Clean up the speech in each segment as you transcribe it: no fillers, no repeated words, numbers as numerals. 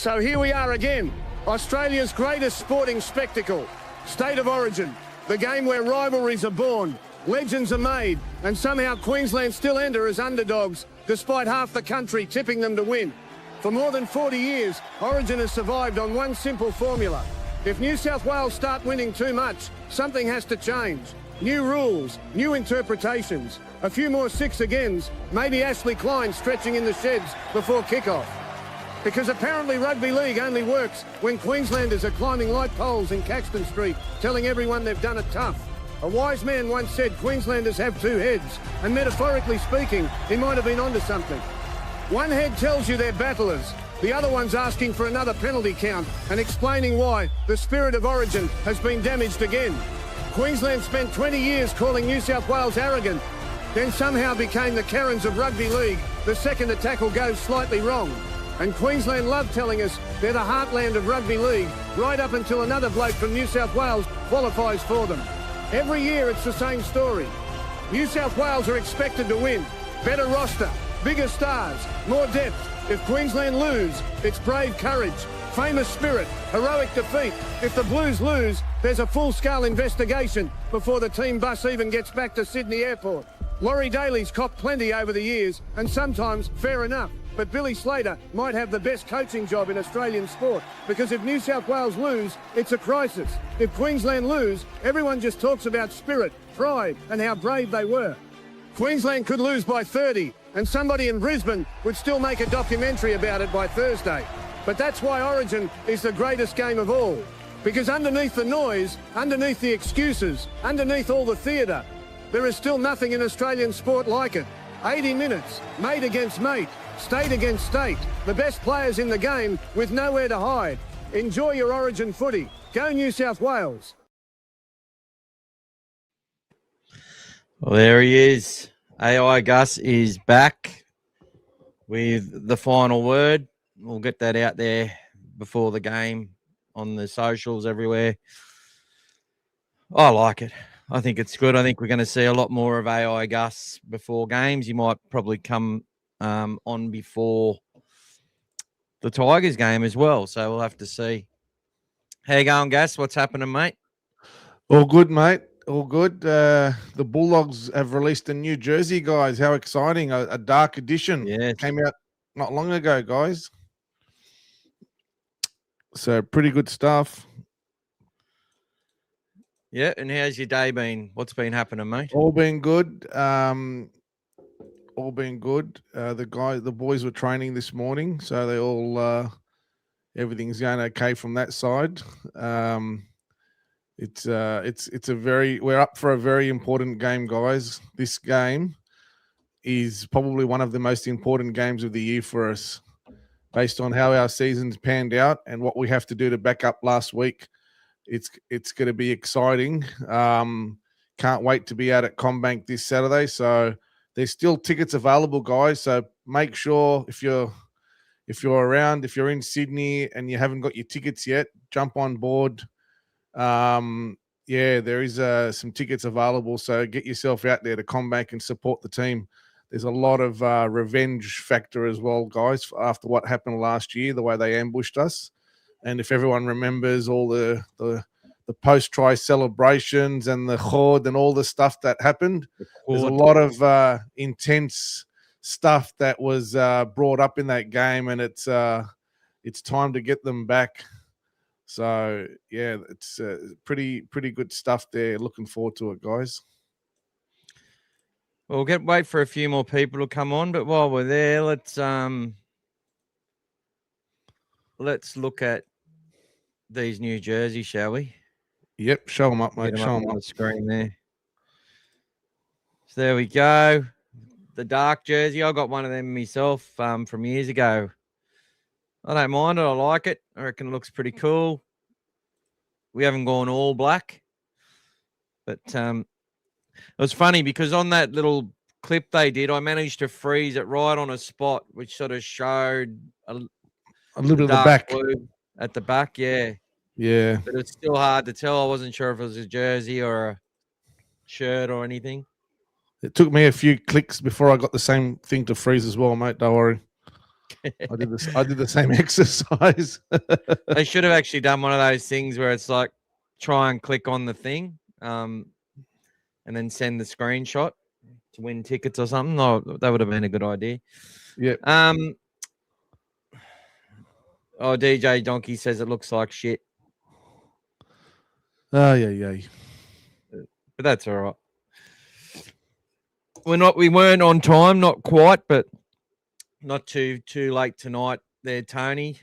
So here we are again, Australia's greatest sporting spectacle, State of Origin, the game where rivalries are born, legends are made, and somehow Queensland still enter as underdogs, despite half the country tipping them to win. For more than 40 years, Origin has survived on one simple formula. If New South Wales start winning too much, something has to change. New rules, new interpretations, a few more six agains, maybe Ashley Klein stretching in the sheds before kick-off. Because apparently rugby league only works when Queenslanders are climbing light poles in Caxton Street, telling everyone they've done it tough. A wise man once said Queenslanders have two heads, and metaphorically speaking, he might have been onto something. One head tells you they're battlers, the other one's asking for another penalty count and explaining why the spirit of Origin has been damaged again. Queensland spent 20 years calling New South Wales arrogant, then somehow became the Karens of rugby league the second a tackle goes slightly wrong. And Queensland love telling us they're the heartland of rugby league right up until another bloke from New South Wales qualifies for them. Every year it's the same story. New South Wales are expected to win. Better roster, bigger stars, more depth. If Queensland lose, it's brave courage, famous spirit, heroic defeat. If the Blues lose, there's a full-scale investigation before the team bus even gets back to Sydney Airport. Laurie Daly's copped plenty over the years, and sometimes fair enough. But Billy Slater might have the best coaching job in Australian sport, because if New South Wales lose, it's a crisis. If Queensland lose, everyone just talks about spirit, pride, and how brave they were. Queensland could lose by 30, and somebody in Brisbane would still make a documentary about it by Thursday. But that's why Origin is the greatest game of all. Because underneath the noise, underneath the excuses, underneath all the theatre, there is still nothing in Australian sport like it. 80 minutes, mate against mate, state against state, the best players in the game with nowhere to hide. Enjoy your Origin footy. Go New South Wales. Well, there he is. AI Gus is back with the final word. We'll get that out there before the game on the socials everywhere. I like it. I think it's good. I think we're going to see a lot more of AI Gus before games. He might probably come on before the Tigers game as well. So we'll have to see. How you going, Gas? What's happening, mate? All good, mate. All good. The Bulldogs have released a new jersey, guys. How exciting. A dark edition. Yes. Came out not long ago, guys. So pretty good stuff. Yeah, and how's your day been? What's been happening, mate? All been good. All been good. The boys were training this morning, so they all everything's going okay from that side. We're up for a very important game, guys. This game is probably one of the most important games of the year for us, based on how our season's panned out and what we have to do to back up last week. It's going to be exciting. Can't wait to be out at CommBank this Saturday. So there's still tickets available, guys. So make sure if you're around, if you're in Sydney and you haven't got your tickets yet, jump on board. There is some tickets available. So get yourself out there to CommBank and support the team. There's a lot of revenge factor as well, guys, after what happened last year, the way they ambushed us. And if everyone remembers all the post-try celebrations and the khod and all the stuff that happened, there's a lot of intense stuff that was brought up in that game, and it's time to get them back. So, yeah, it's pretty good stuff there. Looking forward to it, guys. We'll wait for a few more people to come on, but while we're there, let's look at these new jerseys, shall we? Yep, show them up, mate. Get them show up them on up. the screen there. So there we go. The dark jersey. I got one of them myself from years ago. I don't mind it. I like it. I reckon it looks pretty cool. We haven't gone all black, but it was funny because on that little clip they did, I managed to freeze it right on a spot, which sort of showed a little bit of the back. Blue at the back, yeah. Yeah. But it's still hard to tell. I wasn't sure if it was a jersey or a shirt or anything. It took me a few clicks before I got the same thing to freeze as well, mate. Don't worry. I did the same exercise. They should have actually done one of those things where it's like try and click on the thing, and then send the screenshot to win tickets or something. Oh, that would have been a good idea. Yeah. Oh, DJ Donkey says it looks like shit. Oh, yeah. But that's all right. We weren't on time, not quite, but not too late tonight there, Tony.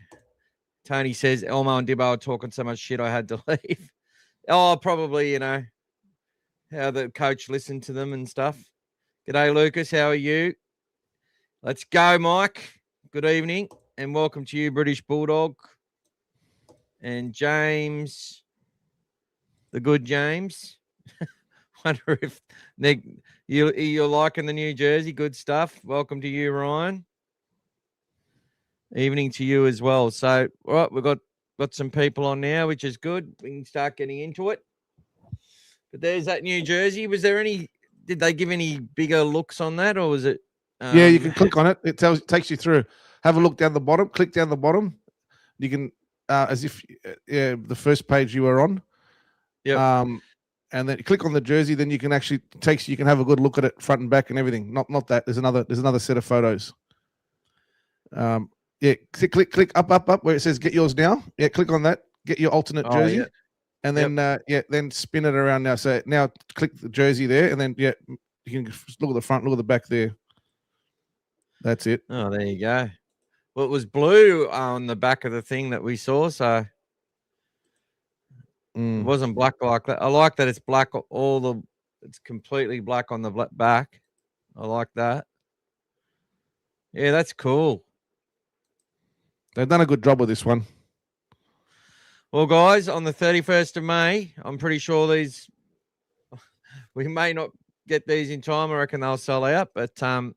Tony says Elmo and Dibbo are talking so much shit I had to leave. Oh, probably, how the coach listened to them and stuff. G'day, Lucas. How are you? Let's go, Mike. Good evening and welcome to you, British Bulldog. And James, the good James. Wonder if Nick, you're liking the new jersey. Good stuff. Welcome to you, Ryan. Evening to you as well. So, all right, we've got some people on now, which is good. We can start getting into it. But there's that new jersey. Was there did they give any bigger looks on that, or was it? Yeah, you can click on it. It takes you through. Have a look down the bottom. Click down the bottom. You can, as if the first page you were on. Yeah. And then you click on the jersey. Then you can actually you can have a good look at it front and back and everything. Not that. There's another set of photos. Yeah. Click up where it says get yours now. Yeah. Click on that. Get your alternate jersey. Yeah. And then then spin it around now. So now click the jersey there, and then you can look at the front, look at the back there. That's it. Oh, there you go. Well, it was blue on the back of the thing that we saw, so it wasn't black like that. I like that it's black. It's completely black on the back. I like that. Yeah, that's cool. They've done a good job with this one. Well, guys, on the 31st of May, I'm pretty sure we may not get these in time. I reckon they'll sell out. But on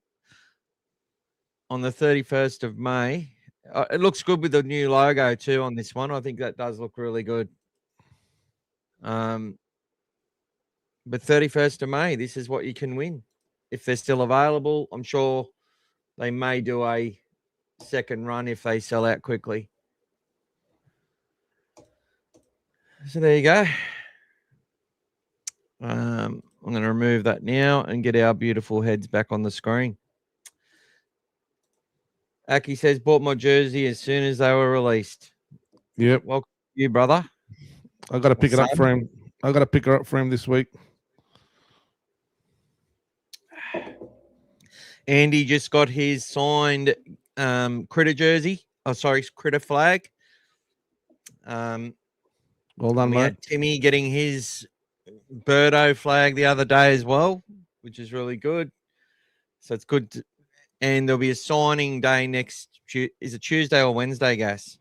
the 31st of May, it looks good with the new logo too on this one. I think that does look really good. But 31st of May, this is what you can win. If they're still available, I'm sure they may do a second run if they sell out quickly. So there you go. I'm going to remove that now and get our beautiful heads back on the screen. Aki says, bought my jersey as soon as they were released. Yep. Welcome to you, brother. I got to pick it up for him. I got to pick her up for him this week. Andy just got his signed Critter jersey. Oh, sorry, Critter flag. Well done, we mate. had Timmy getting his Birdo flag the other day as well, which is really good. So it's good. And there'll be a signing day next. Is it Tuesday or Wednesday, Gas?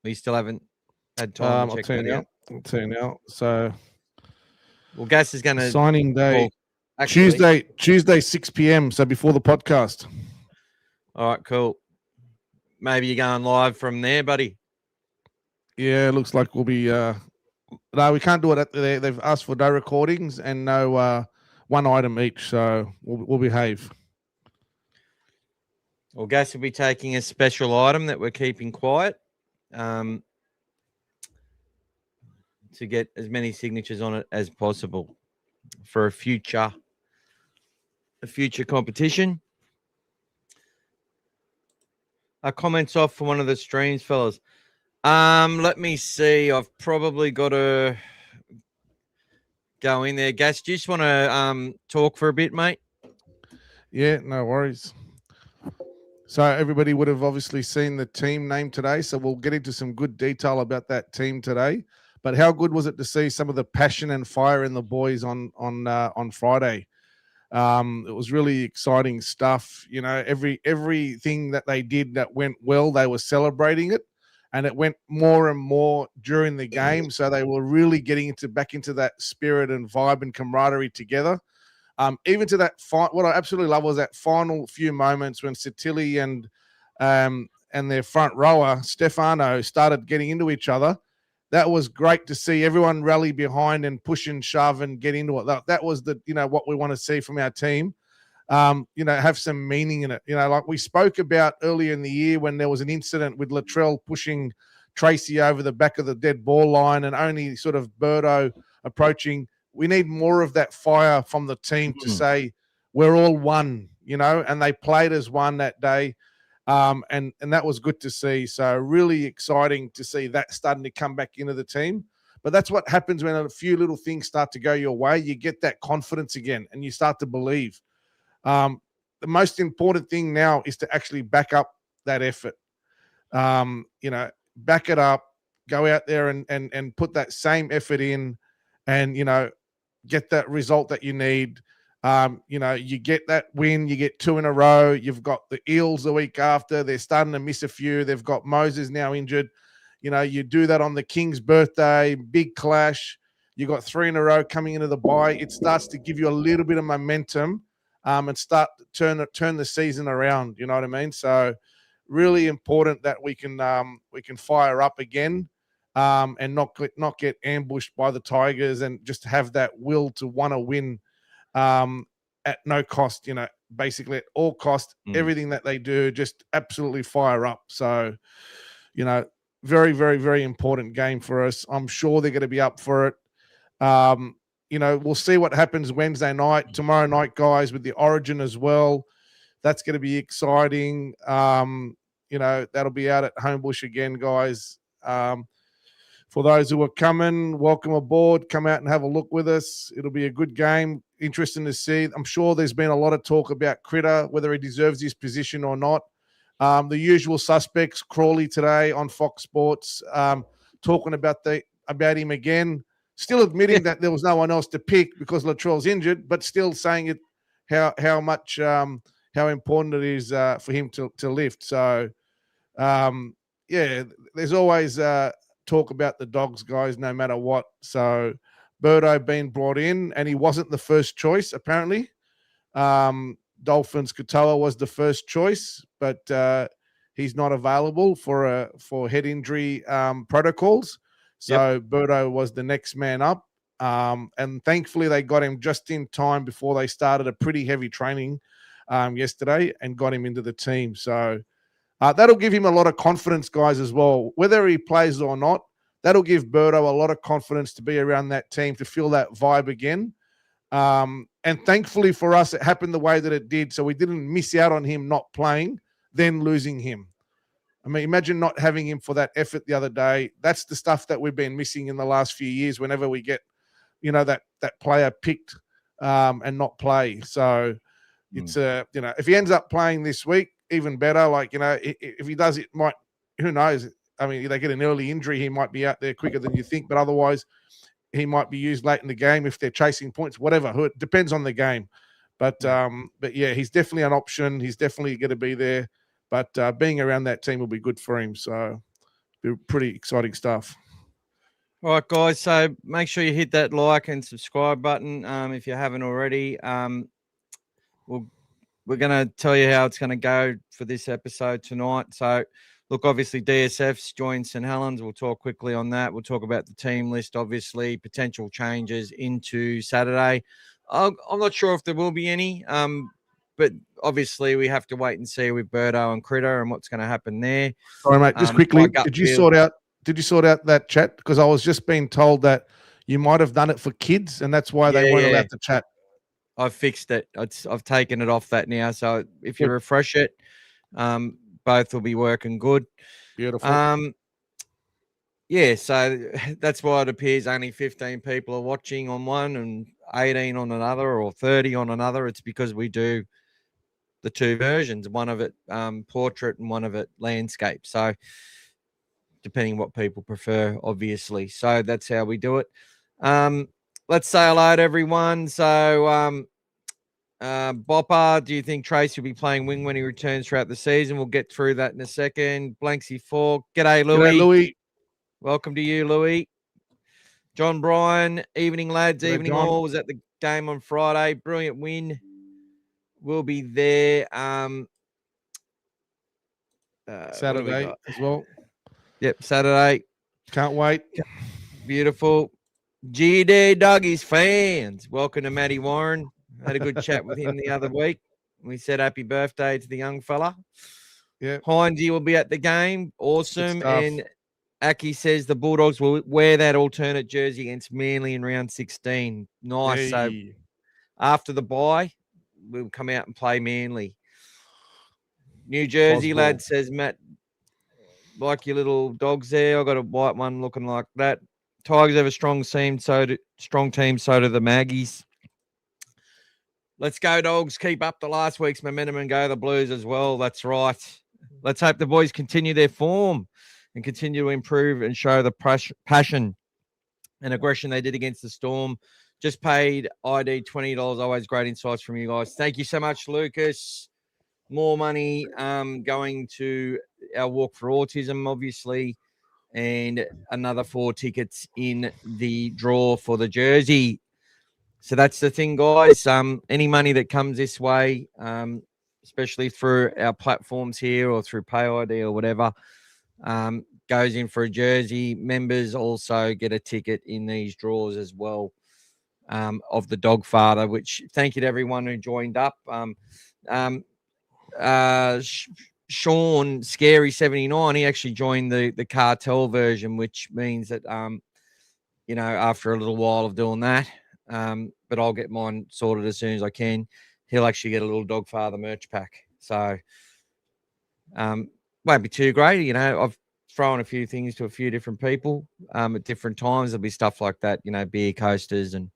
We still haven't had time to check that out. I'll tell you now. So, well, Gas is going to signing day Tuesday 6 p.m. So before the podcast. All right, cool. Maybe you're going live from there, buddy. Yeah, it looks like we'll be. No, we can't do it at there. They've asked for no recordings and no one item each, so we'll behave. Well, Gas will be taking a special item that we're keeping quiet to get as many signatures on it as possible for a future competition. Our comments off for one of the streams, fellas. Let me see. I've probably got to go in there. Gas, do you just want to talk for a bit, mate? Yeah, no worries. So everybody would have obviously seen the team name today, so we'll get into some good detail about that team today. But how good was it to see some of the passion and fire in the boys on Friday? It was really exciting stuff. You know, everything that they did that went well, they were celebrating it. And it went more and more during the game. So they were really getting back into that spirit and vibe and camaraderie together. Even to that what I absolutely love was that final few moments when Satili and their front rower, Stefano, started getting into each other. That was great to see everyone rally behind and push and shove and get into it. That was what we want to see from our team. have some meaning in it. Like we spoke about earlier in the year when there was an incident with Latrell pushing Tracy over the back of the dead ball line and only sort of Burdo approaching. We need more of that fire from the team to say we're all one, and they played as one that day. And that was good to see. So really exciting to see that starting to come back into the team. But that's what happens when a few little things start to go your way. You get that confidence again and you start to believe. The most important thing now is to actually back up that effort. Back it up, go out there and put that same effort in and, get that result that you need. You get that win, you get 2 in a row. You've got the Eels the week after. They're starting to miss a few. They've got Moses now injured. You do that on the King's birthday, big clash. You got 3 in a row coming into the bye. It starts to give you a little bit of momentum and start to turn the season around. You know what I mean? So really important that we can fire up again and not get ambushed by the Tigers and just have that will to want to win at no cost. Basically at all cost, everything that they do, just absolutely fire up. So, very, very, very important game for us. I'm sure they're going to be up for it. We'll see what happens Wednesday night, tomorrow night, guys, with the Origin as well. That's going to be exciting. That'll be out at Homebush again, guys. For those who are coming, welcome aboard. Come out and have a look with us. It'll be a good game. Interesting to see. I'm sure there's been a lot of talk about Critter, whether he deserves his position or not. The usual suspects, Crawley today on Fox Sports, talking about him again, still admitting that there was no one else to pick because Latrell's injured, but still saying it how important it is for him to lift. So, there's always talk about the Dogs, guys, no matter what. So, Burdo being brought in, and he wasn't the first choice apparently. Dolphins Katoa was the first choice, but he's not available for head injury protocols. So Burdo was the next man up. And thankfully they got him just in time before they started a pretty heavy training yesterday and got him into the team. So that'll give him a lot of confidence, guys, as well. Whether he plays or not, that'll give Burdo a lot of confidence to be around that team, to feel that vibe again. And thankfully for us, it happened the way that it did. So we didn't miss out on him not playing, then losing him. I mean, imagine not having him for that effort the other day. That's the stuff that we've been missing in the last few years whenever we get, that player picked and not play. So it's, if he ends up playing this week, even better. If he does, it might, who knows? I mean, if they get an early injury, he might be out there quicker than you think, but otherwise he might be used late in the game if they're chasing points, whatever. It depends on the game. But yeah, he's definitely an option. He's definitely going to be there. But being around that team will be good for him. So pretty exciting stuff. All right, guys. So make sure you hit that like and subscribe button if you haven't already. We're going to tell you how it's going to go for this episode tonight. So, look, obviously DSF's joined St Helens. We'll talk quickly on that. We'll talk about the team list, obviously, potential changes into Saturday. I'm not sure if there will be any, but obviously we have to wait and see with Burdo and Critter and what's going to happen there. Sorry, mate, just quickly, did you sort out that chat? Because I was just being told that you might have done it for kids and that's why they weren't allowed to chat. I've fixed it. I've taken it off that now. So if you refresh it, both will be working good. Beautiful. So that's why it appears only 15 people are watching on one and 18 on another or 30 on another. It's because we do the two versions, one of it portrait and one of it landscape. So depending what people prefer, obviously. So that's how we do it. Let's say hello to everyone. So, Bopper, do you think Trace will be playing wing when he returns throughout the season? We'll get through that in a second. Blanksy 4. G'day, Louis. G'day, Louis. Welcome to you, Louis. John Bryan, evening, lads. G'day, evening John. all. Was at the game on Friday. Brilliant win. We'll be there. Saturday as well. Yep, Saturday. Can't wait. Beautiful. GD Doggies fans. Welcome to Matty Warren. Had a good chat with him the other week. We said happy birthday to the young fella. Yeah. Hindy will be at the game. Awesome. Good stuff. And Aki says the Bulldogs will wear that alternate jersey against Manly in round 16. Nice. So Hey. after the bye, we'll come out and play Manly. New Jersey, Boswell. lad, says Matt. Like your little dogs there. I got a white one looking like that. Tigers have a strong team, so do the Maggies. Let's go, Dogs. Keep up the last week's momentum and go the Blues as well. That's right. Let's hope the boys continue their form and continue to improve and show the passion and aggression they did against the Storm. Just paid ID $20. Always great insights from you guys. Thank you so much, Lucas. More money going to our Walk For Autism, obviously, and another 4 tickets in the draw for the jersey. So that's the thing, guys. Any money that comes this way, especially through our platforms here or through PayID or whatever, goes in for a jersey. Members also get a ticket in these draws as well of the Dogfather, which thank you to everyone who joined up. Sean Scary 79, he actually joined the cartel version, which means that after a little while of doing that, but I'll get mine sorted as soon as I can. He'll actually get a little Dogfather merch pack. So won't be too great. I've thrown a few things to a few different people at different times. There'll be stuff like that, beer coasters and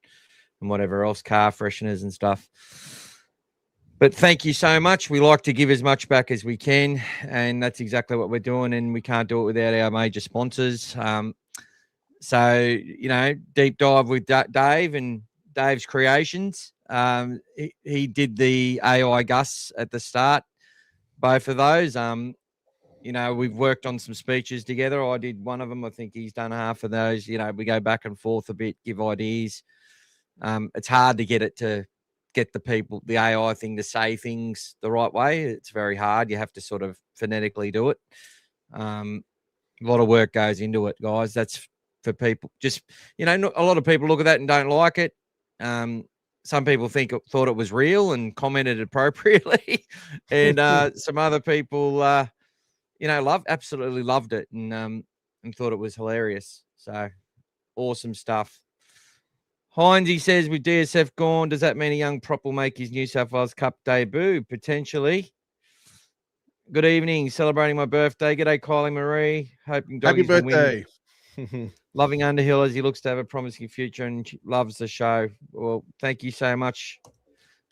whatever else, car fresheners and stuff. But thank you so much. We like to give as much back as we can, and that's exactly what we're doing, and we can't do it without our major sponsors. So, deep dive with Dave and Dave's creations. He did the AI Gus at the start, both of those. We've worked on some speeches together. I did one of them. I think he's done half of those. We go back and forth a bit, give ideas. It's hard to get the AI thing to say things the right way. It's very hard. You have to sort of phonetically do it. A lot of work goes into it, guys. That's for people. Just, a lot of people look at that and don't like it. Some people thought it was real and commented appropriately. And some other people, absolutely loved it and thought it was hilarious. So awesome stuff. Hines, he says, with DSF gone, does that mean a young prop will make his New South Wales Cup debut? Potentially. Good evening. Celebrating my birthday. G'day, Kylie Marie. Hoping Happy Doggies will birthday. win. Loving Underhill as he looks to have a promising future and loves the show. Well, thank you so much.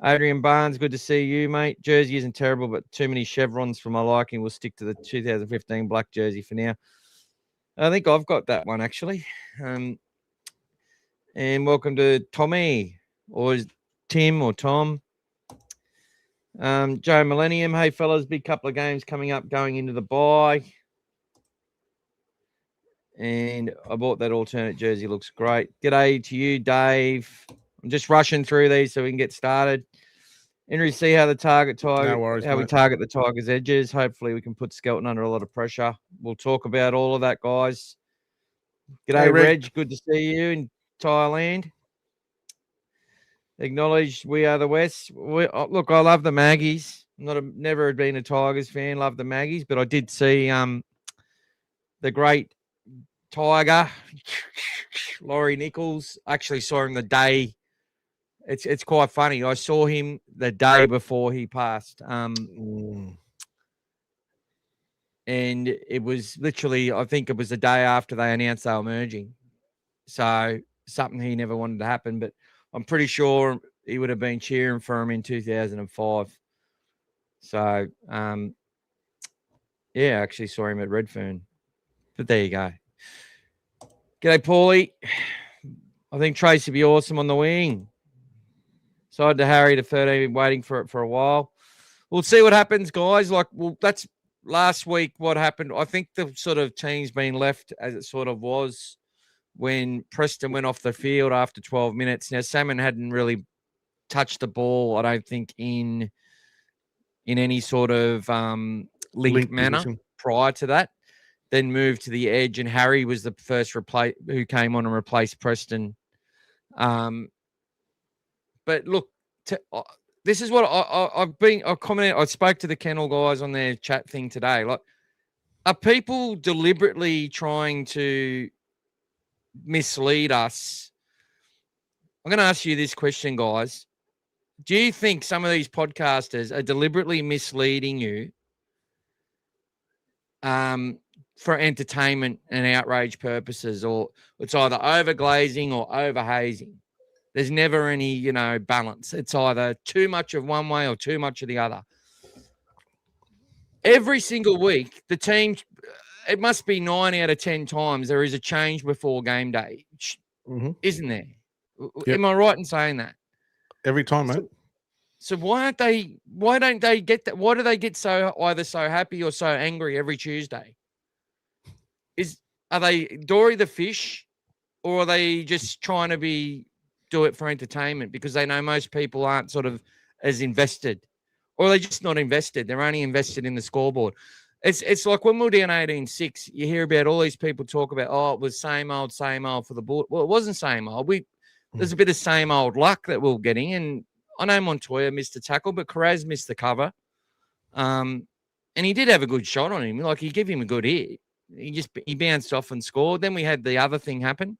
Adrian Barnes, good to see you, mate. Jersey isn't terrible, but too many chevrons for my liking. We'll stick to the 2015 black jersey for now. I think I've got that one, actually. And welcome to Tommy, or Tim or Tom. Joe Millennium. Hey, fellas, big couple of games coming up going into the bye. And I bought that alternate jersey. Looks great. G'day to you, Dave. I'm just rushing through these so we can get started. Henry, see how we target the Tigers' edges. Hopefully we can put Skelton under a lot of pressure. We'll talk about all of that, guys. G'day, Hey, Reg. Good to see you in Thailand. Acknowledged we are the West. Look, I love the Maggies. Never been a Tigers fan. Love the Maggies, but I did see the great Tiger, Laurie Nichols. I actually saw him the day. It's quite funny. I saw him the day before he passed. And it was literally, I think it was the day after they announced they were merging. So something he never wanted to happen, but I'm pretty sure he would have been cheering for him in 2005. So, I actually saw him at Redfern. But there you go. G'day, Paulie. I think Trace would be awesome on the wing. Side to Harry to 13, been waiting for it for a while. We'll see what happens, guys. That's last week what happened. I think the sort of team's been left as it sort of was when Preston went off the field after 12 minutes. Now, Salmon hadn't really touched the ball, I don't think, in any sort of linked manner position prior to that. Then moved to the edge, and Harry was the first who came on and replaced Preston. But look, this is what I commented. I spoke to the Kennel guys on their chat thing today. Like, are people deliberately trying to mislead us? I'm going to ask you this question, guys. Do you think some of these podcasters are deliberately misleading you for entertainment and outrage purposes, or it's either overglazing or overhazing? There's never any, balance. It's either too much of one way or too much of the other. Every single week, the team, it must be 9 out of 10 times there is a change before game day, isn't there? Yep. Am I right in saying that? Every time, mate. So why don't they get that? Why do they get either so happy or so angry every Tuesday? Are they Dory the fish, or are they just trying to do it for entertainment because they know most people aren't sort of as invested, or are they just not invested? They're only invested in the scoreboard. It's like when we were down 18-6, you hear about all these people talk about, it was same old for the board. Well, it wasn't same old. There's a bit of same old luck that we're getting, and I know Montoya missed the tackle, but Carraz missed the cover. And he did have a good shot on him. Like, he gave him a good hit. He bounced off and scored. Then we had the other thing happen.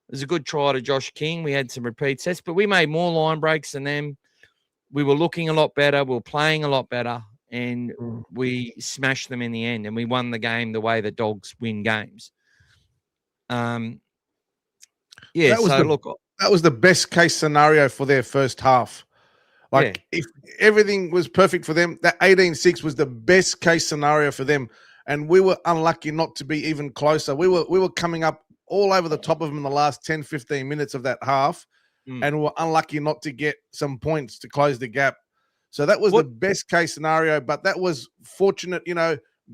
It was a good try to Josh King. We had some repeat sets, but we made more line breaks than them. We were looking a lot better. We were playing a lot better, and we smashed them in the end, and we won the game the way the Dogs win games. That was the best case scenario for their first half. If everything was perfect for them, that 18-6 was the best case scenario for them. And we were unlucky not to be even closer. We were coming up all over the top of them in the last 10, 15 minutes of that half. And we were unlucky not to get some points to close the gap. So that was the best case scenario. But that was fortunate,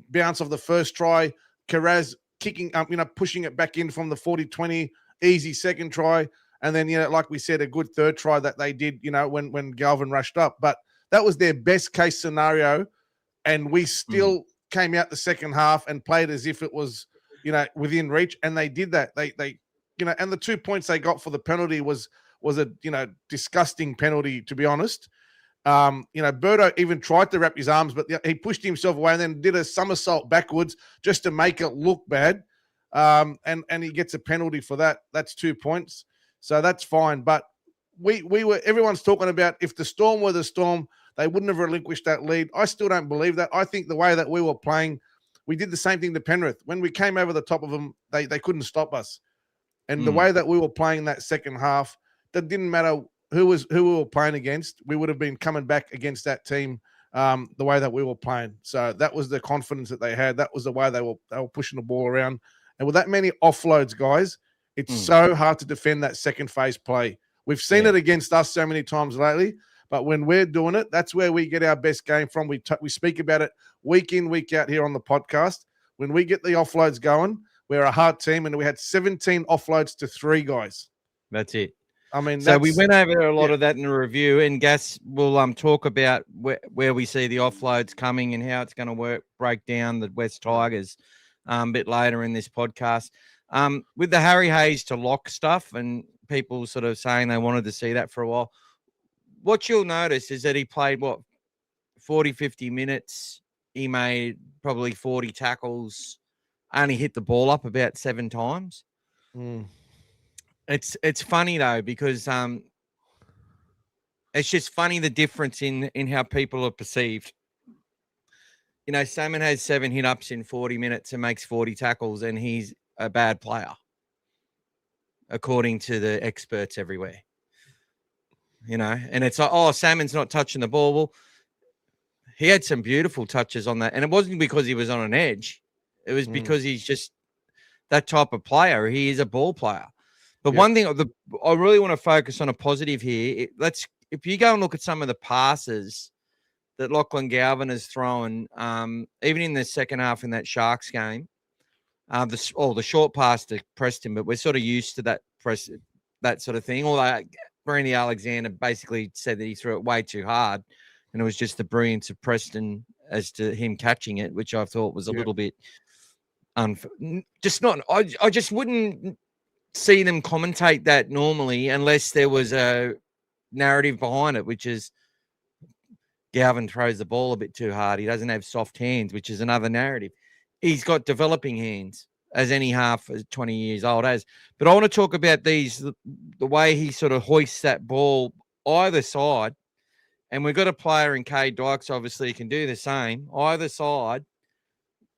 bounce of the first try. Carraz kicking up, pushing it back in from the 40-20, easy second try. And then, like we said, a good third try that they did, when Galvin rushed up. But that was their best case scenario. And we still came out the second half and played as if it was, within reach. And they did that. They and the 2 points they got for the penalty was a, disgusting penalty, to be honest. Burto even tried to wrap his arms, but he pushed himself away and then did a somersault backwards just to make it look bad. And he gets a penalty for that. That's 2 points. So that's fine. But everyone's talking about if the Storm were the Storm, they wouldn't have relinquished that lead. I still don't believe that. I think the way that we were playing, we did the same thing to Penrith. When we came over the top of them, they couldn't stop us. And the way that we were playing that second half, that didn't matter who we were playing against. We would have been coming back against that team the way that we were playing. So that was the confidence that they had. That was the way they were pushing the ball around. And with that many offloads, guys, it's so hard to defend that second phase play. We've seen it against us so many times lately, but when we're doing it, that's where we get our best game from. We speak about it week in, week out here on the podcast. When we get the offloads going, we're a hard team, and we had 17 offloads to 3 guys. That's it. I mean, so we went over a lot of that in the review, and Gas will talk about where we see the offloads coming and how it's going to break down the West Tigers a bit later in this podcast. With the Harry Hayes to lock stuff and people sort of saying they wanted to see that for a while, what you'll notice is that he played, 40, 50 minutes. He made probably 40 tackles, only hit the ball up about 7 times. It's funny, though, because it's just funny the difference in how people are perceived. Salmon has 7 hit-ups in 40 minutes and makes 40 tackles, and he's a bad player, according to the experts everywhere. And it's like, Salmon's not touching the ball. Well, he had some beautiful touches on that, and it wasn't because he was on an edge. It was because he's just that type of player. He is a ball player. But one thing I really want to focus on a positive here. If you go and look at some of the passes that Lachlan Galvin has thrown, even in the second half in that Sharks game, the short pass to Preston, but we're sort of used to that sort of thing. Although Brandy Alexander basically said that he threw it way too hard, and it was just the brilliance of Preston as to him catching it, which I thought was a little bit just not. I just wouldn't see them commentate that normally unless there was a narrative behind it, which is Galvin throws the ball a bit too hard. He doesn't have soft hands, which is another narrative. He's got developing hands, as any half as 20 years old has. But I want to talk about the way he sort of hoists that ball either side. And we've got a player in Cade Dykes, obviously, can do the same. Either side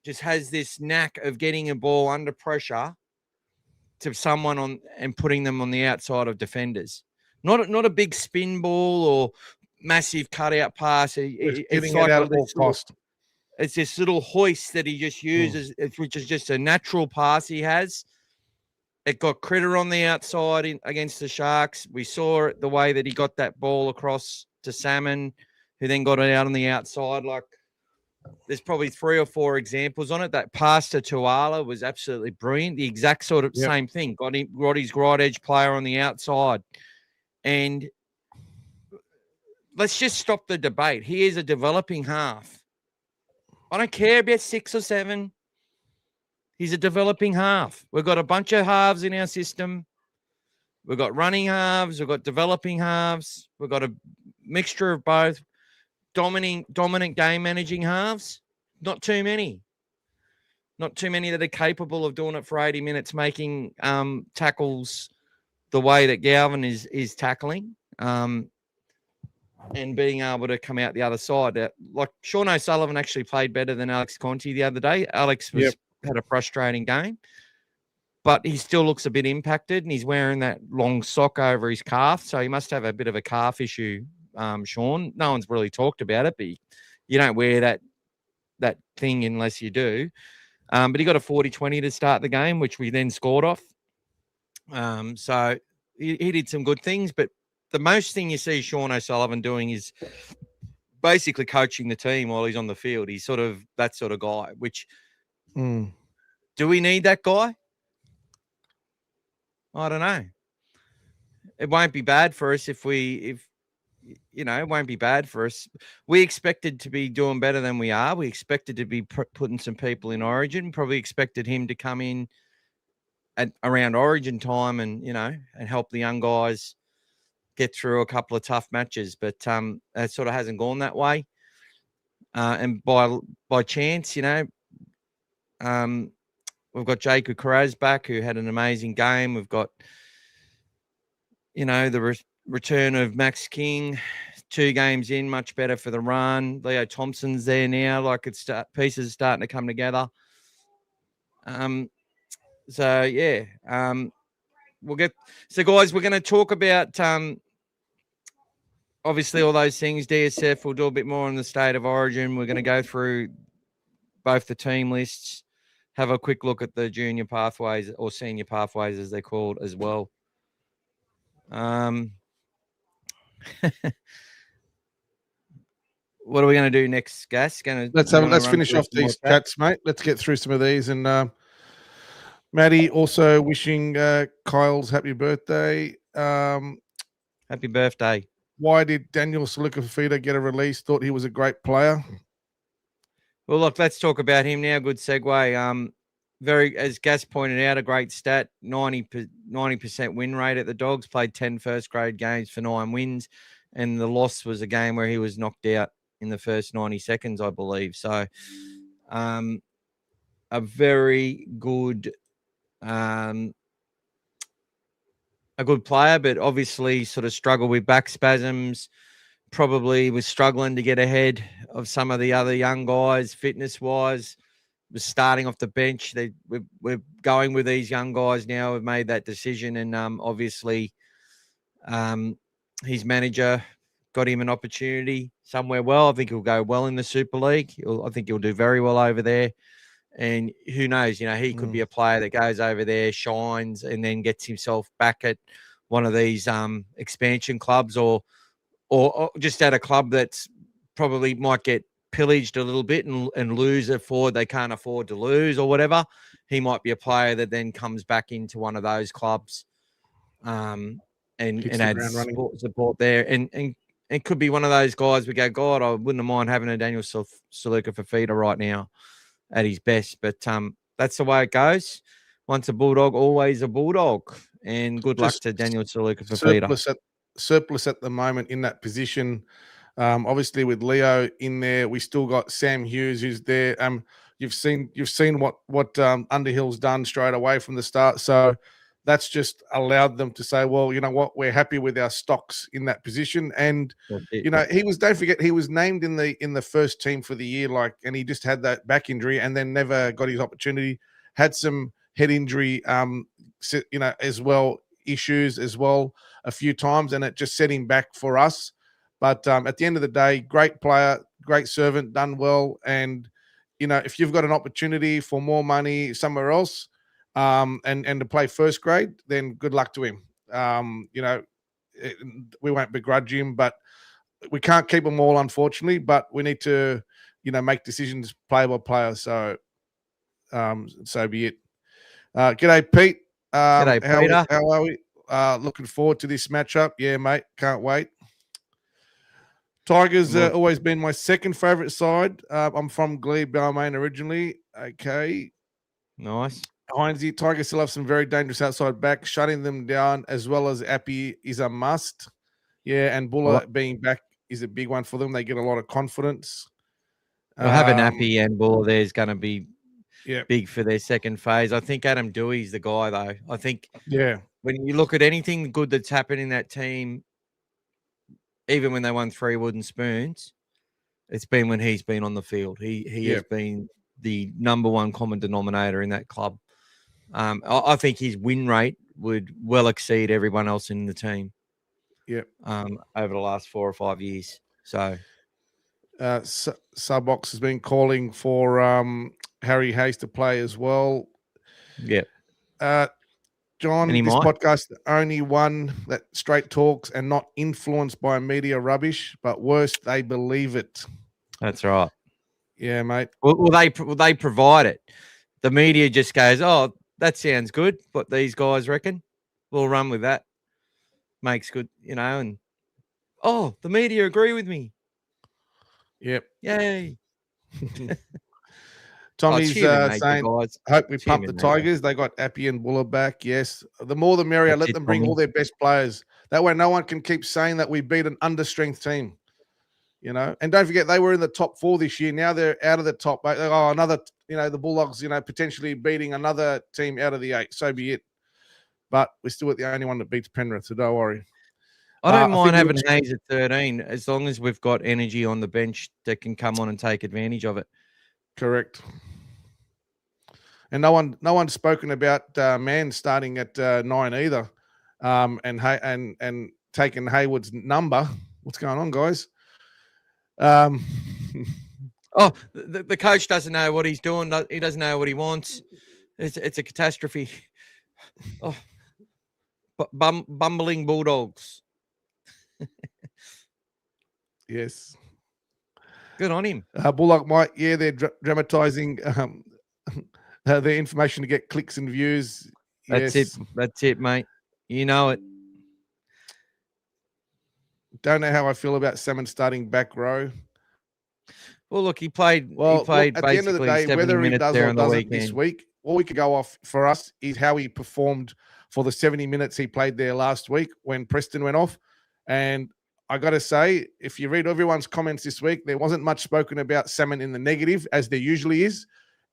just has this knack of getting a ball under pressure to someone on and putting them on the outside of defenders. Not a big spin ball or massive cutout pass. It's like at all cost. It's this little hoist that he just uses, which is just a natural pass he has. It got Critter on the outside against the Sharks. We saw it the way that he got that ball across to Salmon, who then got it out on the outside. Like, there's probably 3 or 4 examples on it. That pass to Tuala was absolutely brilliant. The exact sort of same thing. Got his right edge player on the outside. And let's just stop the debate. He is a developing half. I don't care about 6 or 7. He's a developing half. We've got a bunch of halves in our system. We've got running halves. We've got developing halves. We've got a mixture of both. Dominant game managing halves. Not too many. Not too many that are capable of doing it for 80 minutes, making tackles the way that Galvin is tackling. And being able to come out the other side. Like Sean O'Sullivan actually played better than Alex Conti the other day. Alex had a frustrating game, but he still looks a bit impacted, and he's wearing that long sock over his calf, so he must have a bit of a calf issue, Sean. No one's really talked about it, but you don't wear that thing unless you do. But he got a 40-20 to start the game, which we then scored off. So he did some good things, but the most thing you see Sean O'Sullivan doing is basically coaching the team while he's on the field. He's sort of that sort of guy, which do we need that guy? I don't know. It won't be bad for us if it won't be bad for us. We expected to be doing better than we are. We expected to be putting some people in Origin. Probably expected him to come in at around Origin time and help the young guys get through a couple of tough matches, but it sort of hasn't gone that way. And by chance, we've got Jacob Carraz back, who had an amazing game. We've got, the return of Max King, 2 games in, much better for the run. Leo Thompson's there now, like pieces are starting to come together. So guys, we're going to talk about obviously all those things. DSF, we'll do a bit more on the state of origin. We're going to go through both the team lists, have a quick look at the junior pathways or senior pathways as they're called as well. What are we going to do next, Gas? Let's finish off these chats, mate. Let's get through some of these. And Maddie also wishing Kyle's happy birthday. Happy birthday. Why did Daniel Salukafita get a release? Thought he was a great player. Well, look, let's talk about him now. Good segue. As Gas pointed out, a great stat, 90% win rate at the Dogs, played 10 first-grade games for 9 wins, and the loss was a game where he was knocked out in the first 90 seconds, I believe. So a very good a good player, but obviously sort of struggled with back spasms, probably was struggling to get ahead of some of the other young guys fitness-wise, was starting off the bench. We're going with these young guys now. We've made that decision, and obviously his manager got him an opportunity somewhere well. I think he'll go well in the Super League. I think he'll do very well over there. And who knows, he could be a player that goes over there, shines, and then gets himself back at one of these expansion clubs or just at a club that's probably might get pillaged a little bit and lose a forward they can't afford to lose or whatever. He might be a player that then comes back into one of those clubs and adds support there. And it could be one of those guys we go, God, I wouldn't mind having a Daniel Salukafita right now at his best, but that's the way it goes. Once a Bulldog, always a Bulldog. And good luck to Daniel Salukafita. Surplus at the moment in that position. Obviously, with Leo in there, we still got Sam Hughes who's there. You've seen what Underhill's done straight away from the start. So that's just allowed them to say, well, you know what, we're happy with our stocks in that position. And you know, don't forget, he was named in the first team for the year, and he just had that back injury and then never got his opportunity. Had some head injury, as well, issues as well a few times, and it just set him back for us. But at the end of the day, great player, great servant, done well. And, you know, if you've got an opportunity for more money somewhere else and to play first grade, then good luck to him. You know, we won't begrudge him, but we can't keep them all, unfortunately. But we need to, you know, make decisions player by player. So, so be it. G'day, Pete. G'day, Peter. How are we? Looking forward to this matchup. Yeah, mate. Can't wait. Tigers always been my second favourite side. I'm from Glebe, Balmain originally. Okay. Nice. Heinzie, Tigers still have some very dangerous outside backs. Shutting them down as well as Appy is a must. Yeah, and Buller being back is a big one for them. They get a lot of confidence. Well, having Appy and Buller there is going to be big for their second phase. I think Adam Dewey's the guy, though. I think when you look at anything good that's happened in that team, even when they won 3 wooden spoons, it's been when he's been on the field. He has been the number one common denominator in that club. I think his win rate would well exceed everyone else in the team. Over the last 4 or 5 years. So, Subbox has been calling for Harry Hayes to play as well. John, this podcast, the only one that straight talks and not influenced by media rubbish, but worse, they believe it. That's right. Yeah, mate. Well, they provide it. The media just goes, oh, that sounds good. What these guys reckon, we'll run with that. Makes good, you know, and oh, the media agree with me. Yep. Yay. Tommy's saying, hope we pump the Tigers. They got Appy and Buller back. Yes. The more the merrier. Let them bring all their best players. That way no one can keep saying that we beat an understrength team. You know, and don't forget, they were in the top 4 this year. Now they're out of the top 8. Oh, another, you know, the Bulldogs, you know, potentially beating another team out of the 8. So be it. But we're still the only one that beats Penrith, so don't worry. I don't mind having Hayes at 13 as long as we've got energy on the bench that can come on and take advantage of it. Correct. And no one's spoken about Mann starting at 9 either, and taking Hayward's number. What's going on, guys? Oh, the coach doesn't know what he's doing. He doesn't know what he wants. It's a catastrophe. Oh, bumbling Bulldogs. Yes. Good on him. Bullock might, they're dramatising their information to get clicks and views. That's it. That's it, mate. You know it. Don't know how I feel about Salmon starting back row. Well, look, he played. Well, he played at the end of the day, whether he does or doesn't this week, all we could go off for us is how he performed for the 70 minutes he played there last week when Preston went off. And I got to say, if you read everyone's comments this week, there wasn't much spoken about Salmon in the negative, as there usually is.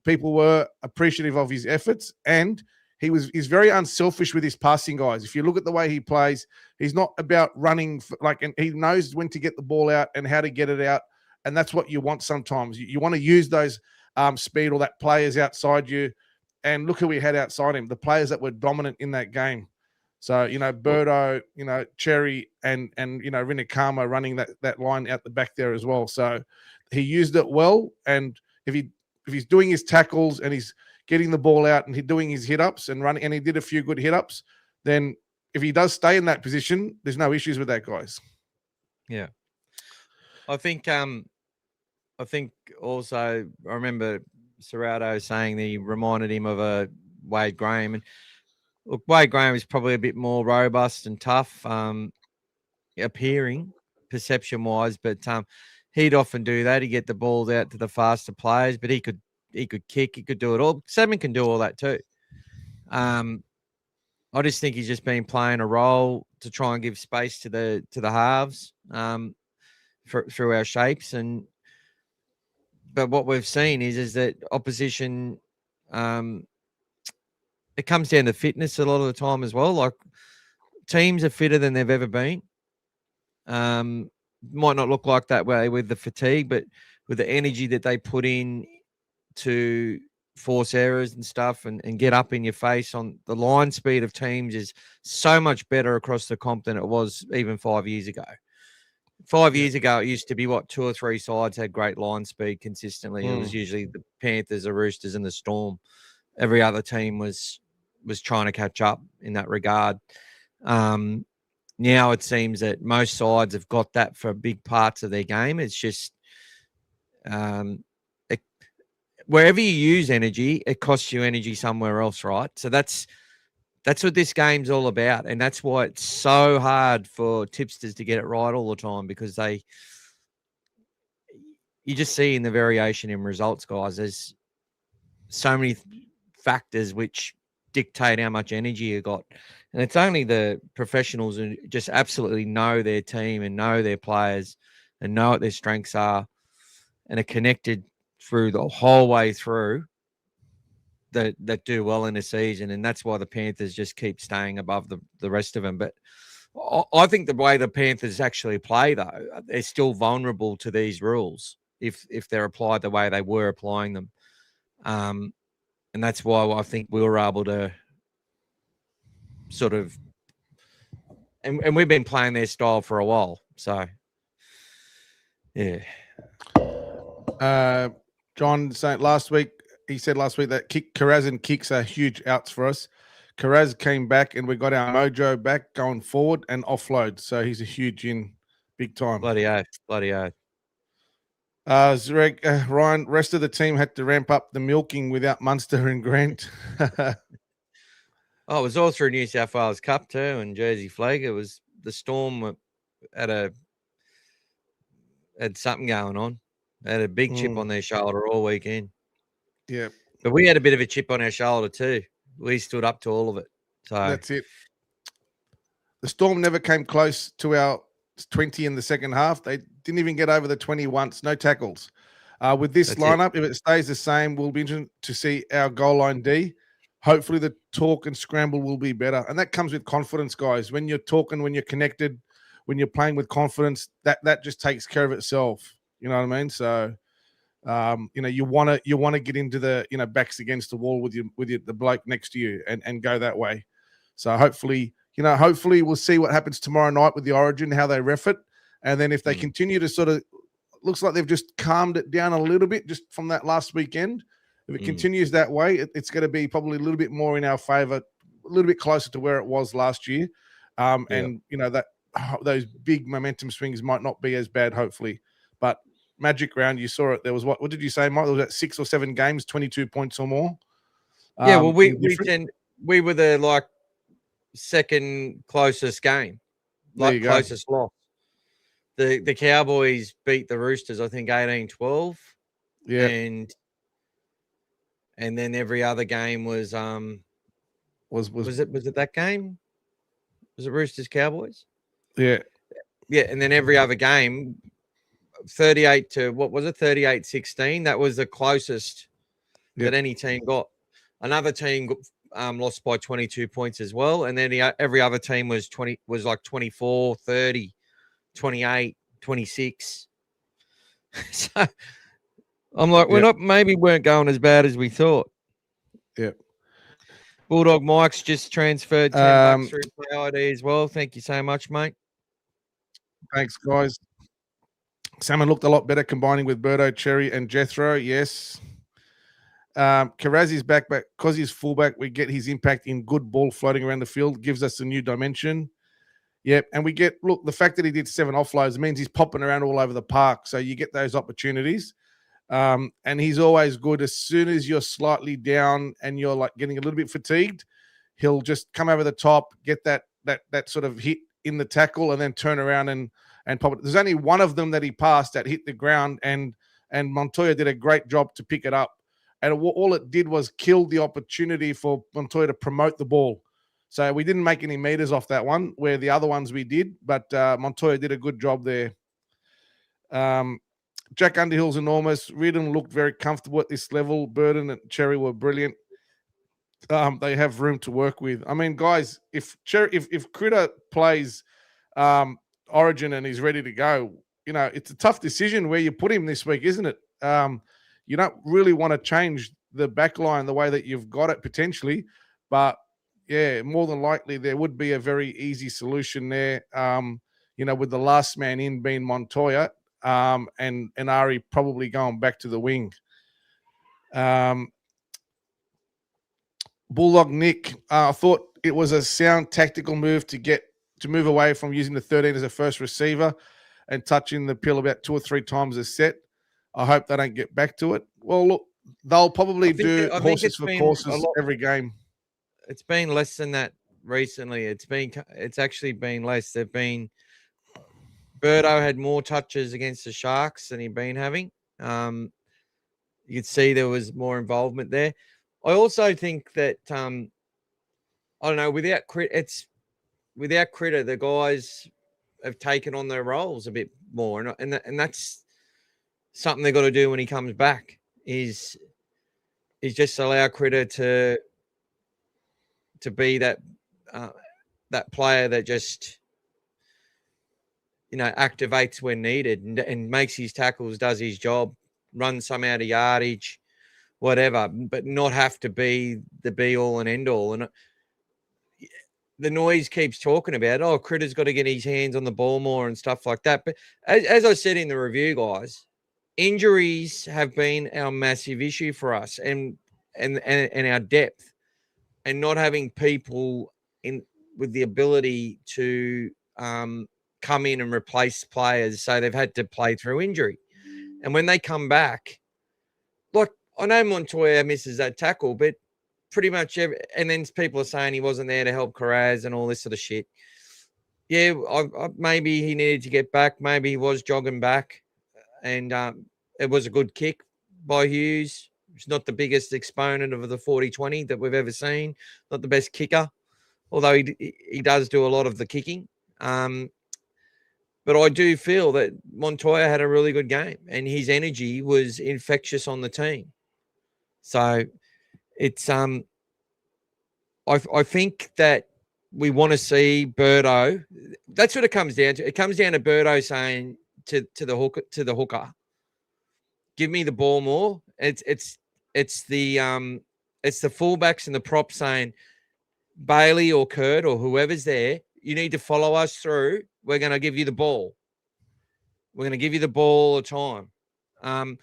People were appreciative of his efforts, and he's very unselfish with his passing, guys. If you look at the way he plays, he's not about running, and he knows when to get the ball out and how to get it out. And that's what you want sometimes. You want to use those speed or that players outside you. And look who we had outside him, the players that were dominant in that game. So, you know, Birdo, you know, Cherry and you know, Rinakama running that line out the back there as well. So he used it well. And if he's doing his tackles and he's getting the ball out and he's doing his hit-ups and running, and he did a few good hit-ups, then if he does stay in that position, there's no issues with that, guys. Yeah. I think also, I remember Serrato saying that he reminded him of a Wade Graham. And look, Wade Graham is probably a bit more robust and tough, appearing perception-wise, but he'd often do that. He'd get the balls out to the faster players, but he could kick, he could do it all. Salmon can do all that too. I just think he's just been playing a role to try and give space to the halves. through our shapes. But what we've seen is that opposition, it comes down to fitness a lot of the time as well. Like teams are fitter than they've ever been. Might not look like that way with the fatigue, but with the energy that they put in to force errors and stuff and get up in your face, on the line speed of teams is so much better across the comp than it was even 5 years ago. 5 years ago, it used to be 2 or 3 sides had great line speed consistently. It was usually the Panthers, the Roosters, and the Storm. Every other team was trying to catch up in that regard. Now it seems that most sides have got that for big parts of their game. It's just wherever you use energy, it costs you energy somewhere else, right? So that's what this game's all about, and that's why it's so hard for tipsters to get it right all the time, because you just see in the variation in results, guys, there's so many factors which dictate how much energy you got. And it's only the professionals who just absolutely know their team and know their players and know what their strengths are and are connected through the whole way through that do well in the season. And that's why the Panthers just keep staying above the rest of them. But I think the way the Panthers actually play, though, they're still vulnerable to these rules if they're applied the way they were applying them. And that's why I think we were able to sort of, and we've been playing their style for a while. So, yeah. John said last week that Carrazin kicks are huge outs for us. Carraz came back and we got our mojo back going forward and offload. So he's a huge in, big time. Bloody oath. Zarek, Ryan, rest of the team had to ramp up the milking without Munster and Grant. Oh, it was all through New South Wales Cup too and Jersey Flag. It was the Storm had something going on. They had a big chip on their shoulder all weekend. Yeah. But we had a bit of a chip on our shoulder too. We stood up to all of it. So that's it. The Storm never came close to our 20 in the second half. They didn't even get over the 20 once. No tackles. With this lineup, if it stays the same, we'll be interested to see our goal line D. Hopefully the talk and scramble will be better. And that comes with confidence, guys. When you're talking, when you're connected, when you're playing with confidence, that just takes care of itself. You know what I mean? So, you want to get into the, backs against the wall with the bloke next to you and go that way. So hopefully we'll see what happens tomorrow night with the Origin, how they ref it. And then if they continue to sort of, looks like they've just calmed it down a little bit just from that last weekend. If it continues that way, it's going to be probably a little bit more in our favor, a little bit closer to where it was last year. And, that those big momentum swings might not be as bad, hopefully. But Magic Round, you saw it. There was what did you say, Mike? There was at 6 or 7 games, 22 points or more. Yeah, well, we were the second closest game, closest loss. The Cowboys beat the Roosters, I think 18-12. Yeah, and then every other game was it that game? Was it Roosters Cowboys? Yeah, and then every other game. 38 to what was it? 38-16. That was the closest that any team got. Another team lost by 22 points as well, and then every other team was 24, 30, 28, 26. So I'm like, weren't going as bad as we thought. Yeah. Bulldog Mike's just transferred $10 through Play ID as well. Thank you so much, mate. Thanks, guys. Salmon looked a lot better combining with Berto, Cherry, and Jethro. Yes. Karazi's back, but because he's fullback, we get his impact in good ball floating around the field, gives us a new dimension. Yep. And we get, the fact that he did 7 offloads means he's popping around all over the park. So you get those opportunities. And he's always good. As soon as you're slightly down and you're getting a little bit fatigued, he'll just come over the top, get that sort of hit in the tackle, and then turn around and pop it. There's only one of them that he passed that hit the ground, and Montoya did a great job to pick it up. And all it did was kill the opportunity for Montoya to promote the ball. So we didn't make any meters off that one, where the other ones we did, but Montoya did a good job there. Jack Underhill's enormous. Reardon looked very comfortable at this level. Burton and Cherry were brilliant. They have room to work with. I mean, guys, if Critter plays Origin and he's ready to go, it's a tough decision where you put him this week, isn't it? You don't really want to change the back line the way that you've got it potentially, but yeah, more than likely there would be a very easy solution there. With the last man in being Montoya, and Ari probably going back to the wing. Bulldog Nick, I thought it was a sound tactical move to move away from using the 13 as a first receiver and touching the pill about 2 or 3 times a set. I hope they don't get back to it. Well, look, they'll probably do horses for courses every game. It's been less than that recently. It's actually been less. Birdo had more touches against the Sharks than he'd been having. You could see there was more involvement there. I also think that I don't know, without Critter, the guys have taken on their roles a bit more, and that's something they've got to do when he comes back. Is just allow Critter to be that player that just activates when needed and makes his tackles, does his job, runs some out of yardage, whatever, but not have to be the be all and end all. And the noise keeps talking about, oh, Critter's got to get his hands on the ball more and stuff like that. But as I said in the review, guys, injuries have been our massive issue for us and our depth, and not having people with the ability to come in and replace players. So they've had to play through injury. And when they come back, like, I know Montoya misses that tackle, but pretty much and then people are saying he wasn't there to help Carraz and all this sort of shit. Yeah, maybe he needed to get back. Maybe he was jogging back. And it was a good kick by Hughes. He's not the biggest exponent of the 40-20 that we've ever seen. Not the best kicker, although he does do a lot of the kicking. But I do feel that Montoya had a really good game and his energy was infectious on the team. So it's I think that we want to see Birdo. That's what it comes down to. It comes down to Birdo saying to the hooker, give me the ball more. It's the fullbacks and the props saying, Bailey or Kurt or whoever's there, you need to follow us through. We're going to give you the ball. We're going to give you the ball all the time. And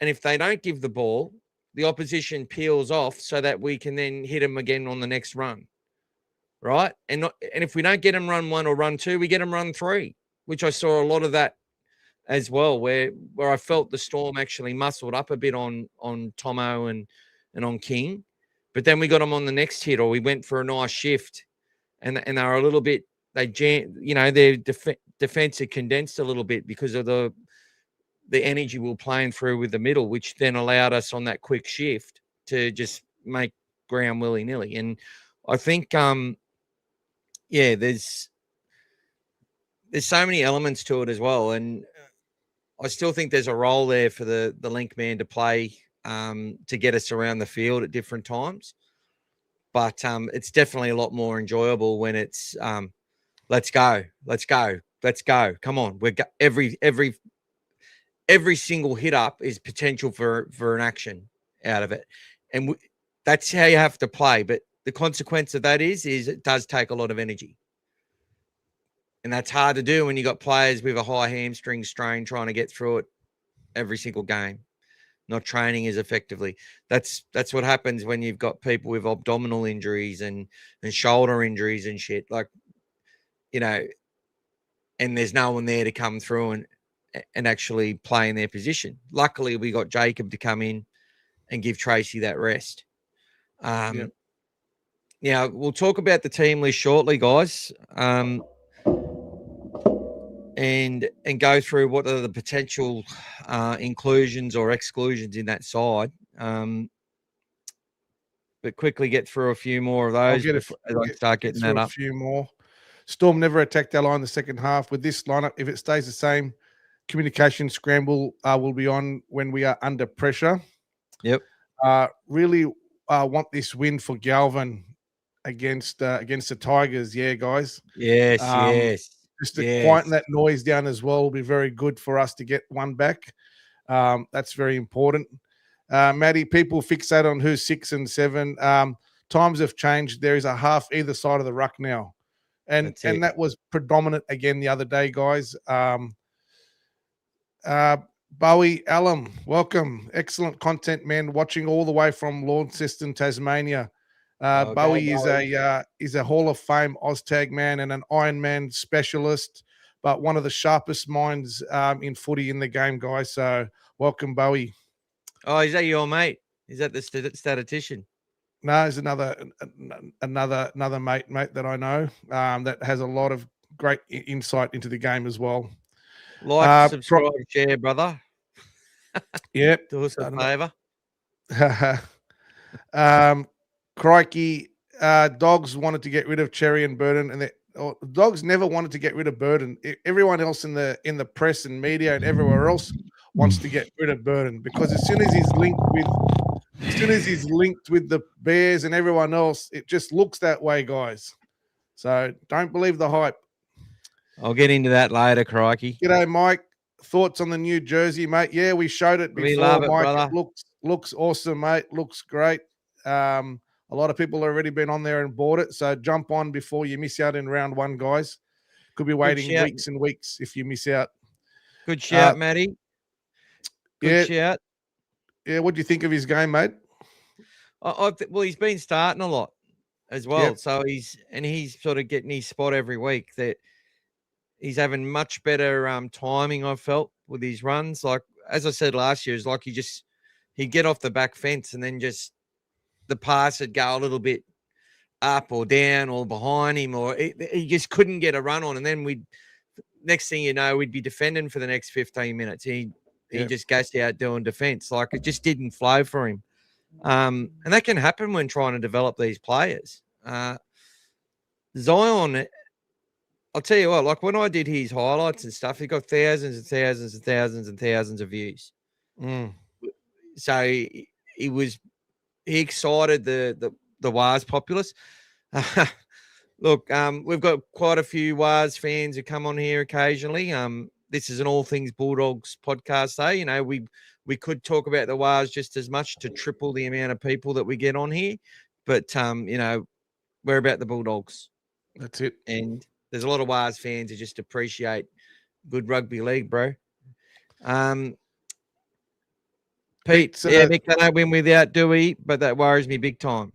if they don't give the ball, the opposition peels off so that we can then hit them again on the next run. Right? And if we don't get them run 1 or run 2, we get them run 3, which I saw a lot of that as well, where I felt the Storm actually muscled up a bit on Tomo and on King. But then we got them on the next hit, or we went for a nice shift. And they were a little bit, their defense had condensed a little bit because of the energy we were playing through with the middle, which then allowed us on that quick shift to just make ground willy-nilly. And I think, there's so many elements to it as well. And I still think there's a role there for the link man to play to get us around the field at different times. But it's definitely a lot more enjoyable when it's let's go. Come on, every single hit up is potential for an action out of it, and that's how you have to play. But the consequence of that is it does take a lot of energy, and that's hard to do when you got players with a high hamstring strain trying to get through it every single game. Not training as effectively. That's what happens when you've got people with abdominal injuries and shoulder injuries and shit. Like, and there's no one there to come through and actually play in their position. Luckily, we got Jacob to come in and give Tracy that rest. Now, we'll talk about the team list shortly, guys. And go through what are the potential inclusions or exclusions in that side. But quickly get through a few more of those as I start getting that up. A few more. Storm never attacked our line in the second half. With this lineup, if it stays the same, communication scramble will be on when we are under pressure. Yep. Really want this win for Galvin against the Tigers. Yeah, guys. Yes. Yes. Just to quieten that noise down as well will be very good for us to get one back. That's very important. Maddie, people fixate on who's 6 and 7. Times have changed. There is a half either side of the ruck now. And that was predominant again the other day, guys. Bowie Alum, welcome. Excellent content, man. Watching all the way from Launceston, Tasmania. Bowie is a Hall of Fame OzTag man and an Ironman specialist, but one of the sharpest minds in footy in the game, guys. So welcome, Bowie. Oh, is that your mate? Is that the statistician? No, there's another mate that I know that has a lot of great insight into the game as well. Like, subscribe, share, brother. Yep. Do us a favour. Crikey, Dogs wanted to get rid of Cherry and Burton, and Dogs never wanted to get rid of Burton. Everyone else in the press and media and everywhere else wants to get rid of Burton, because as soon as he's linked with the Bears and everyone else, it just looks that way, guys. So don't believe the hype. I'll get into that later, crikey. G'day, Mike. Thoughts on the new jersey, mate? Yeah, we showed it before, we love it, Mike. Brother. It looks awesome, mate. Looks great. A lot of people have already been on there and bought it, so jump on before you miss out in round 1, guys. Could be waiting weeks and weeks if you miss out. Good shout, Matty. Good shout. Yeah, what do you think of his game, mate? Well, he's been starting a lot as well. Yep. So he's sort of getting his spot every week. That he's having much better timing, I've felt, with his runs. Like, as I said last year, it's like he'd get off the back fence and then just the pass would go a little bit up or down or behind him, or he just couldn't get a run on. And then next thing you know, we'd be defending for the next 15 minutes. He just goes out doing defense. Like, it just didn't flow for him. And that can happen when trying to develop these players. Zion, I'll tell you what, like when I did his highlights and stuff, he got thousands and thousands and thousands and thousands of views. So he excited the Wars populace. Look, we've got quite a few Wars fans who come on here occasionally. This is an all things Bulldogs podcast, though. You know, we could talk about the Wars just as much to triple the amount of people that we get on here. But, you know, we're about the Bulldogs. That's it. And there's a lot of Wars fans who just appreciate good rugby league, bro. Pete, Mick, they don't win without Dewey, but that worries me big time.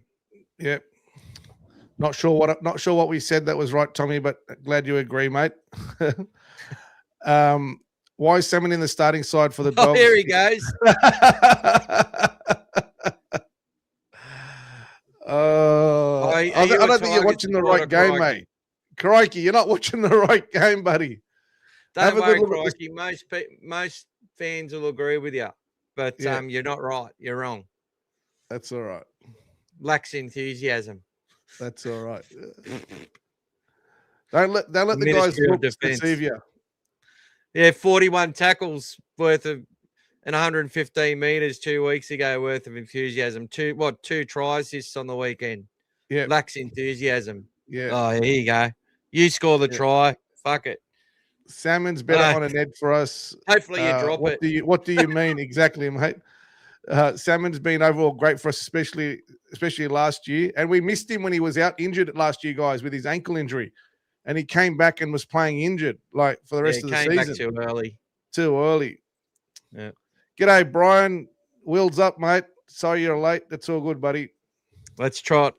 Yep. Not sure what we said that was right, Tommy, but glad you agree, mate. Why is Salmon in the starting side for the Dogs? Oh, there he goes. I don't think you're watching the right game, mate. Crikey, you're not watching the right game, buddy. Don't worry, Crikey. Most fans will agree with you, but you're not right. You're wrong. That's all right. Lacks enthusiasm. That's all right. Don't let the guys deceive you. Yeah, 41 tackles worth of and 115 meters 2 weeks ago worth of enthusiasm. Two try assists on the weekend. Yeah, lacks enthusiasm. Yeah. Oh, here you go. You score the try. Fuck it. Salmon's better on a Ned for us. Hopefully you drop it. What do you mean exactly, mate? Salmon's been overall great for us, especially last year. And we missed him when he was out injured last year, guys, with his ankle injury. And he came back and was playing injured, like, for the rest of the season. Back too early. Too early. Yeah. G'day, Brian. Wheels up, mate. Sorry you're late. That's all good, buddy. Let's trot.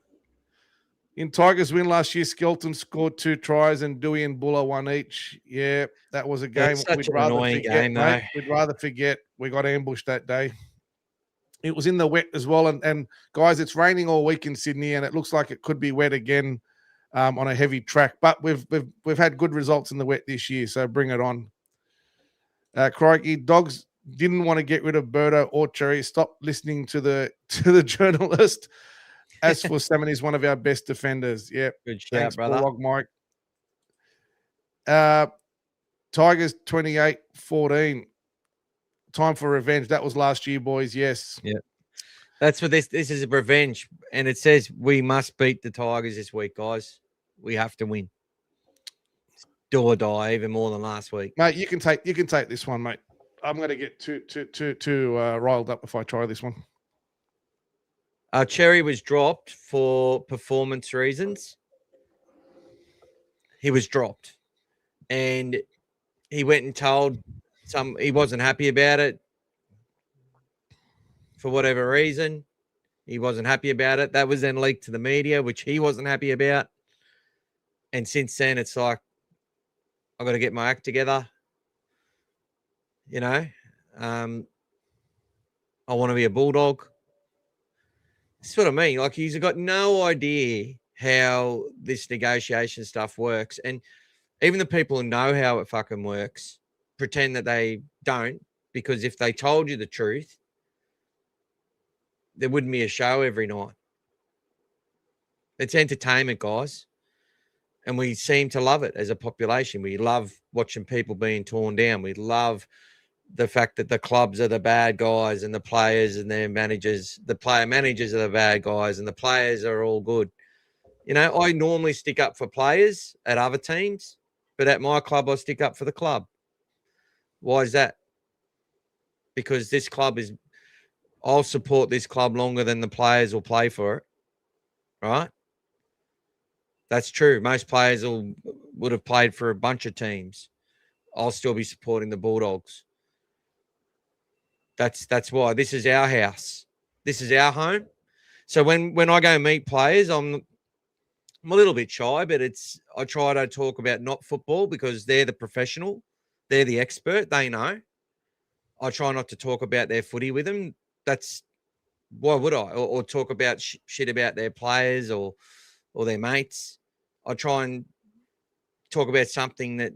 In Tigers' win last year, Skelton scored 2 tries and Dewey and Buller 1 each. Yeah, that was a game we'd rather forget, mate. We'd rather forget. We got ambushed that day. It was in the wet as well. And guys, it's raining all week in Sydney, and it looks like it could be wet again on a heavy track. But we've had good results in the wet this year, so bring it on. Crikey, Dogs didn't want to get rid of Berto or Cherry. Stop listening to the journalist. As for Salmon, he's one of our best defenders. Yeah, good shout, brother. Bulldog Mike. Tigers 28-14. Time for revenge. That was last year, boys. Yes. Yeah. That's what this is, a revenge. And it says we must beat the Tigers this week, guys. We have to win. Do or die, even more than last week. Mate, you can take this one, mate. I'm going to get too riled up if I try this one. Cherry was dropped for performance reasons. He was dropped. And he went and told he wasn't happy about it for whatever reason. He wasn't happy about it. That was then leaked to the media, which he wasn't happy about. And since then, it's like, I've got to get my act together. You know, I want to be a Bulldog. That's what I mean. Like, he's got no idea how this negotiation stuff works. And even the people who know how it fucking works pretend that they don't, because if they told you the truth, there wouldn't be a show every night. It's entertainment, guys. And we seem to love it as a population. We love watching people being torn down. We love the fact that the clubs are the bad guys and the players and their managers, the player managers are the bad guys and the players are all good. You know, I normally stick up for players at other teams, but at my club, I stick up for the club. Why is that? Because this club is, I'll support this club longer than the players will play for it, right? That's true. Most players would have played for a bunch of teams. I'll still be supporting the Bulldogs. That's why. This is our house. This is our home. So when I go meet players, I'm a little bit shy, but I try to talk about not football because they're the professional. They're the expert. They know. I try not to talk about their footy with them. That's why would I? Or talk about shit about their players or their mates. I try and talk about something that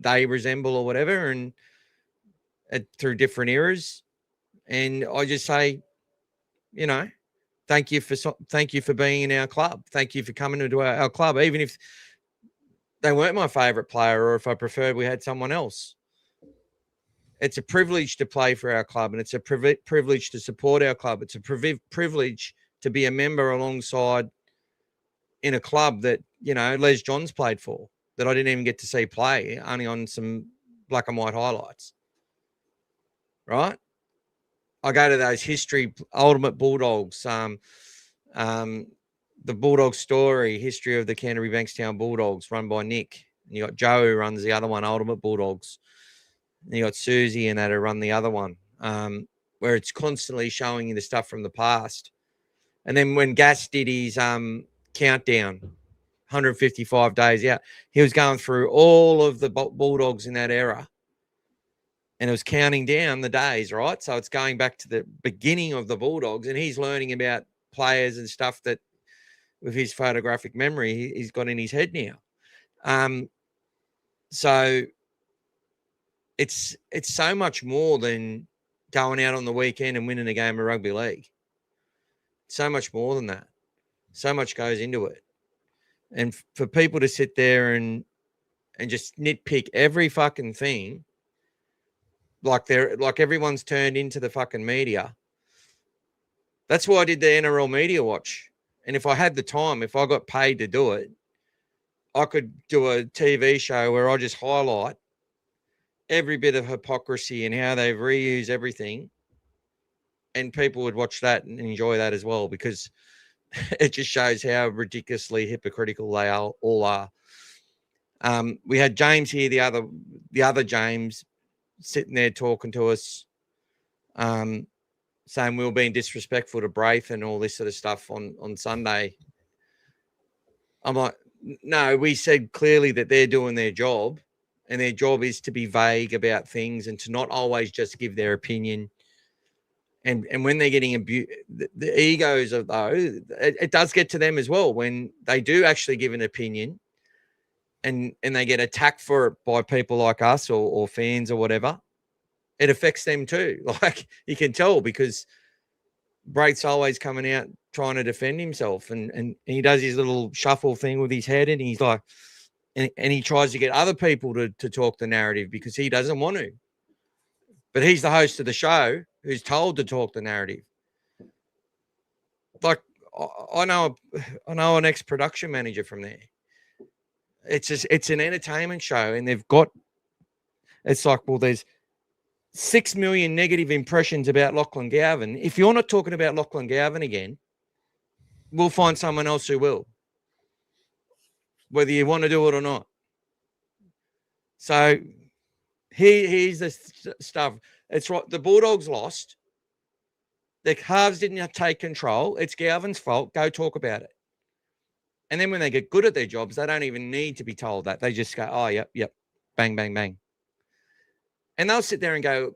they resemble or whatever, and through different eras. And I just say, you know, thank you for being in our club. Thank you for coming into our club, even if they weren't my favorite player or if I preferred we had someone else. It's a privilege to play for our club, and it's a privilege to support our club. It's a privilege to be a member alongside in a club that, you know, Les Johns played for, that I didn't even get to see play, only on some black and white highlights. Right? I go to those history, Ultimate Bulldogs, the Bulldog story, history of the Canterbury Bankstown Bulldogs, run by Nick. And you got Joe, who runs the other one, Ultimate Bulldogs. And you got Susie and that who run the other one, where it's constantly showing you the stuff from the past. And then when Gas did his countdown, 155 days out, he was going through all of the Bulldogs in that era. And it was counting down the days, right? So it's going back to the beginning of the Bulldogs, and he's learning about players and stuff that, with his photographic memory, he's got in his head now. So it's so much more than going out on the weekend and winning a game of rugby league. So much more than that. So much goes into it. And for people to sit there and just nitpick every fucking thing, like everyone's turned into the fucking media. That's why I did the NRL Media Watch. And if I had the time, if I got paid to do it, I could do a TV show where I just highlight every bit of hypocrisy and how they've reused everything. And people would watch that and enjoy that as well, because it just shows how ridiculously hypocritical they all are. We had James here, the other James, sitting there talking to us, saying we were being disrespectful to Braith and all this sort of stuff on Sunday. I'm like, no, we said clearly that they're doing their job, and their job is to be vague about things and to not always just give their opinion. And when they're getting abused, the egos of those, it does get to them as well when they do actually give an opinion and they get attacked for it by people like us or fans or whatever. It affects them too. Like, you can tell, because Braith's always coming out trying to defend himself, and he does his little shuffle thing with his head, and he's like, and he tries to get other people to talk the narrative because he doesn't want to. But he's the host of the show who's told to talk the narrative. Like, I know an ex-production manager from there. It's an entertainment show, and it's like, well, there's 6 million negative impressions about Lachlan Gowin. If you're not talking about Lachlan Gowin again, we'll find someone else who will, whether you want to do it or not. So here's the stuff. It's right. The Bulldogs lost. The halves didn't take control. It's Gowin's fault. Go talk about it. And then when they get good at their jobs, they don't even need to be told that. They just go, oh, yep, bang, bang, bang. And they'll sit there and go,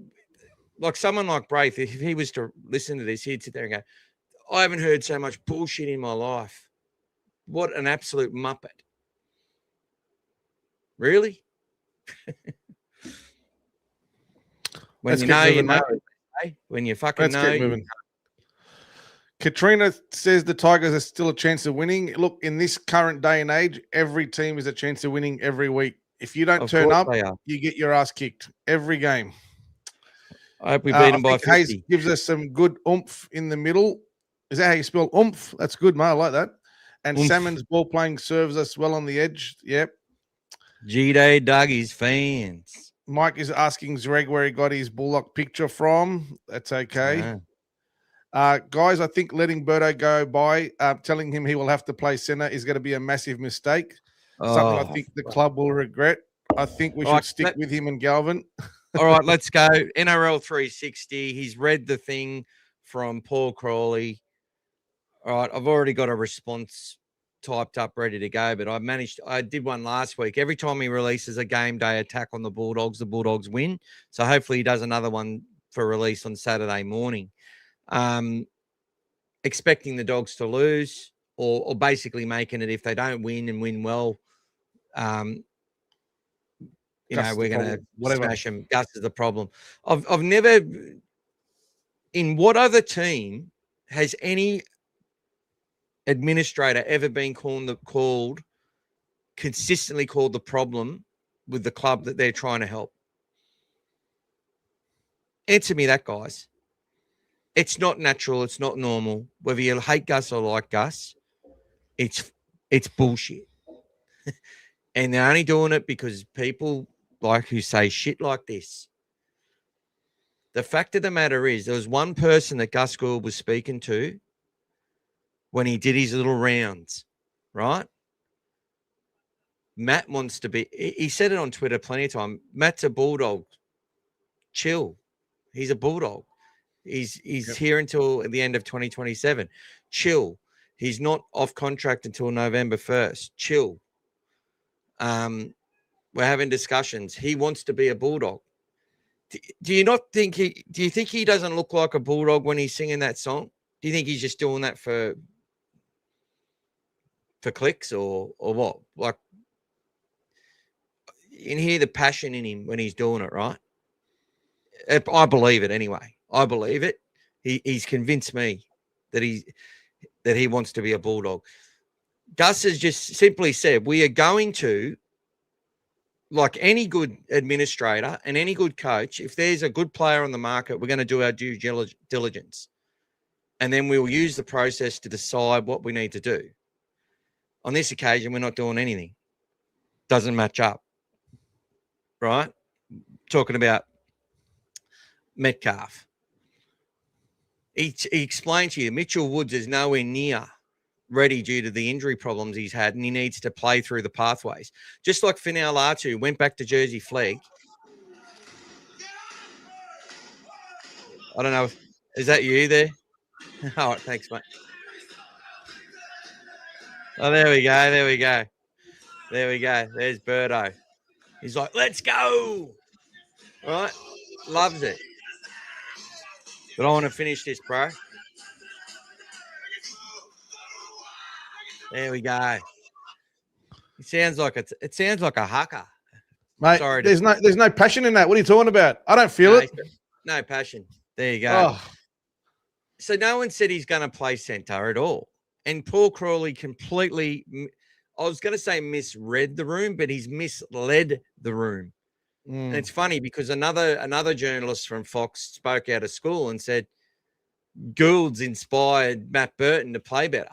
like someone like Braith, if he was to listen to this, he'd sit there and go, I haven't heard so much bullshit in my life. What an absolute muppet. Really? When you know, you know. When you fucking know. Let's keep moving. Katrina says the Tigers are still a chance of winning. Look, in this current day and age, every team is a chance of winning every week. If you don't turn up, you get your ass kicked every game. I hope we beat them by 50. Hayes gives us some good oomph in the middle. Is that how you spell oomph? That's good, mate. I like that. And oomph. Salmon's ball playing serves us well on the edge. Yep. G-Day Duggies fans. Mike is asking Zreg where he got his Bullock picture from. That's okay. Guys, I think letting Burto go by, telling him he will have to play centre is going to be a massive mistake. Something I think the club will regret. I think we should stick with him and Galvin. All right, let's go. NRL 360. He's read the thing from Paul Crawley. All right, I've already got a response typed up, ready to go, but I did one last week. Every time he releases a game day attack on the Bulldogs win. So hopefully he does another one for release on Saturday morning. Expecting the Dogs to lose or basically making it, if they don't win and win well, we're going to smash them. Gus is the problem. I've never, in what other team has any administrator ever been consistently called the problem with the club that they're trying to help? Answer me that, guys. It's not natural. It's not normal. Whether you hate Gus or like Gus, it's bullshit. And they're only doing it because people who say shit like this. The fact of the matter is, there was one person that Gus Gould was speaking to when he did his little rounds, right? Matt wants to be, he said it on Twitter plenty of time. Matt's a Bulldog. Chill. He's a Bulldog. He's here until the end of 2027. Chill. He's not off contract until November 1st. Chill. We're having discussions. He wants to be a Bulldog. Do you think he doesn't look like a Bulldog when he's singing that song? Do you think he's just doing that for clicks or what? Like, you can hear the passion in him when he's doing it, right? I believe it anyway. I believe it. He's convinced me that he wants to be a Bulldog. Gus has just simply said, we are going to, like any good administrator and any good coach, if there's a good player on the market, we're going to do our due diligence. And then we'll use the process to decide what we need to do. On this occasion, we're not doing anything. Doesn't match up. Right? Talking about Metcalf. He explained to you, Mitchell Woods is nowhere near ready due to the injury problems he's had, and he needs to play through the pathways. Just like Finau Latu went back to Jersey Flegg. I don't know. Is that you there? All right, thanks, mate. Oh, there we go. There's Birdo. He's like, let's go. All right? Loves it. But I want to finish this, bro. There we go. It sounds like a haka. Mate, sorry, there's no passion in that. What are you talking about? I don't feel it. No passion. There you go. Oh. So no one said he's going to play centre at all. And Paul Crawley completely, was going to say misread the room, but he's misled the room. And it's funny because another journalist from Fox spoke out of school and said Gould's inspired Matt Burton to play better.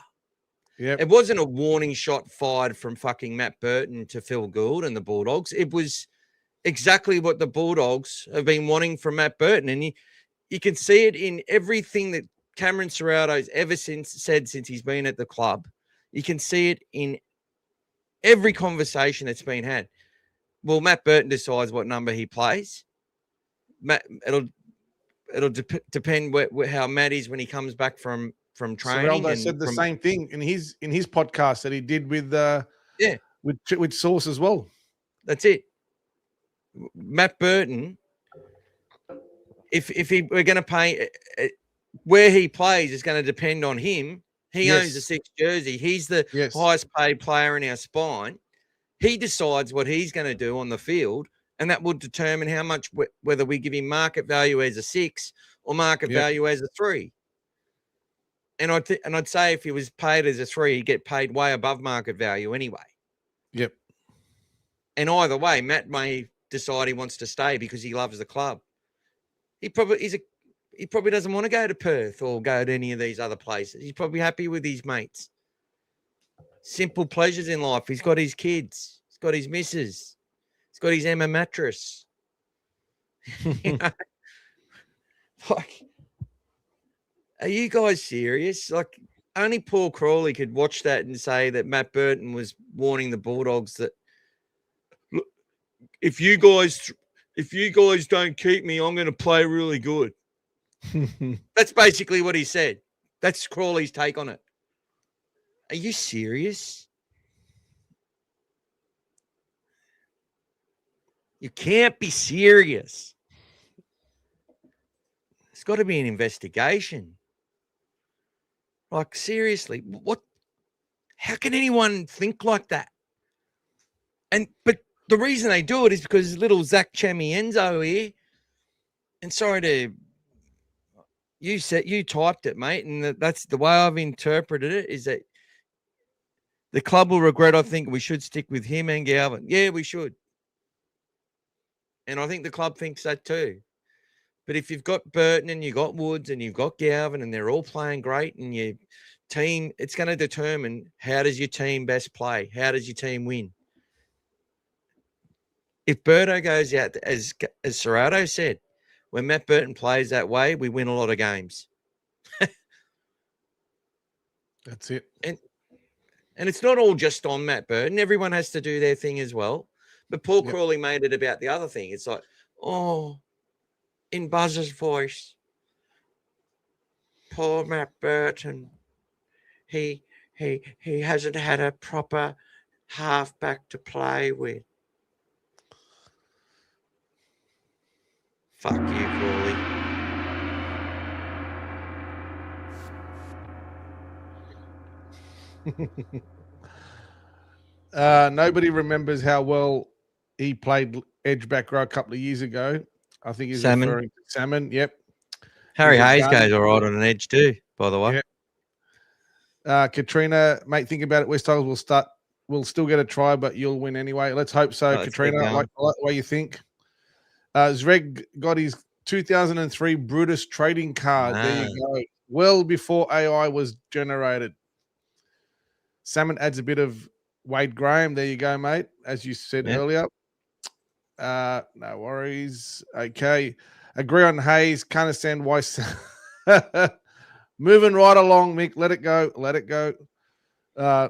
Yep. It wasn't a warning shot fired from fucking Matt Burton to Phil Gould and the Bulldogs. It was exactly what the Bulldogs have been wanting from Matt Burton. And you can see it in everything that Cameron Serrato's ever said since he's been at the club. You can see it in every conversation that's been had. Well, Matt Burton decides what number he plays. It'll depend how Matt is when he comes back from training. Serraldo said the same thing in his podcast that he did with with Source as well. That's it. Matt Burton, if we're going to pay where he plays is going to depend on him. He owns the 6th jersey. He's the highest paid player in our spine. He decides what he's going to do on the field, and that will determine how much whether we give him market value as a 6 or market value as a 3. And I'd say if he was paid as a 3, he'd get paid way above market value anyway. Yep. And either way, Matt may decide he wants to stay because he loves the club. He probably doesn't want to go to Perth or go to any of these other places. He's probably happy with his mates. Simple pleasures in life. He's got his kids. He's got his missus. He's got his Emma mattress. You know? Like, are you guys serious? Like, only Paul Crawley could watch that and say that Matt Burton was warning the Bulldogs that, look, if you guys don't keep me, I'm going to play really good. That's basically what he said. That's Crawley's take on it. Are you serious? You can't be serious. It's got to be an investigation. Like, seriously, what? How can anyone think like that? But the reason they do it is because little Zach Chamienzo here, and sorry to, you typed it, mate, and that's the way I've interpreted it, is that the club will regret, I think we should stick with him and Galvin. Yeah, we should. And I think the club thinks that too. But if you've got Burton and you've got Woods and you've got Galvin and they're all playing great and your team, it's going to determine how does your team best play? How does your team win? If Burto goes out, as Serrato said, when Matt Burton plays that way, we win a lot of games. That's it. And it's not all just on Matt Burton. Everyone has to do their thing as well. But Paul Crawley made it about the other thing. It's like, in Buzz's voice, poor Matt Burton, he hasn't had a proper halfback to play with. Fuck you, Crawley. Nobody remembers how well he played edge back row a couple of years ago. I think he's referring to Salmon. Yep. Harry Hayes goes all right on an edge too, by the way. Yep. Katrina, mate, think about it. West Tigers will still get a try, but you'll win anyway. Let's hope so, Katrina. I like the way you think. Zreg got his 2003 Brutus trading card. There you go. Well before AI was generated. Salmon adds a bit of Wade Graham. There you go, mate. As you said earlier. No worries. Okay. Agree on Hayes. Can't understand why. Moving right along, Mick. Let it go. Let it go.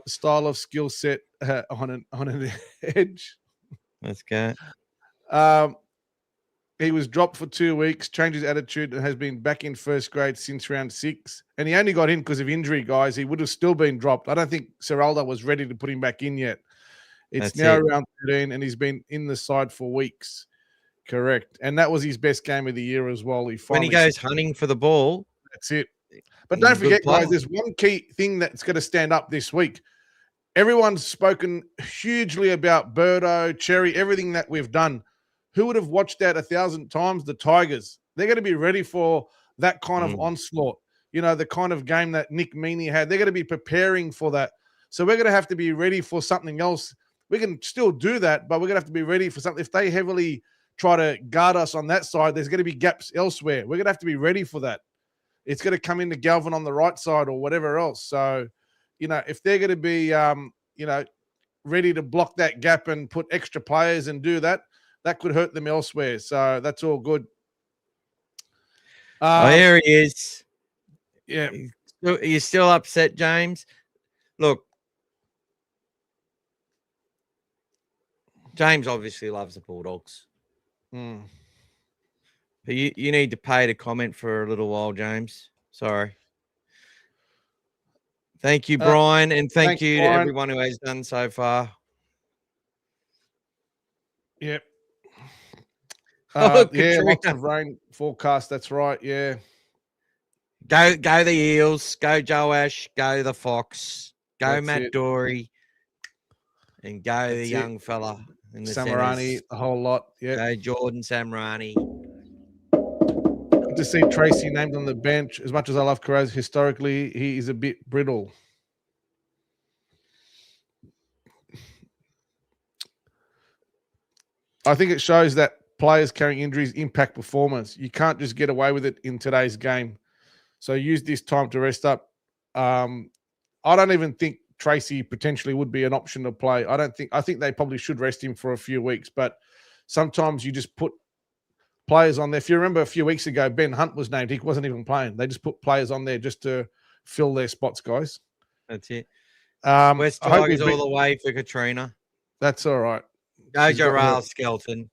Style of skill set on an edge. Let's go. He was dropped for 2 weeks, changed his attitude, and has been back in first grade since round 6. And he only got in because of injury, guys. He would have still been dropped. I don't think Serraldo was ready to put him back in yet. It's now round 13, and he's been in the side for weeks. Correct. And that was his best game of the year as well. When he goes hunting for the ball. That's it. But don't forget, guys, there's one key thing that's going to stand up this week. Everyone's spoken hugely about Birdo, Cherry, everything that we've done. Who would have watched that 1,000 times? The Tigers. They're going to be ready for that kind of onslaught. You know, the kind of game that Nick Meaney had. They're going to be preparing for that. So we're going to have to be ready for something else. We can still do that, but we're going to have to be ready for something. If they heavily try to guard us on that side, there's going to be gaps elsewhere. We're going to have to be ready for that. It's going to come into Galvin on the right side or whatever else. So, if they're going to be, ready to block that gap and put extra players and do that, that could hurt them elsewhere. So that's all good. Here he is. Yeah. You're still upset, James? Look, James obviously loves the Bulldogs. Mm. But you need to pay to comment for a little while, James. Sorry. Thank you, Brian, and thank you Brian. to everyone who has done so far. Yep. Yeah, lots of rain forecast. That's right. Yeah. Go the Eels. Go Joash. Go the Fox. Go That's Matt it. Dory. And go That's the it. young fella in the Samarani, centres. a whole lot. Yeah. Go Jordan Samarani. Good to see Tracy named on the bench. As much as I love Carraz, historically, he is a bit brittle. I think it shows that players carrying injuries impact performance. You can't just get away with it in today's game. So use this time to rest up. I don't even think Tracy potentially would be an option to play. I think they probably should rest him for a few weeks, but sometimes you just put players on there. If you remember a few weeks ago, Ben Hunt was named. He wasn't even playing. They just put players on there just to fill their spots, guys. That's it. West Tigers all the way for Katrina. That's all right. Go Jarrell Skelton.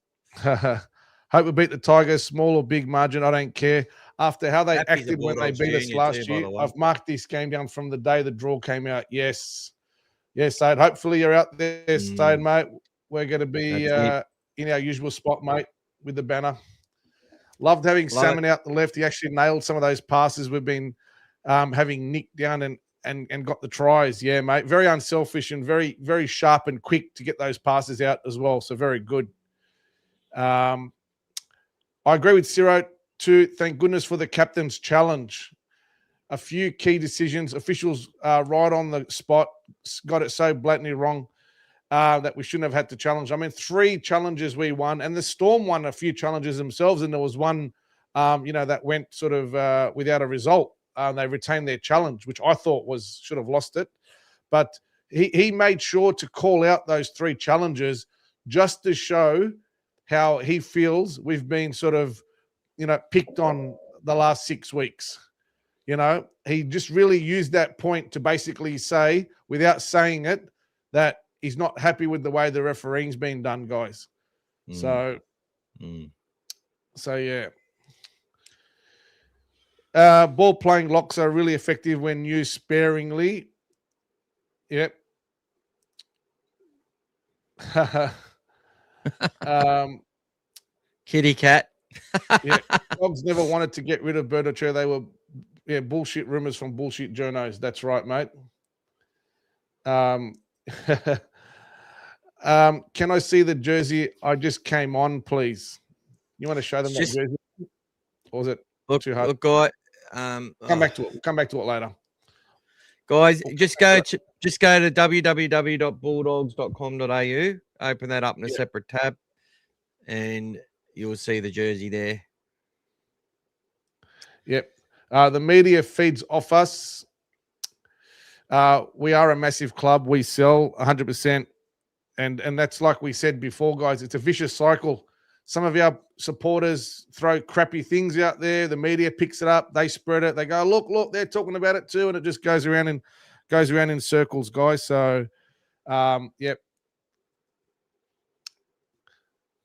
Hope we beat the Tigers, small or big margin. I don't care. After how they acted when they beat us last year, I've marked this game down from the day the draw came out. Yes, Sade. Hopefully you're out there, Sade, mate. We're going to be in our usual spot, mate, with the banner. Loved having Salmon out the left. He actually nailed some of those passes we've been having Nick down and got the tries. Yeah, mate. Very unselfish and very, very sharp and quick to get those passes out as well. So very good. I agree with Ciro too. Thank goodness for the captain's challenge. A few key decisions. Officials right on the spot got it so blatantly wrong that we shouldn't have had to challenge. I mean, 3 challenges we won, and the Storm won a few challenges themselves, and there was one, that went sort of without a result. They retained their challenge, which I thought should have lost it. But he made sure to call out those 3 challenges just to show how he feels we've been sort of, picked on the last 6 weeks. He just really used that point to basically say, without saying it, that he's not happy with the way the refereeing's been done, guys. So yeah. Ball playing locks are really effective when used sparingly. Yep. Kitty cat. Yeah. Dogs never wanted to get rid of Burton. They were bullshit rumors from bullshit journos. That's right, mate. Can I see the jersey I just came on, please? You want to show them that jersey? Or is it too hard? Look, guy. Come back to it. We'll come back to it later. Guys, just go to www.bulldogs.com.au. Open that up in a separate tab, and you'll see the jersey there. Yep. The media feeds off us. We are a massive club. We sell 100%. And that's like we said before, guys. It's a vicious cycle. Some of our supporters throw crappy things out there. The media picks it up. They spread it. They go, look, they're talking about it too. And it just goes around in circles, guys. So, yep.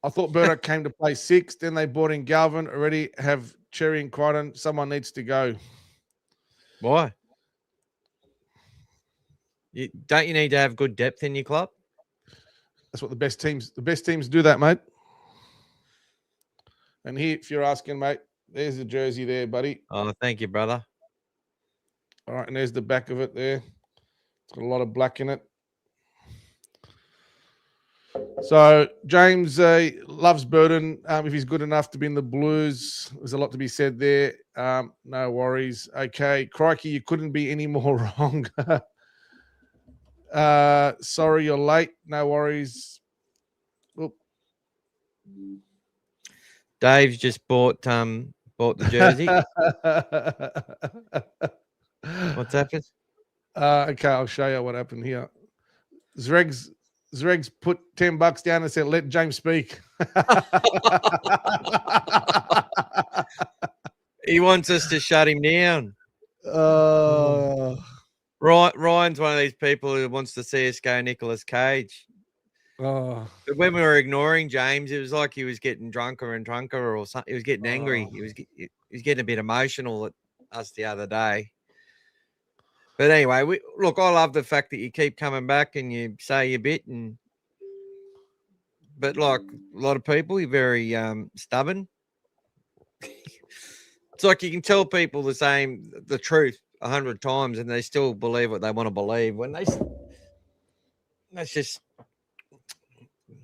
I thought Burton came to play 6. Then they brought in Galvin. Already have Cherry and Crichton. Someone needs to go. Why? Don't you need to have good depth in your club? That's what the best teams do that, mate. And here, if you're asking, mate, there's the jersey there, buddy. Oh, thank you, brother. All right, and there's the back of it there. It's got a lot of black in it. So James loves Burton. If he's good enough to be in the Blues, there's a lot to be said there. No worries. Okay, crikey, you couldn't be any more wrong. Sorry you're late. No worries. Oop. Dave's just bought the jersey. What's happened? Okay, I'll show you what happened here. Zreg's put $10 down and said, "Let James speak." He wants us to shut him down. Ryan's one of these people who wants to see us go Nicolas Cage. But when we were ignoring James, it was like he was getting drunker and drunker, or something. He was getting angry. He was getting a bit emotional at us the other day. But anyway, look, I love the fact that you keep coming back and you say your bit, but like a lot of people, you're very stubborn. It's like you can tell people the truth 100 times and they still believe what they want to believe. That's just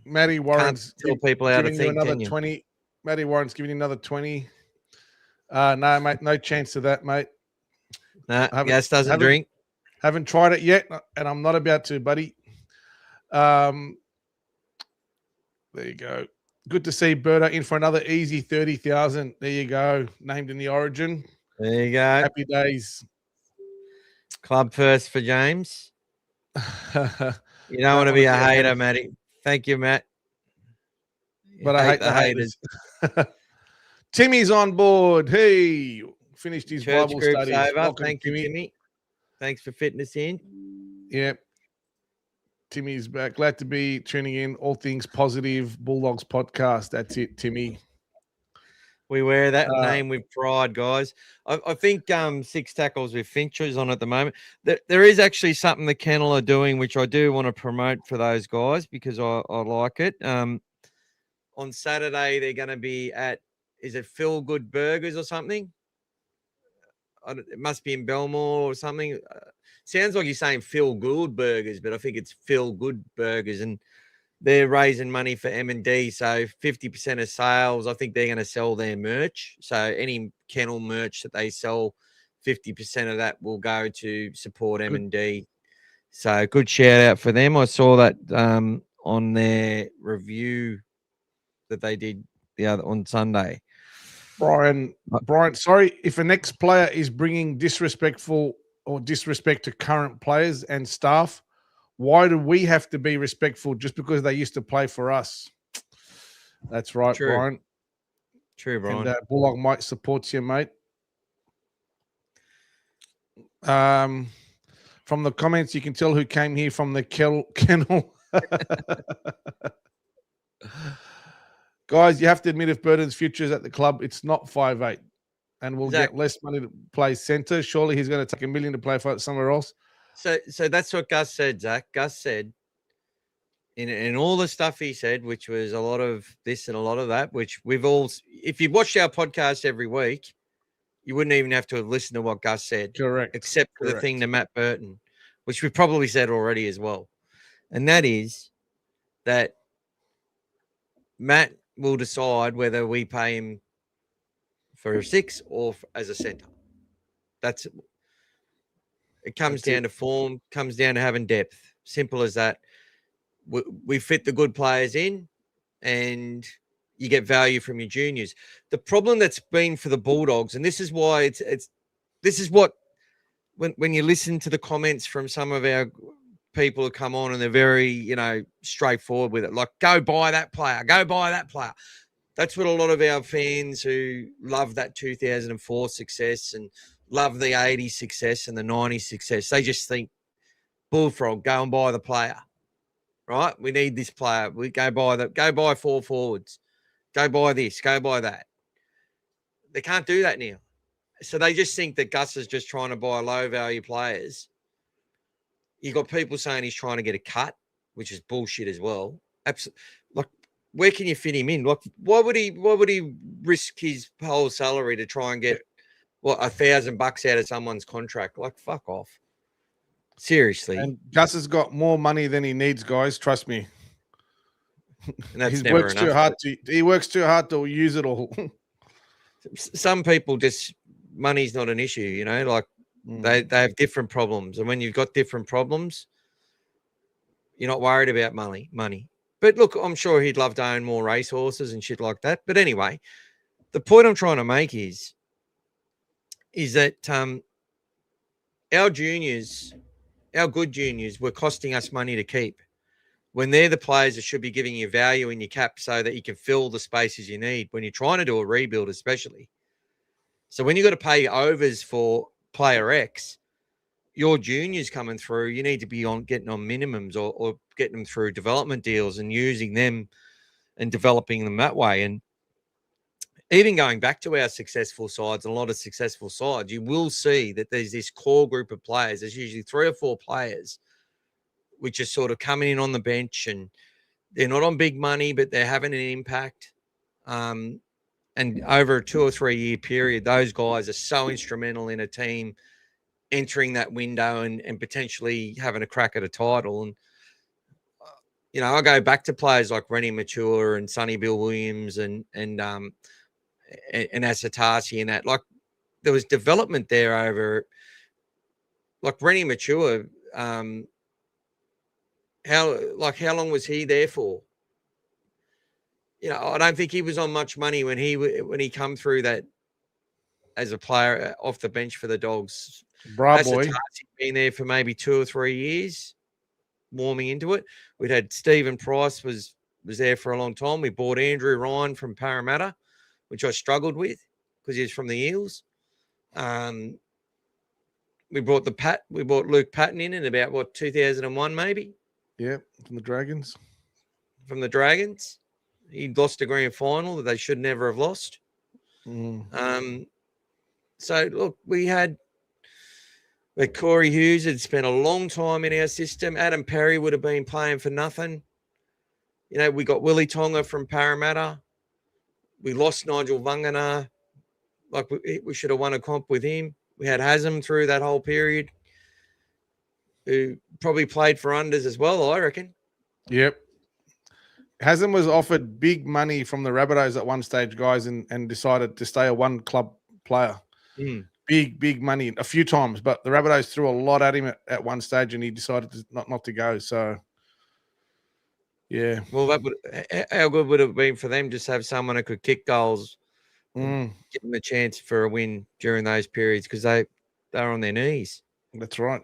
Matty Warren's tell people how to giving you think. Another 20. Matty Warren's giving you another 20. No, mate, no chance of that, mate. No, Gas doesn't drink. Haven't tried it yet, and I'm not about to, buddy. There you go. Good to see Berto in for another easy 30,000. There you go. Named in the Origin. There you go. Happy days. Club first for James. You don't want to be a hater, Matty. Thank you, Matt. But I hate the haters. Timmy's on board. Hey, finished his Church Bible group's studies. over. Welcome, Thank you, Timmy. Thanks for fitting us in. Yep. Timmy's back. Glad to be tuning in. All things positive. Bulldogs podcast. That's it, Timmy. We wear that name with pride, guys. I think 6 tackles with Finch is on at the moment. There is actually something the Kennel are doing, which I do want to promote for those guys because I like it. On Saturday, they're going to be at, is it Feel Good Burgers or something? It must be in Belmore or something. Sounds like you're saying Feel Good Burgers, but I think it's Feel Good Burgers. And they're raising money for M&D. So 50% of sales, I think they're going to sell their merch. So any kennel merch that they sell, 50% of that will go to support M&D. So good shout out for them. I saw that on their review that they did on Sunday. Brian, sorry, if an ex-player is bringing disrespect to current players and staff, why do we have to be respectful just because they used to play for us? That's right, True. Brian. True, Brian. And Bulldog Mike supports you, mate. From the comments, you can tell who came here from the kennel. Guys, you have to admit if Burton's future is at the club, it's not 5'8", and we'll get less money to play centre. Surely he's going to take $1 million to play for somewhere else. So that's what Gus said, Zach. Gus said in all the stuff he said, which was a lot of this and a lot of that, which we've all, if you've watched our podcast every week, you wouldn't even have to have listened to what Gus said. Correct. Except for the thing to Matt Burton, which we've probably said already as well. And that is that Matt will decide whether we pay him for a 6 or as a centre. That's it. It comes down to form, comes down to having depth. Simple as that. We fit the good players in and you get value from your juniors. The problem that's been for the Bulldogs, and this is why this is what, when you listen to the comments from some of our people who come on and they're very, straightforward with it. Like, go buy that player, go buy that player. That's what a lot of our fans who love that 2004 success and love the 80s success and the 90s success, they just think, Bullfrog, go and buy the player, right? We need this player. We go buy 4 forwards, go buy this, go buy that. They can't do that now. So they just think that Gus is just trying to buy low value players. You got people saying he's trying to get a cut, which is bullshit as well. Absolutely. Like, where can you fit him in? Like, why would he risk his whole salary to try and get $1,000 out of someone's contract? Like, fuck off. Seriously. And Gus has got more money than he needs, guys. Trust me. And that's he works too hard to use it all. Some people just, money's not an issue, like they have different problems. And when you've got different problems, You're not worried about money. But look, I'm sure he'd love to own more racehorses and shit like that. But anyway, the point I'm trying to make is that our juniors, our good juniors, were costing us money to keep, when they're the players that should be giving you value in your cap so that you can fill the spaces you need when you're trying to do a rebuild, especially. So when you've got to pay overs for player X, your juniors coming through, you need to be getting on minimums or getting them through development deals and using them and developing them that way. And even going back to our successful sides, and a lot of successful sides, you will see that there's this core group of players. There's usually 3 or 4 players which are sort of coming in on the bench, and they're not on big money, but they're having an impact. And over a 2 or 3 year period, those guys are so instrumental in a team entering that window and potentially having a crack at a title. And, I go back to players like Rennie Mature and Sonny Bill Williams and Asatasi and that. Like, there was development there over, like, Rennie Mature. How long was he there for? I don't think he was on much money when he come through that as a player off the bench for the Dogs. Boy, been there for maybe 2 or 3 years, warming into it. We'd had Stephen Price was there for a long time. We bought Andrew Ryan from Parramatta, which I struggled with because he was from the Eels. We brought Luke Patton in about 2001 maybe. Yeah, from the Dragons. He lost a grand final that they should never have lost. So look, we had Corey Hughes had spent a long time in our system. Adam Perry would have been playing for nothing. We got Willie Tonga from Parramatta. We lost Nigel Vangana. Like, we should have won a comp with him. We had Haslam through that whole period, who probably played for unders as well, I reckon. Yep. Haslam was offered big money from the Rabbitohs at one stage, guys, and decided to stay a one-club player. Big money a few times, but the Rabbitohs threw a lot at him at one stage, and he decided not to go. So, yeah. Well, how good would it have been for them just to have someone who could kick goals, give them a chance for a win during those periods, because they were on their knees. That's right.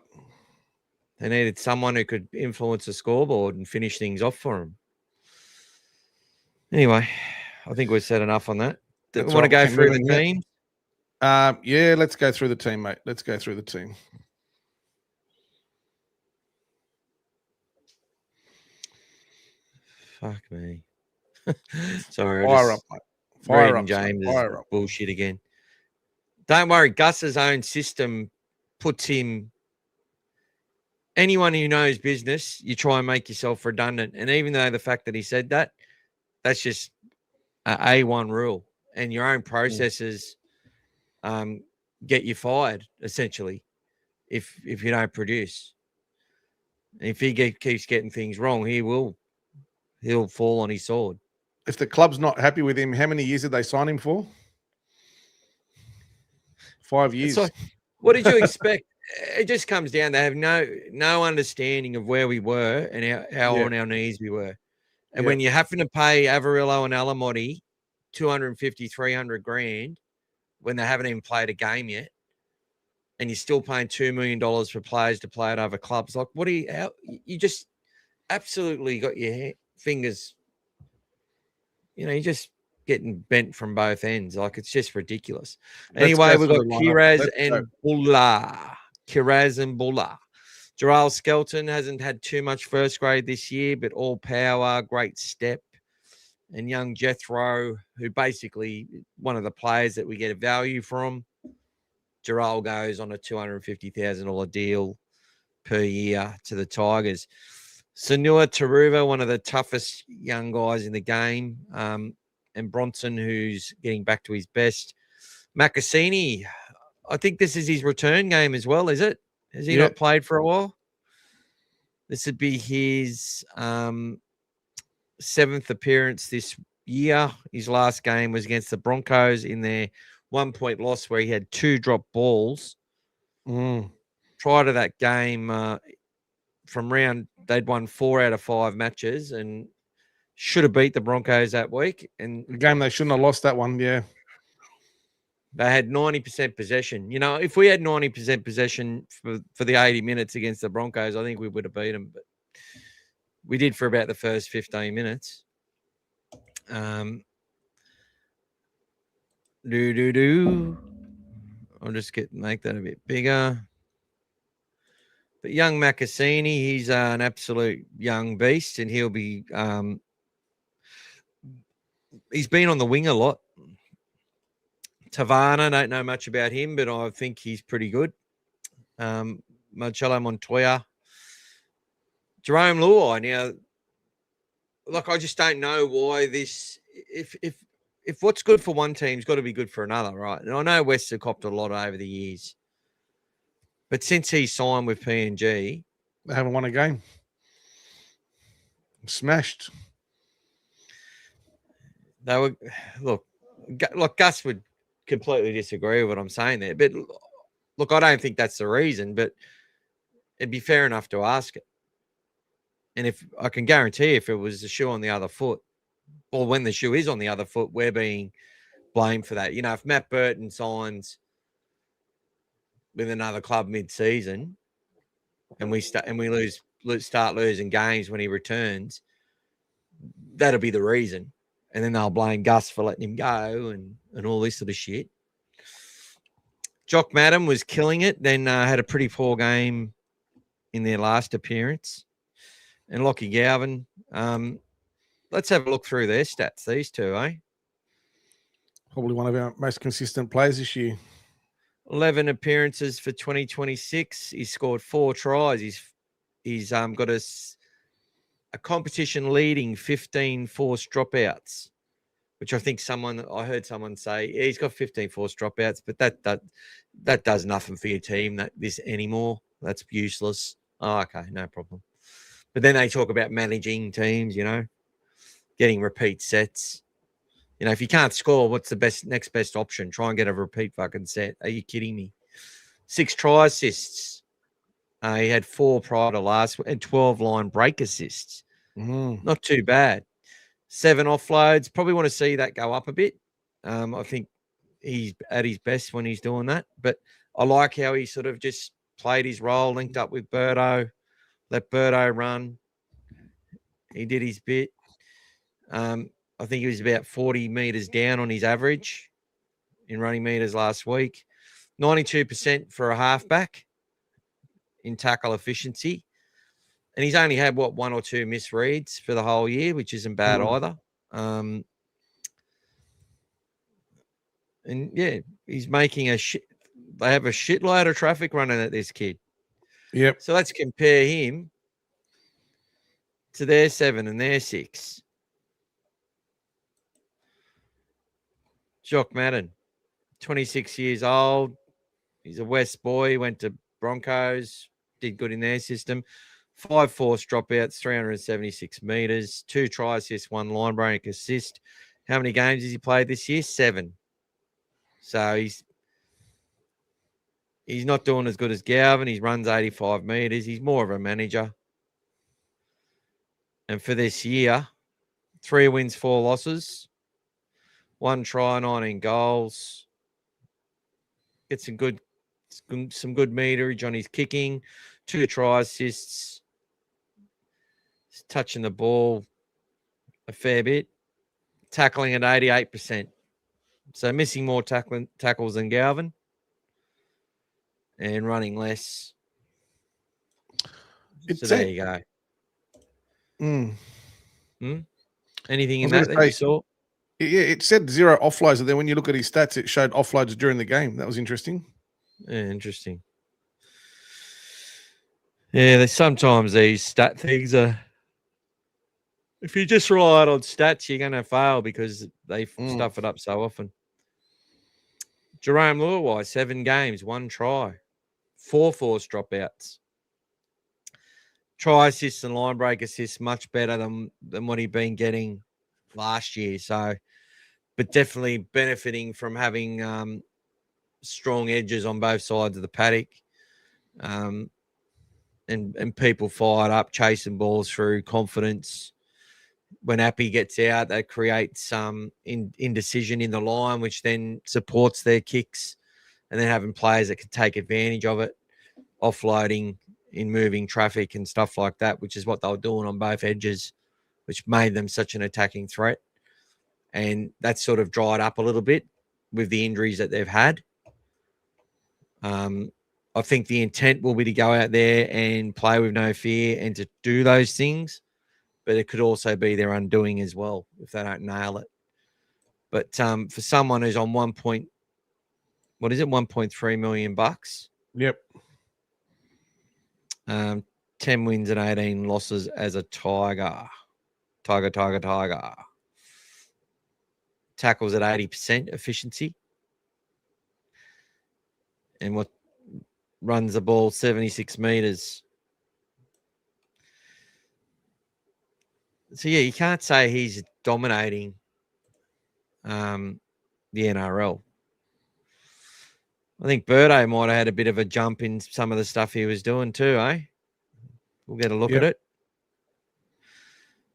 They needed someone who could influence the scoreboard and finish things off for them. Anyway, I think we've said enough on that. Do we want to go through the team? Yeah, let's go through the team, mate. Let's go through the team. Fuck me. Sorry. Fire up, mate. Fire up. James is bullshit again. Don't worry. Gus's own system puts him. Anyone who knows business, you try and make yourself redundant. And even though the fact that he said that, that's just an A1 rule. And your own processes get you fired, essentially, if you don't produce. And if he keeps getting things wrong, he'll fall on his sword. If the club's not happy with him, how many years did they sign him for? 5 years. So, what did you expect? It just comes down. They have no understanding of where we were and how on our knees we were. And when you're having to pay Avarillo and Alamotti 250, 300 grand when they haven't even played a game yet, and you're still paying $2 million for players to play at other clubs, like, you just absolutely got your fingers, you're just getting bent from both ends. Like, it's just ridiculous. Anyway, we've got Kiraz and Bulla. Jarrell Skelton hasn't had too much first grade this year, but all power, great step. And young Jethro, who basically one of the players that we get a value from. Jarrell goes on a $250,000 deal per year to the Tigers. Sanua Taruva, one of the toughest young guys in the game. And Bronson, who's getting back to his best. Makasini, I think this is his return game as well, is it? Has he not played for a while? This would be his 7th appearance this year. His last game was against the Broncos in their 1-point loss where he had 2 dropped balls. Prior to that game, from round they'd won 4 out of 5 matches and should have beat the Broncos that week. And The game they shouldn't have lost that one. Yeah. they had 90% possession. You know, if we had 90% possession for the 80 minutes against the Broncos, I think we would have beat them. But we did for about the first 15 minutes. I'll just make that a bit bigger. But young Macassini, he's an absolute young beast, and he'll be he's been on the wing a lot. Tavana, don't know much about him, but I think he's pretty good. Marcello Montoya. Jerome Luai. Now, look, I just don't know why this if what's good for one team's got to be good for another, right? And I know West have copped a lot over the years. But since he signed with PNG, They haven't won a game. Smashed. They were look, Gus would completely disagree with what I'm saying there. But look, I don't think that's the reason, but it'd be fair enough to ask it. And if I can guarantee if it was the shoe on the other foot, or when the shoe is on the other foot, we're being blamed for that. You know, if Matt Burton signs with another club mid-season and we start losing games when he returns, that'll be the reason. And then they'll blame Gus for letting him go and all this sort of shit. Jock Madden was killing it, then had a pretty poor game in their last appearance. And Lockie Galvin, let's have a look through their stats, these two, eh? Probably one of our most consistent players this year. 11 appearances for 2026. He's scored 4 tries. He's got a competition leading 15 forced dropouts, which I think I heard someone say, yeah, he's got 15 forced dropouts, but that does nothing for your team this anymore. That's useless. Oh, okay, no problem. But then they talk about managing teams, you know, getting repeat sets. You know, if you can't score, what's the next best option? Try and get a repeat fucking set. Are you kidding me? 6 try assists. He had 4 prior to last and 12 line break assists. Not too bad. 7 offloads. Probably want to see that go up a bit. I think he's at his best when he's doing that. But I like how he sort of just played his role, linked up with Berto, let Berto run. He did his bit. I think he was about 40 metres down on his average in running metres last week. 92% for a halfback in tackle efficiency. And he's only had, 1 or 2 misreads for the whole year, which isn't bad either. And, yeah, he's making they have a shitload of traffic running at this kid. Yep. So let's compare him to their 7 and their 6. Jock Madden, 26 years old. He's a West boy, went to Broncos, did good in their system. 5 forced dropouts, 376 metres, 2 try assists, 1 line break assist. How many games has he played this year? 7. So he's not doing as good as Galvin. He runs 85 metres. He's more of a manager. And for this year, 3 wins, 4 losses. 1 try, 19 goals. Get some good meterage on his kicking. 2 try assists. He's touching the ball a fair bit. Tackling at 88%. So missing more tackles than Galvin. And running less. So there you go. Anything in that you saw? Yeah, it said 0 offloads, and then when you look at his stats, it showed offloads during the game. That was interesting. Yeah, interesting. Yeah, sometimes these stat things are. If you just rely on stats, you're going to fail because they stuff it up so often. Jerome Luai, 7 games, 1 try, 4 forced dropouts. Try assists and line break assists much better than what he'd been getting last year. So, but definitely benefiting from having strong edges on both sides of the paddock. and people fired up, chasing balls through, confidence. When Appy gets out, that creates some indecision in the line, which then supports their kicks, and then having players that can take advantage of it, offloading in moving traffic and stuff like that, which is what they were doing on both edges, which made them such an attacking threat. And that's sort of dried up a little bit with the injuries that they've had. I think the intent will be to go out there and play with no fear and to do those things, but it could also be their undoing as well if they don't nail it. But for someone who's on 1.3 million bucks. Yep. 10 wins and 18 losses as a Tiger. Tiger. Tackles at 80% efficiency. And what runs the ball 76 meters. So, yeah, you can't say he's dominating the NRL. I think Burton might have had a bit of a jump in some of the stuff he was doing too, eh? We'll get a look at it.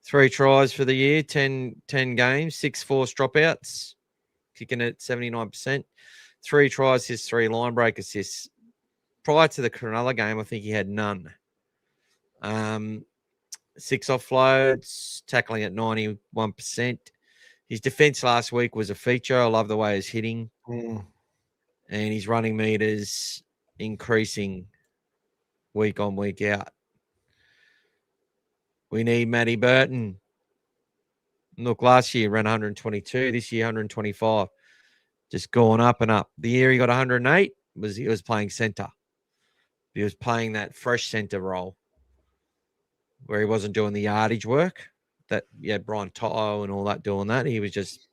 3 tries for the year, 10 games, 6 forced dropouts, kicking at 79%. 3 tries, his 3 line break assists. Prior to the Cronulla game, I think he had none. 6 offloads, tackling at 91%. His defense last week was a feature. I love the way he's hitting. And his running meters increasing week on, week out. We need Matty Burton. Look, last year ran 122. This year, 125. Just going up and up. The year he got 108 he was playing centre. He was playing that fresh centre role where he wasn't doing the yardage work. That you had Brian Toto and all that doing that. He was just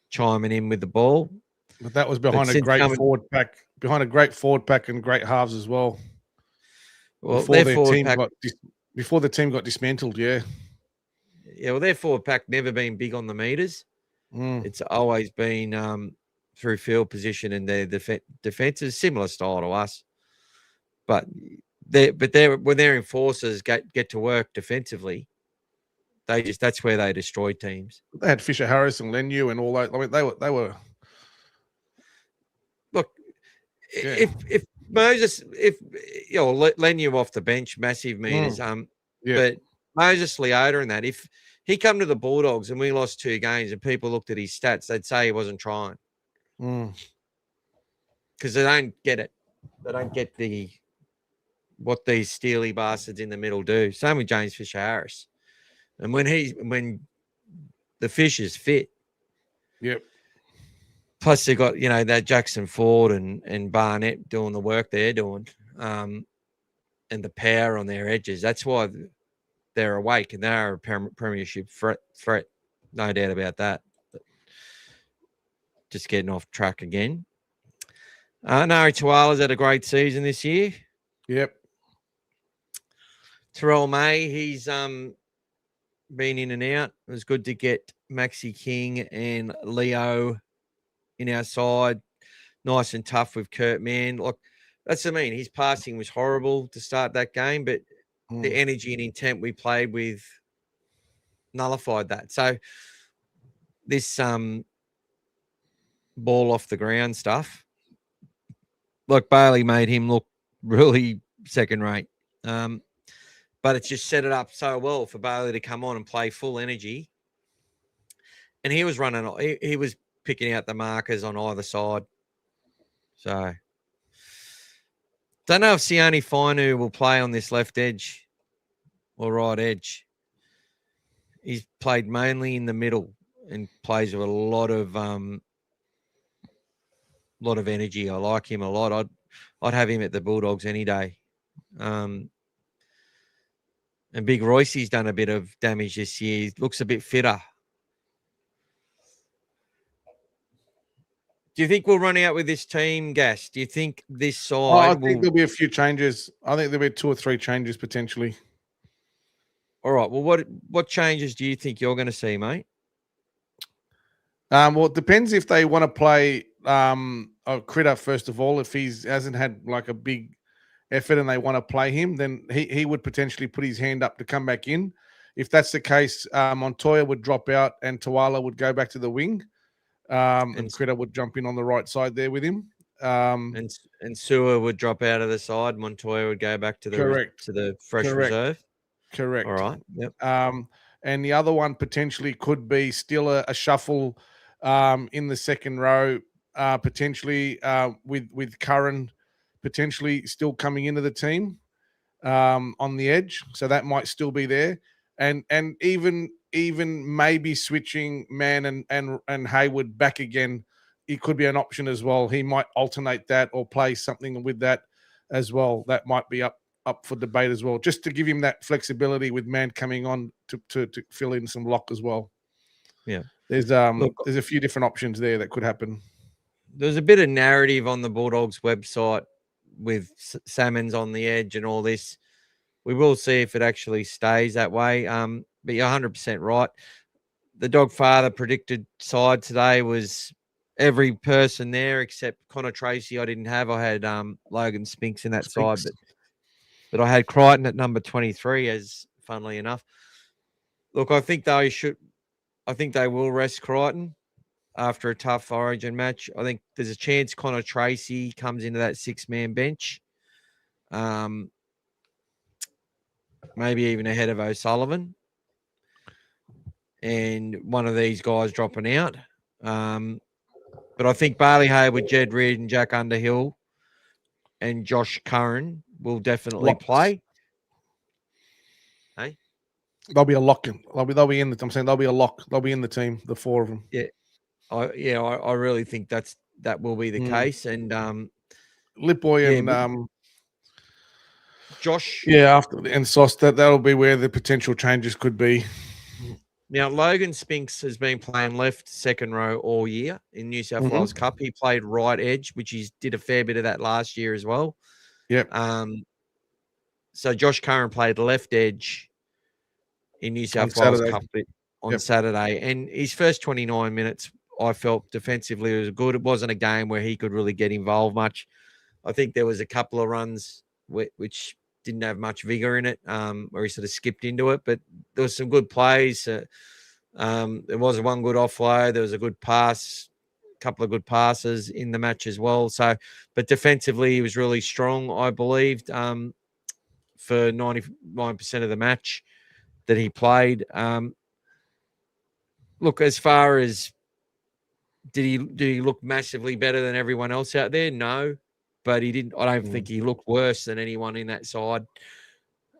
chiming in with the ball. But that was behind a great forward pack and great halves as well. Well, before the team got dismantled, yeah. Yeah, well, their forward pack never been big on the meters. It's always been through field position, and their defense is similar style to us. But when their enforcers get to work defensively, that's where they destroy teams. They had Fisher Harris and Lenu and all that. I mean, they were. Look, yeah. if Moses, Lenu off the bench, massive meters. But Moses Leota and that, if he come to the Bulldogs and we lost 2 games and people looked at his stats, they'd say he wasn't trying. Because they don't get it. They don't get what these steely bastards in the middle do. Same with James Fisher Harris. And when the fish is fit. Yep. Plus they got, that Jackson Ford and Barnett doing the work they're doing. And the power on their edges. That's why they're awake and they're a premiership threat. No doubt about that. But just getting off track again. Nari Tuala's had a great season this year. Yep. Terrell May, he's been in and out. It was good to get Maxi King and Leo in our side. Nice and tough with Kurt Mann. Look, that's what I mean. His passing was horrible to start that game, but the energy and intent we played with nullified that. So this ball off the ground stuff, like Bailey made him look really second rate. But it's just set it up so well for Bailey to come on and play full energy. And he was he was picking out the markers on either side. So don't know if Sione Fainu will play on this left edge or right edge. He's played mainly in the middle and plays with a lot of energy. I like him a lot. I'd have him at the Bulldogs any day. And Big Royce's done a bit of damage this year. He looks a bit fitter. Do you think we'll run out with this team, Gas? Do you think this side I think there'll be a few changes. I think there'll be 2 or 3 changes potentially. All right. Well, what changes do you think you're going to see, mate? Well, it depends if they want to play a Critter, first of all, if he hasn't had like a big effort and they want to play him, then he would potentially put his hand up to come back in. If that's the case, Montoya would drop out and Tawala would go back to the wing. And Critter would jump in on the right side there with him. And Sewer would drop out of the side. Montoya would go back to the fresh reserve. Correct. All right. Yep. And the other one potentially could be still a shuffle in the second row, potentially with Curran potentially still coming into the team on the edge. So that might still be there. And even maybe switching Mann and Hayward back again, it could be an option as well. He might alternate that or play something with that as well. That might be up for debate as well, just to give him that flexibility with Mann coming on to fill in some lock as well. Yeah, there's a few different options there that could happen. There's a bit of narrative on the Bulldogs website with Salmons on the edge and all this. We will see if it actually stays that way. But you're 100% right. The Dogfather predicted side today was every person there except Connor Tracy. I didn't have. I had Logan Spinks in that side, but I had Crichton at number 23, as funnily enough. Look, I think they will rest Crichton after a tough Origin match. I think there's a chance Connor Tracy comes into that 6-man bench. Maybe even ahead of O'Sullivan. And one of these guys dropping out. But I think Barley Hayward, Jed Reed, and Jack Underhill and Josh Curran will definitely play. Hey? They'll be a lock. They'll be in the. I'm saying they'll be a lock. They'll be in the team. The four of them. Yeah, I really think that will be the case. And Lipboy and Josh. Yeah, and Sauce. That'll be where the potential changes could be. Now, Logan Spinks has been playing left second row all year in New South Wales Cup. He played right edge, which he did a fair bit of that last year as well. Yep. So Josh Curran played left edge in New South Wales Cup on Saturday. And his first 29 minutes, I felt defensively was good. It wasn't a game where he could really get involved much. I think there was a couple of runs which didn't have much vigor in it, where he sort of skipped into it, but there was some good plays. There was one good offload. There was a good pass, a couple of good passes in the match as well. So, but defensively, he was really strong, I believed, for 99% of the match that he played. Look, as far as did he look massively better than everyone else out there? No. But he didn't. I don't think he looked worse than anyone in that side.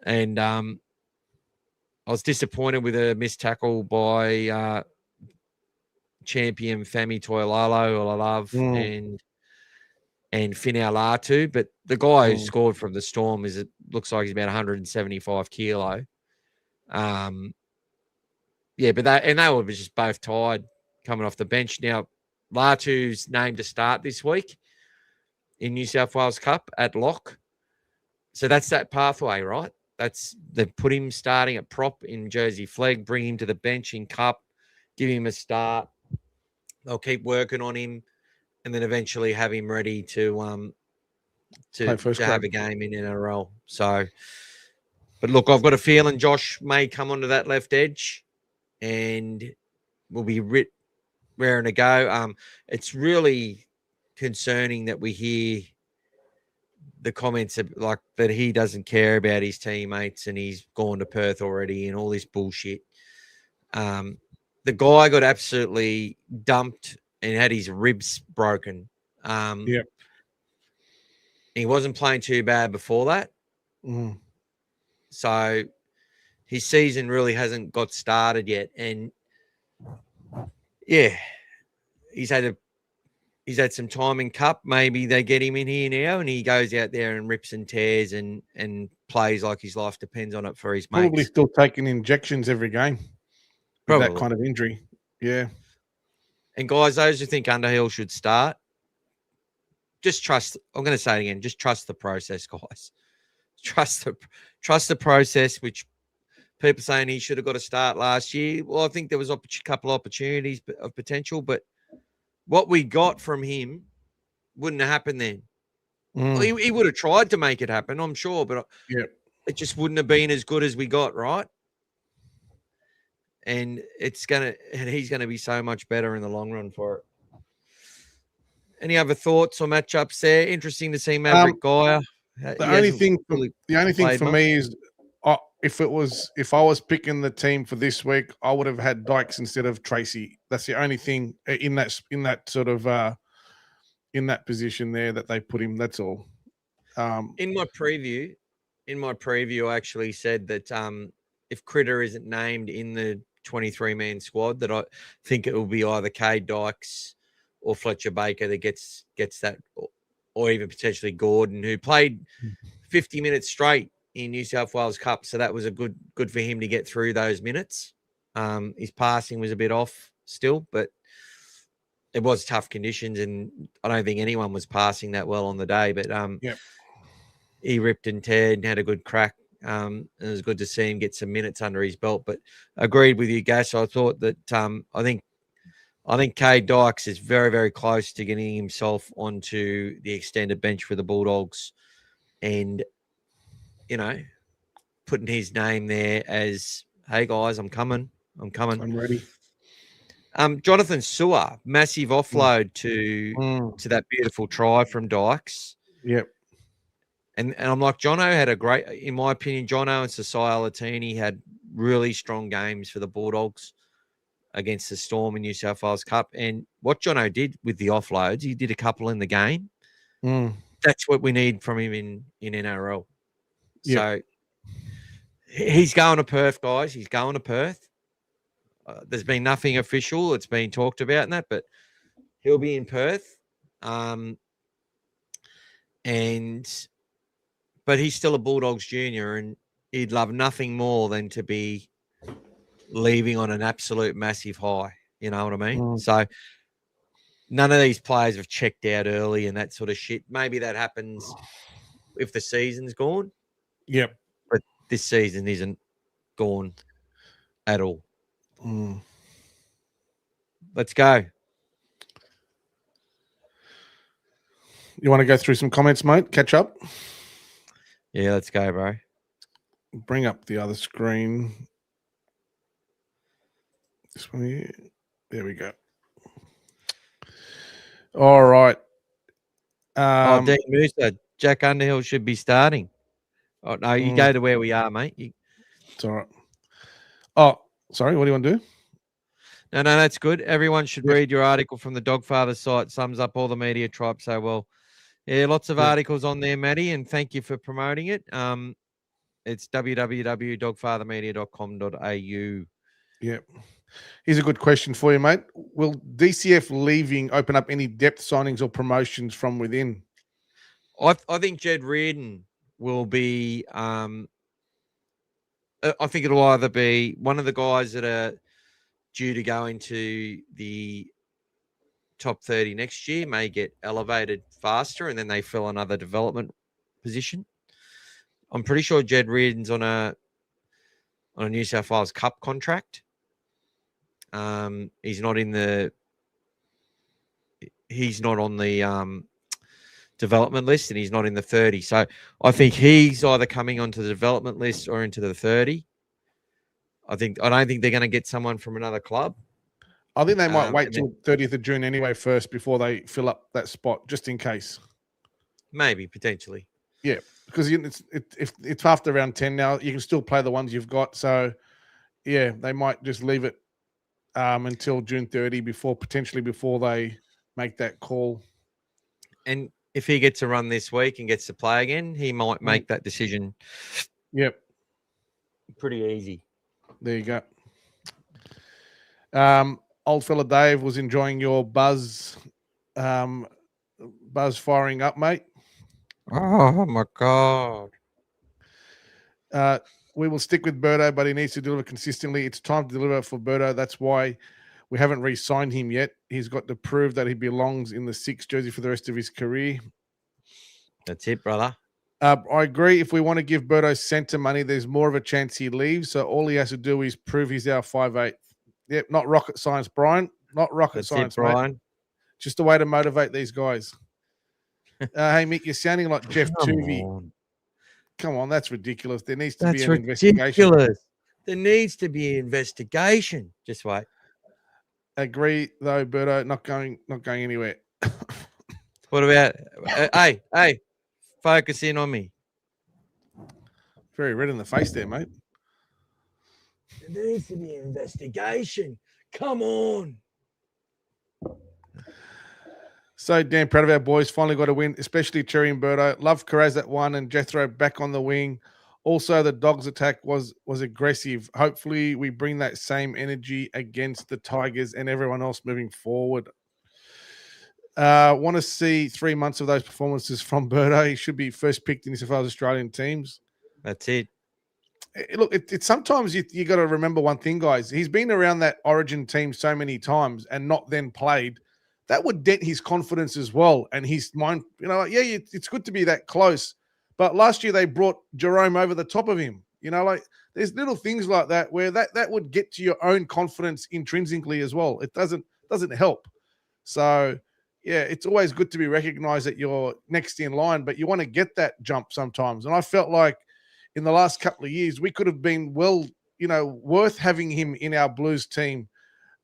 And I was disappointed with a missed tackle by champion Femi Toilalo, who I love, and Finau Latu. But the guy who scored from the Storm looks like he's about 175 kilo. Yeah, but they were just both tired coming off the bench. Now, Latu's named to start this week in New South Wales Cup at lock. So that's that pathway, right? They put him starting at prop in Jersey Flegg, bring him to the bench in Cup, give him a start. They'll keep working on him and then eventually have him ready to have a game in NRL. So, but look, I've got a feeling Josh may come onto that left edge and will be raring to go. It's really concerning that we hear the comments like that he doesn't care about his teammates and he's gone to Perth already and all this bullshit. The guy got absolutely dumped and had his ribs broken. Yep. He wasn't playing too bad before that. So his season really hasn't got started yet. And yeah, he's had some time in Cup. Maybe they get him in here now and he goes out there and rips and tears and plays like his life depends on it for his mates. Probably still taking injections every game. With that kind of injury. Yeah. And guys, those who think Underhill should start, just trust. I'm going to say it again. Just trust the process, guys. Trust the process, which people saying he should have got a start last year. Well, I think there was a couple of opportunities of potential, but what we got from him wouldn't have happened then. Well, he would have tried to make it happen, I'm sure, but it just wouldn't have been as good as we got, right? And he's gonna be so much better in the long run for it. Any other thoughts or matchups there? Interesting to see Maverick Guy. The only thing for me is, if I was picking the team for this week, I would have had Dykes instead of Tracy. That's the only thing in that sort of in that position there that they put him. That's all. In my preview, I actually said that if Critter isn't named in the 23-man squad, that I think it will be either Cade Dykes or Fletcher Baker that gets that, or even potentially Gordon, who played 50 minutes straight in New South Wales Cup. So that was a good for him to get through those minutes. His passing was a bit off still, but it was tough conditions, and I don't think anyone was passing that well on the day. But he ripped and teared and had a good crack. And it was good to see him get some minutes under his belt. But agreed with you, Gas. I thought that I think Cade Dykes is very, very close to getting himself onto the extended bench for the Bulldogs, and putting his name there as, hey guys, I'm coming. I'm ready. Jonathan Sewer, massive offload to that beautiful try from Dykes. Yep. And I'm like, Jono had a great, in my opinion, Jono and Sasai Latini had really strong games for the Bulldogs against the Storm in New South Wales Cup. And what Jono did with the offloads, he did a couple in the game. That's what we need from him in NRL. Yep. So he's going to Perth, guys. He's going to Perth. There's been nothing official. It's been talked about in that, but he'll be in Perth. But he's still a Bulldogs junior, and he'd love nothing more than to be leaving on an absolute massive high. You know what I mean? So none of these players have checked out early and that sort of shit. Maybe that happens if the season's gone. Yep. But this season isn't gone at all. Let's go. You want to go through some comments, mate? Catch up? Yeah, let's go, bro. Bring up the other screen. This one here. There we go. All right. Dean Musa, Jack Underhill should be starting. Oh, no, you go to where we are, mate. It's all right. Oh, sorry. What do you want to do? No, that's good. Everyone should read your article from the Dogfather site. Sums up all the media tribe so well. Yeah, lots of articles on there, Matty, and thank you for promoting it. It's www.dogfathermedia.com.au. Yep. Here's a good question for you, mate. Will DCF leaving open up any depth signings or promotions from within? I think Jed Reardon will be I think it'll either be one of the guys that are due to go into the top 30 next year, may get elevated faster, and then they fill another development position. I'm pretty sure Jed Reardon's on a New South Wales Cup contract. He's not on the development list, and he's not in the 30. So I think he's either coming onto the development list or into the 30. I don't think they're going to get someone from another club. I think they might wait till 30th of June anyway first before they fill up that spot, just in case. Maybe, potentially. Yeah, because if it's after round 10 now, you can still play the ones you've got. So, yeah, they might just leave it until June 30 before they make that call. And if he gets a run this week and gets to play again, he might make that decision. Yep. Pretty easy. There you go. Old fella Dave was enjoying your buzz firing up, mate. Oh, my God. We will stick with Burto, but he needs to deliver consistently. It's time to deliver for Burto. That's why we haven't re-signed him yet. He's got to prove that he belongs in the 6 jersey for the rest of his career. That's it, brother. I agree. If we want to give Burto centre money, there's more of a chance he leaves. So all he has to do is prove he's our 5'8". Yep, not rocket science, Brian. Not rocket science, Brian. mate. Just a way to motivate these guys. Hey, Mick, you're sounding like Jeff Come Tuvey. on. Come on, that's ridiculous. There needs to That's be an investigation. ridiculous. There needs to be an investigation. Just wait. Agree, though, Berto. Not going anywhere. What about hey, focus in on me. Very red in the face there, mate. There needs to be an investigation. Come on. So damn proud of our boys. Finally got a win, especially Cherry and Berto. Love Carraz at one and Jethro back on the wing. Also, the Dogs attack was aggressive. Hopefully, we bring that same energy against the Tigers and everyone else moving forward. Want to see 3 months of those performances from Berto. He should be first picked in the Australian teams. That's it. Look, it's sometimes you got to remember one thing, guys. He's been around that Origin team so many times and not then played. That would dent his confidence as well and his mind. It's good to be that close. But last year they brought Jerome over the top of him. There's little things like that where that would get to your own confidence intrinsically as well. It doesn't help. So, yeah, it's always good to be recognized that you're next in line, but you want to get that jump sometimes. And I felt like in the last couple of years, we could have been worth having him in our Blues team,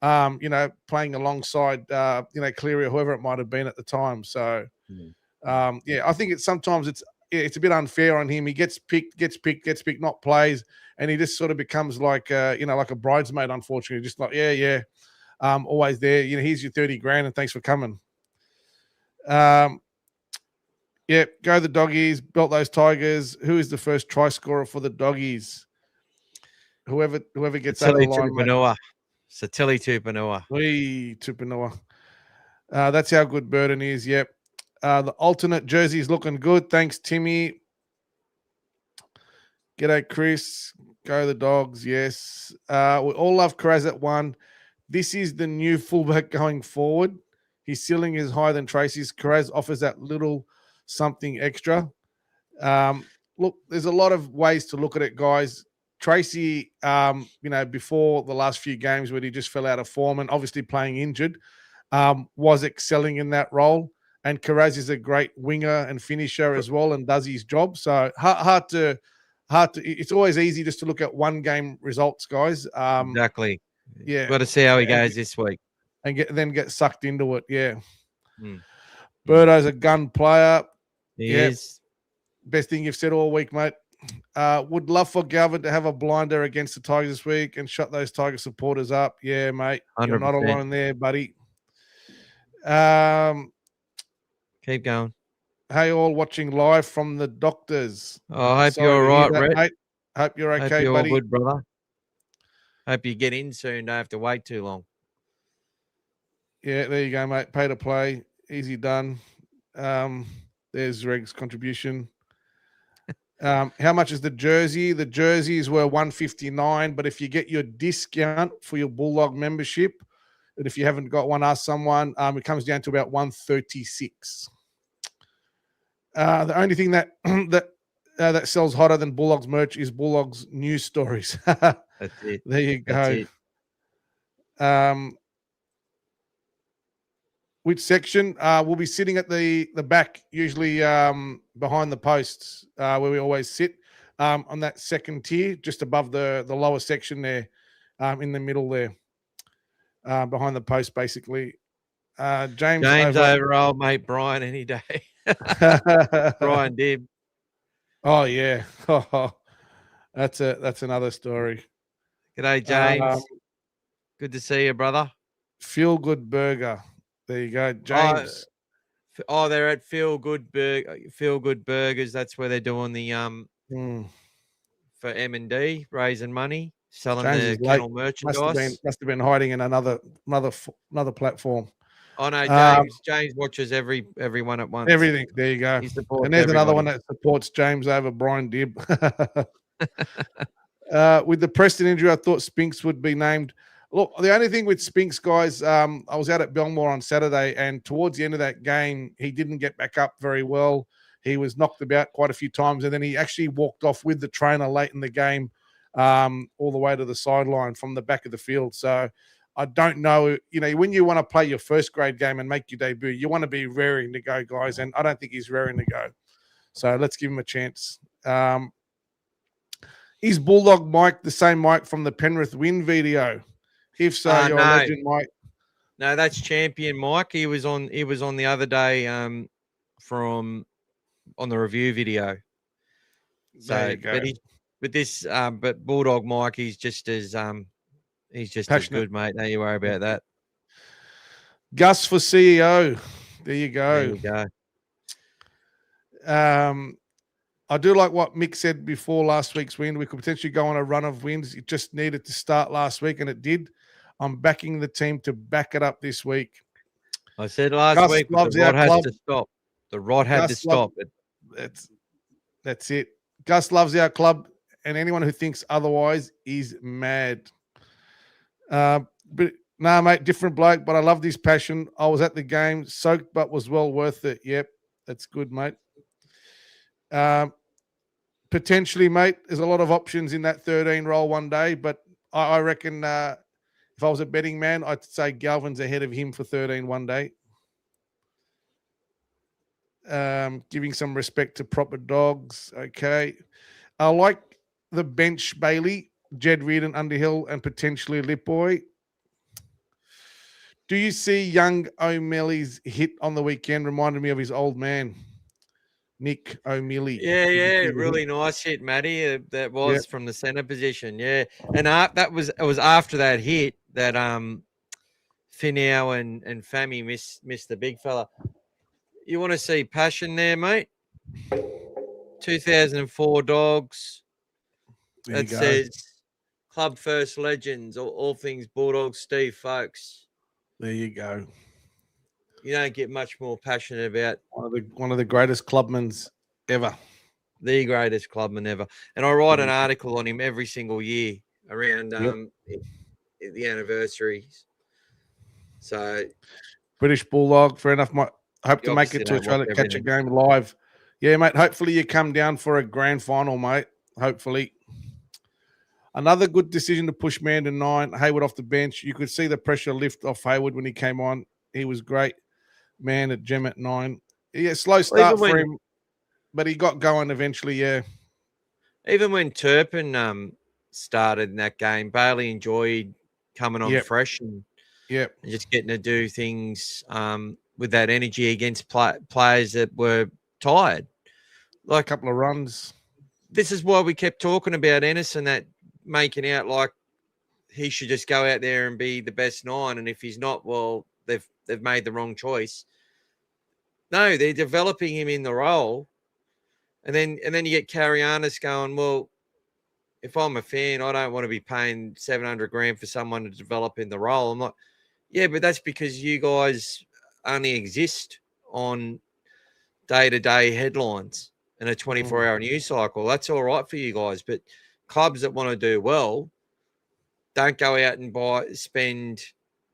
playing alongside, Cleary or whoever it might have been at the time. So, I think sometimes it's a bit unfair on him. He gets picked, not plays, and he just sort of becomes like a bridesmaid, unfortunately. Just like, always there. Here's your 30 grand and thanks for coming. Go the Doggies, belt those Tigers. Who is the first try scorer for the Doggies? Whoever gets out of the line. Satili Tupanua. Tupanua. That's how good Burton is. Yep. The alternate jersey is looking good. Thanks, Timmy. G'day, Chris. Go the Dogs. Yes. We all love Carraz at one. This is the new fullback going forward. His ceiling is higher than Tracy's. Carraz offers that little something extra. Look, there's a lot of ways to look at it, guys. Tracy, before the last few games where he just fell out of form and obviously playing injured, was excelling in that role. And Carraz is a great winger and finisher as well and does his job. So hard to. It's always easy just to look at one game results, guys. Exactly. Yeah. Got to see how he goes this week. And get sucked into it. Yeah. Birdo's a gun player. He is. Best thing you've said all week, mate. Would love for Galvin to have a blinder against the Tigers this week and shut those Tiger supporters up. Yeah, mate. 100%. You're not alone there, buddy. Keep going. Hey, all watching live from the doctors. I hope you're all right, Red. Mate. Hope you're okay, hope you're buddy. All good, brother. Hope you get in soon. Don't have to wait too long. Yeah, there you go, mate. Pay to play. Easy done. There's Reg's contribution. How much is the jersey? The jerseys were $159, but if you get your discount for your Bulldog membership, and if you haven't got one, ask someone. It comes down to about $136. The only thing that sells hotter than Bulldogs merch is Bulldogs news stories. That's it. There you go. Which section? We'll be sitting at the back, usually behind the posts, where we always sit, on that second tier, just above the lower section there, in the middle there, behind the post, basically. James over old mate Brian any day. Brian Dibb. Oh yeah, that's another story. G'day, James. Good to see you, brother. Feel Good Burger. There you go, James. They're at Feel Good Burgers. That's where they're doing the for M&D, raising money, selling their kennel merchandise. Must have been hiding in another platform. Oh no, James watches every one at once. Everything. There you go. And there's another one that supports James over Brian Dibb. With the Preston injury, I thought Spinks would be named. Look, the only thing with Spinks, guys, I was out at Belmore on Saturday, and towards the end of that game, he didn't get back up very well. He was knocked about quite a few times, and then he actually walked off with the trainer late in the game, all the way to the sideline from the back of the field. So I don't know, when you want to play your first grade game and make your debut, you want to be raring to go, guys. And I don't think he's raring to go. So let's give him a chance. Is Bulldog Mike the same Mike from the Penrith win video? If so, you're a legend, Mike. No, that's Champion Mike. He was on the other day on the review video. So, but Bulldog Mike, he's just as good, mate. Don't you worry about that. Gus for CEO. There you go. There you go. I do like what Mick said before last week's win. We could potentially go on a run of wins. It just needed to start last week, and it did. I'm backing the team to back it up this week. I said last week, the rod has to stop. The rod had to stop. That's it. Gus loves our club, and anyone who thinks otherwise is mad. But nah, mate, different bloke, but I love this passion. I was at the game, soaked, but was well worth it. Yep, that's good, mate. Potentially, mate, there's a lot of options in that 13 role one day, but I reckon if I was a betting man, I'd say Galvin's ahead of him for 13 one day. Giving some respect to proper dogs. Okay. I like the bench Bailey, Jed Reardon, Underhill, and potentially Lipboy. Do you see young O'Malley's hit on the weekend? Reminded me of his old man, Nick O'Malley. Yeah, really nice hit, Matty. That was from the centre position. Yeah, and it was after that hit that Finau and Fami missed the big fella. You want to see passion there, mate? 2004 Dogs. That says Club First Legends, all things Bulldogs, Steve Folkes. There you go. You don't get much more passionate about one of the greatest clubmen ever. The greatest clubman ever. And I write an article on him every single year around the anniversaries. So British Bulldog, fair enough. Hope to make it to Australia, catch a game live. Yeah, mate. Hopefully you come down for a grand final, mate. Hopefully. Another good decision to push man to 9. Hayward off the bench. You could see the pressure lift off Hayward when he came on. He was great. Man at Gem at 9. Yeah, slow start for him, but he got going eventually, yeah. Even when Turpin started in that game, Bailey enjoyed coming on fresh and just getting to do things with that energy against players that were tired. Like a couple of runs. This is why we kept talking about Ennis and that making out like he should just go out there and be the best 9. And if he's not, well, they've made the wrong choice. No, they're developing him in the role. And then you get Carianis going, well, if I'm a fan, I don't want to be paying $700,000 for someone to develop in the role. I'm like, yeah, but that's because you guys only exist on day-to-day headlines and a 24-hour news cycle. That's all right for you guys. But clubs that want to do well don't go out and spend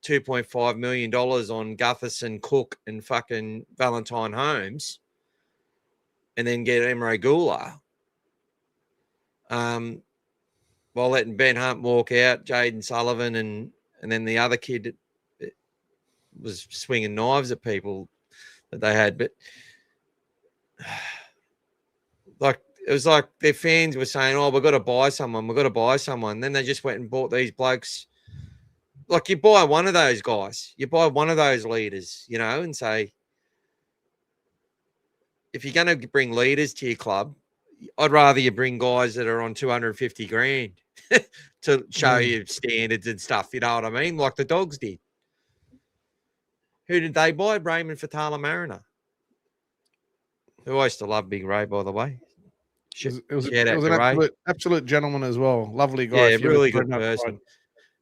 $2.5 million on Gutherson, Cook, and fucking Valentine Holmes, and then get Emre Gula, while letting Ben Hunt walk out, Jaden Sullivan, and then the other kid was swinging knives at people that they had. But it was like their fans were saying, oh, we've got to buy someone. Then they just went and bought these blokes. Like, you buy one of those guys, you buy one of those leaders, and say, if you're going to bring leaders to your club, I'd rather you bring guys that are on $250,000 to show you standards and stuff. You know what I mean? Like the Dogs did. Who did they buy? Raymond Fatala Mariner, who I used to love Big Ray, by the way. It was an absolute gentleman as well. Lovely guy. Yeah, really good person.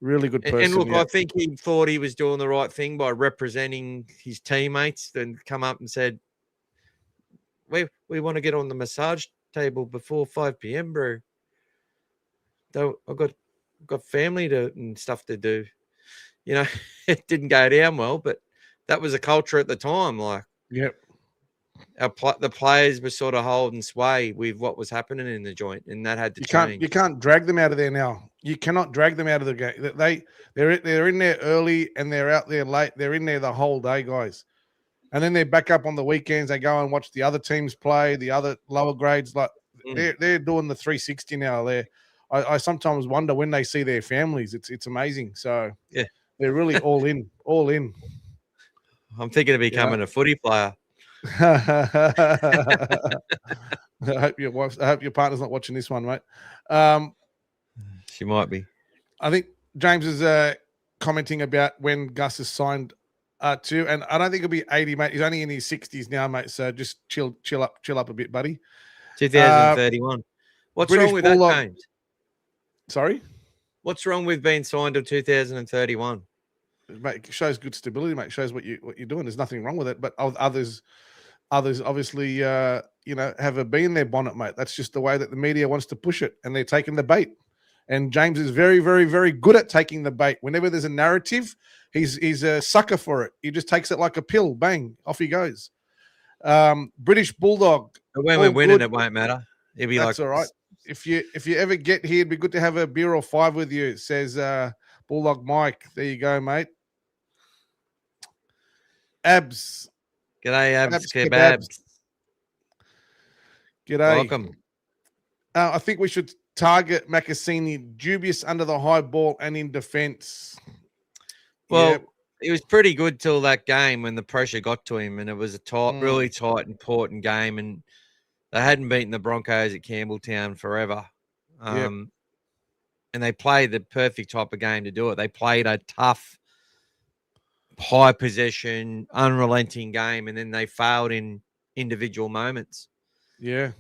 Really good person. And look, I think he thought he was doing the right thing by representing his teammates and come up and said, we want to get on the massage table before 5 p.m, bro. Though I've got family and stuff to do. It didn't go down well, but that was a culture at the time. Like, yep. the players were sort of holding sway with what was happening in the joint, and that had to change. You can't drag them out of there now. You cannot drag them out of the game. They're in there early and they're out there late. They're in there the whole day, guys. And then they're back up on the weekends. They go and watch the other teams play, the other lower grades. Like they're doing the 360 now. I sometimes wonder when they see their families. It's amazing. So yeah, they're really all in, all in. I'm thinking of becoming a footy player. I hope your partner's not watching this one, mate. She might be. I think James is commenting about when Gus is signed to, and I don't think it'll be 80, mate. He's only in his 60s now, mate. So just chill up a bit, buddy. 2031. What's British wrong with Bulldog, that, James? Sorry? What's wrong with being signed to 2031? Mate, it shows good stability, mate. It shows what you're doing. There's nothing wrong with it. But others obviously have a bee in their bonnet, mate. That's just the way that the media wants to push it, and they're taking the bait. And James is very, very, very good at taking the bait. Whenever there's a narrative, he's a sucker for it. He just takes it like a pill. Bang, off he goes. British Bulldog. But when we're winning, it won't matter. It'll be That's all right. If you ever get here, it'd be good to have a beer or five with you, says Bulldog Mike. There you go, mate. Abs. G'day, Abs. Kebabs. G'day. Welcome. I think we should target Macassini, dubious under the high ball and in defence. Well, it was pretty good till that game when the pressure got to him, and it was a tight, really tight, important game, and they hadn't beaten the Broncos at Campbelltown forever. And they played the perfect type of game to do it. They played a tough, high possession, unrelenting game, and then they failed in individual moments. Yeah.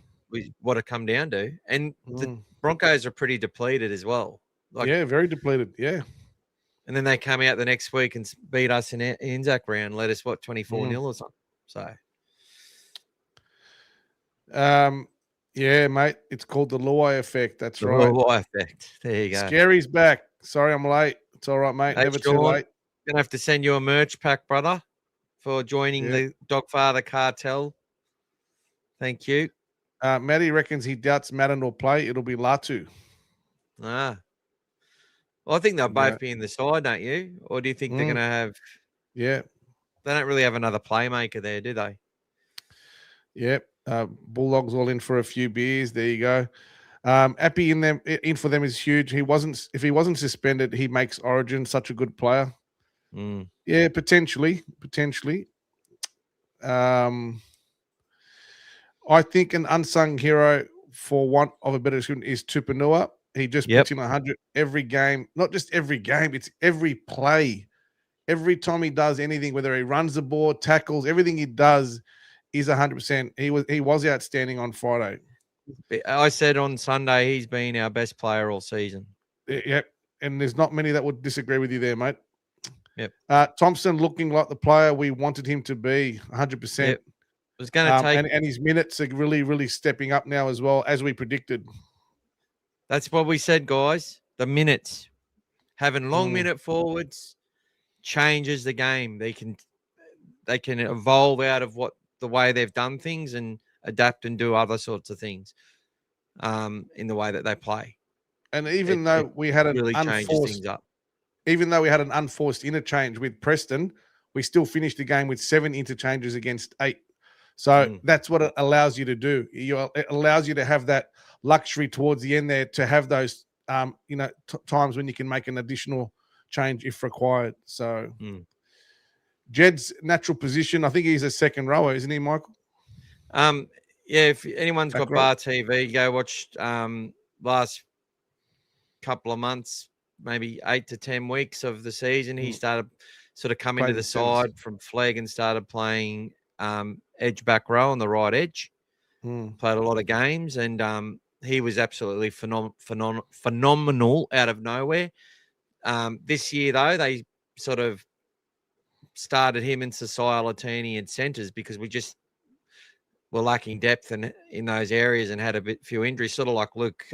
What it come down to. And the Broncos are pretty depleted as well. Very depleted. Yeah. And then they come out the next week and beat us in Anzac round, let us 24-0 or something. So yeah, mate. It's called the Luai effect. That's the right. Luai effect. There you go. Scary's back. Sorry, I'm late. It's all right, mate. Hey, Never Sean, too late. Gonna have to send you a merch pack, brother, for joining the Dogfather cartel. Thank you. Matty reckons he doubts Madden will play. It'll be Latu. Well, I think they'll both be in the side, don't you? Or do you think they're going to have... Yeah. They don't really have another playmaker there, do they? Yep. Bulldogs all in for a few beers. There you go. Appy in for them is huge. If he wasn't suspended, he makes Origin such a good player. Yeah, potentially. I think an unsung hero, for want of a better description, is Tupanua. He just puts in 100 every game. Not just every game, it's every play. Every time he does anything, whether he runs the ball, tackles, everything he does is 100%. He was outstanding on Friday. I said on Sunday he's been our best player all season. Yep. And there's not many that would disagree with you there, mate. Yep. Thompson looking like the player we wanted him to be, 100%. Yep. It was going to take... And his minutes are really, really stepping up now as well, as we predicted. That's what we said, guys. The minutes. Having long minute forwards changes the game. They can evolve out of the way they've done things and adapt and do other sorts of things in the way that they play. And even though we had an unforced interchange with Preston, we still finished the game with 7 interchanges against 8. So that's what it allows you to do. It allows you to have that luxury towards the end there to have those, times when you can make an additional change if required. So Jed's natural position, I think he's a second rower, isn't he, Michael? Yeah, if anyone's got Bar TV, go watch last couple of months, maybe 8 to 10 weeks of the season. He started sort of coming to the side from flag and started playing edge back row on the right edge. Played a lot of games, and he was absolutely phenomenal out of nowhere. This year, though, they sort of started him in Socialatini and centres because we just were lacking depth in those areas and had a few injuries, sort of like Luke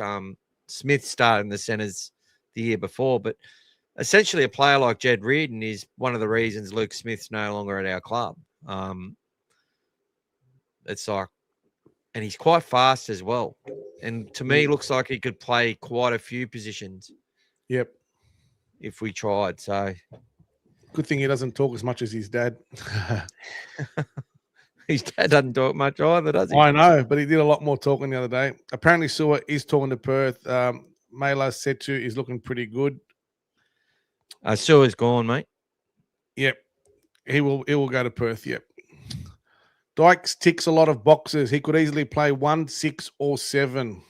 Smith started in the centres the year before. But essentially a player like Jed Reardon is one of the reasons Luke Smith's no longer at our club. it's like, and he's quite fast as well. And to me, looks like he could play quite a few positions. Yep. If we tried. So good thing he doesn't talk as much as his dad. His dad doesn't talk much either, does he? I know, but he did a lot more talking the other day. Apparently, Sewer is talking to Perth. Mela said to is looking pretty good. Sewer's gone, mate. Yep. He will go to Perth, yep. Dykes ticks a lot of boxes. He could easily play 1, 6, or 7.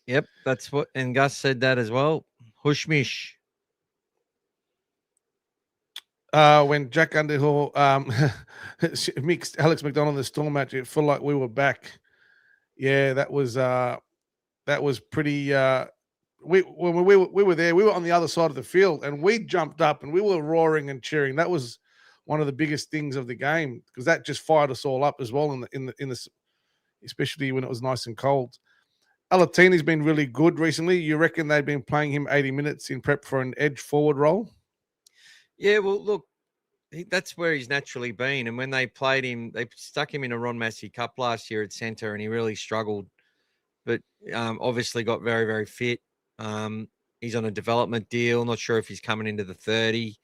Yep, that's what, and Gus said that as well. Hushmish. When Jack Underhill mixed Alex McDonald in the Storm match, it felt like we were back. Yeah, that was pretty. When we were there, we were on the other side of the field, and we jumped up and we were roaring and cheering. That was one of the biggest things of the game because that just fired us all up as well. In the especially when it was nice and cold. Alatini's been really good recently. You reckon they've been playing him 80 minutes in prep for an edge forward role? Yeah, well, look, that's where he's naturally been. And when they played him, they stuck him in a Ron Massey Cup last year at centre, and he really struggled. But obviously got very, very fit. He's on a development deal. Not sure if he's coming into the 30.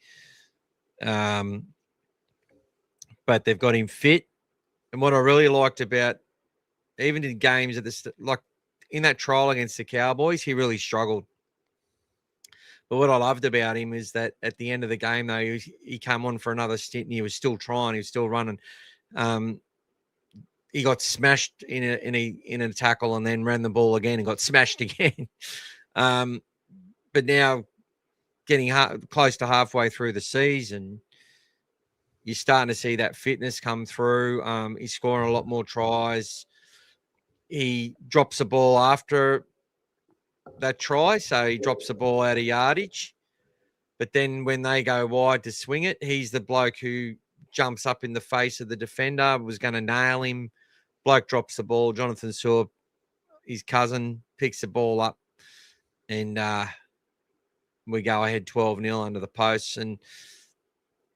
But they've got him fit. And what I really liked about, even in games at this, like in that trial against the Cowboys, he really struggled. But what I loved about him is that at the end of the game, though, he came on for another stint and he was still trying. He was still running. He got smashed in a tackle and then ran the ball again and got smashed again. But now getting close to halfway through the season, you're starting to see that fitness come through. He's scoring a lot more tries. He drops the ball after that try, so he drops the ball out of yardage. But then when they go wide to swing it, he's the bloke who jumps up in the face of the defender, was going to nail him. Bloke drops the ball. Jonathan Sewer, his cousin, picks the ball up, and we go ahead 12-0 under the posts. And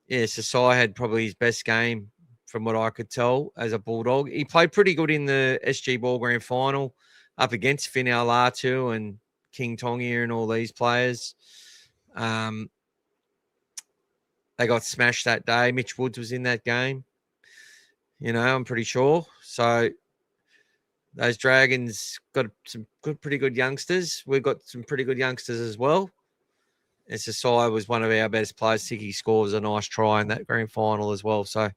yeah, Sasai had probably his best game from what I could tell as a Bulldog. He played pretty good in the SG Ball Grand Final up against Finn Latu and King Tongia and all these players. They got smashed that day. Mitch Woods was in that game. I'm pretty sure. So those Dragons got some pretty good youngsters. We've got some pretty good youngsters as well. And Sasai was one of our best players. He scores a nice try in that grand final as well. So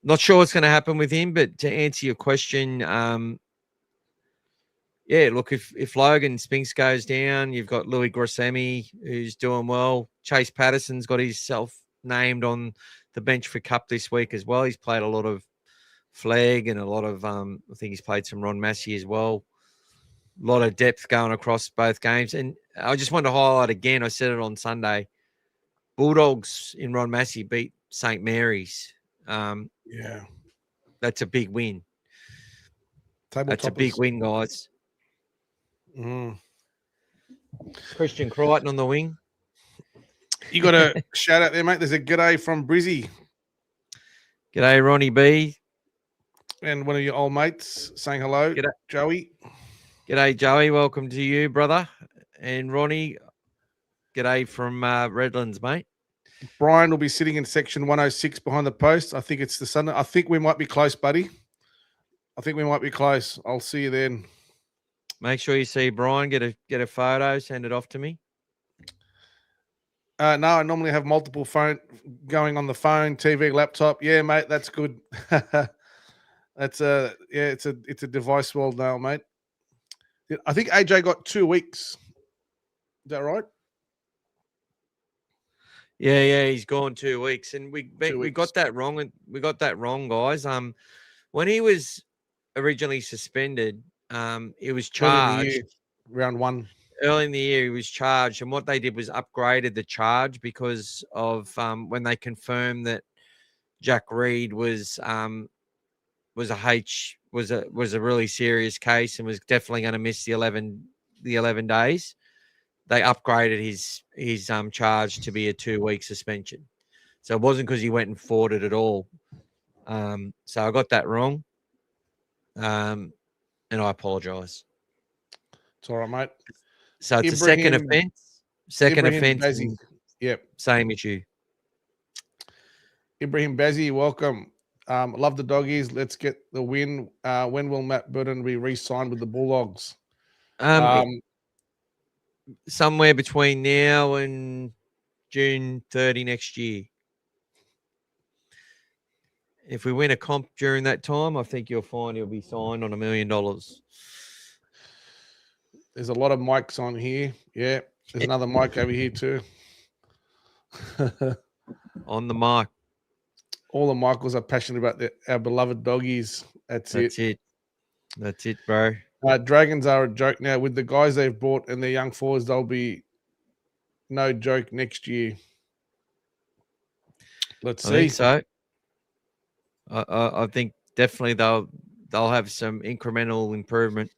not sure what's going to happen with him, but to answer your question, yeah, look, if Logan Spinks goes down, you've got Louis Grossemi, who's doing well. Chase Patterson's got himself named on the bench for Cup this week as well. He's played a lot of flag and a lot of, I think he's played some Ron Massey as well. A lot of depth going across both games. And I just wanted to highlight again, I said it on Sunday, Bulldogs in Ron Massey beat St Mary's. Yeah. That's a big win. That's a Tabletopers. big win, guys. Mm. Christian Crichton on the wing. You got a shout out there, mate. There's a g'day from Brizzy. G'day, Ronnie B. And one of your old mates saying hello. G'day. Joey. G'day, Joey. Welcome to you, brother. And Ronnie, g'day from Redlands, mate. Brian will be sitting in section 106 behind the post. I think it's the Sunday. I think we might be close, buddy. I think we might be close. I'll see you then. Make sure you see Brian. Get a photo. Send it off to me. No, I normally have multiple phone going on the phone, TV, laptop. Yeah, mate, that's good. It's a device world now, mate. I think AJ got 2 weeks. Is that right? Yeah, he's gone 2 weeks, and we got that wrong, and we got that wrong, guys. When he was originally suspended, he was charged round 1. Early in the year, he was charged, and what they did was upgraded the charge because of when they confirmed that Jack Reed was a really serious case and was definitely going to miss the 11 days. They upgraded his charge to be a 2-week suspension. So it wasn't because he went and fought it at all. So I got that wrong. And I apologise. It's all right, mate. So it's a second Ibrahim offence. Second Ibrahim offence. Bazzi. Yep. Same issue. Ibrahim Bazzi, welcome. Love the doggies. Let's get the win. When will Matt Burton be re-signed with the Bulldogs? Somewhere between now and June 30 next year. If we win a comp during that time, I think you'll find he'll be signed on $1 million. There's a lot of mics on here. Yeah. There's another mic over here too. On the mic. All the Michaels are passionate about our beloved doggies. That's it. That's it, bro. Dragons are a joke now. With the guys they've brought and their young forwards, they'll be no joke next year. Let's see. I think so. I think definitely they'll have some incremental improvement.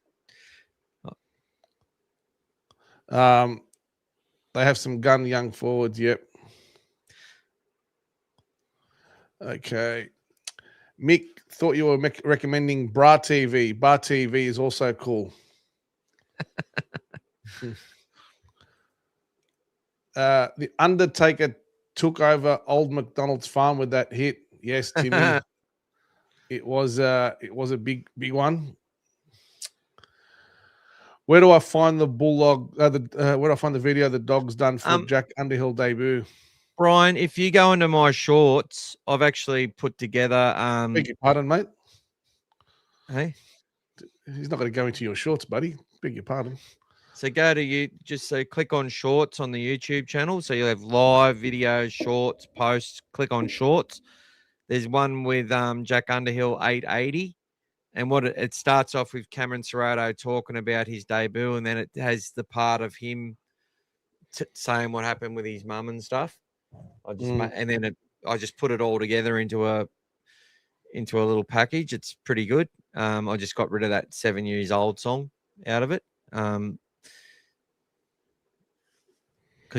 They have some gun young forwards. Yep. Okay. Mick thought you were recommending Bra TV. Bar TV is also cool. The Undertaker took over Old McDonald's farm with that hit. Yes, Timmy. It was a big one. Where do I find the Bulldog? Where do I find the video the dog's done for Jack Underhill debut? Brian, if you go into my shorts, I've actually put together. Beg your pardon, mate. Hey, he's not going to go into your shorts, buddy. Beg your pardon. So go to click on shorts on the YouTube channel. So you'll have live videos, shorts, posts. Click on shorts. There's one with Jack Underhill 880. And what it starts off with Cameron Serrato talking about his debut, and then it has the part of him saying what happened with his mum and stuff. I just put it all together into a little package. It's pretty good. I just got rid of that 7 years old song out of it. Because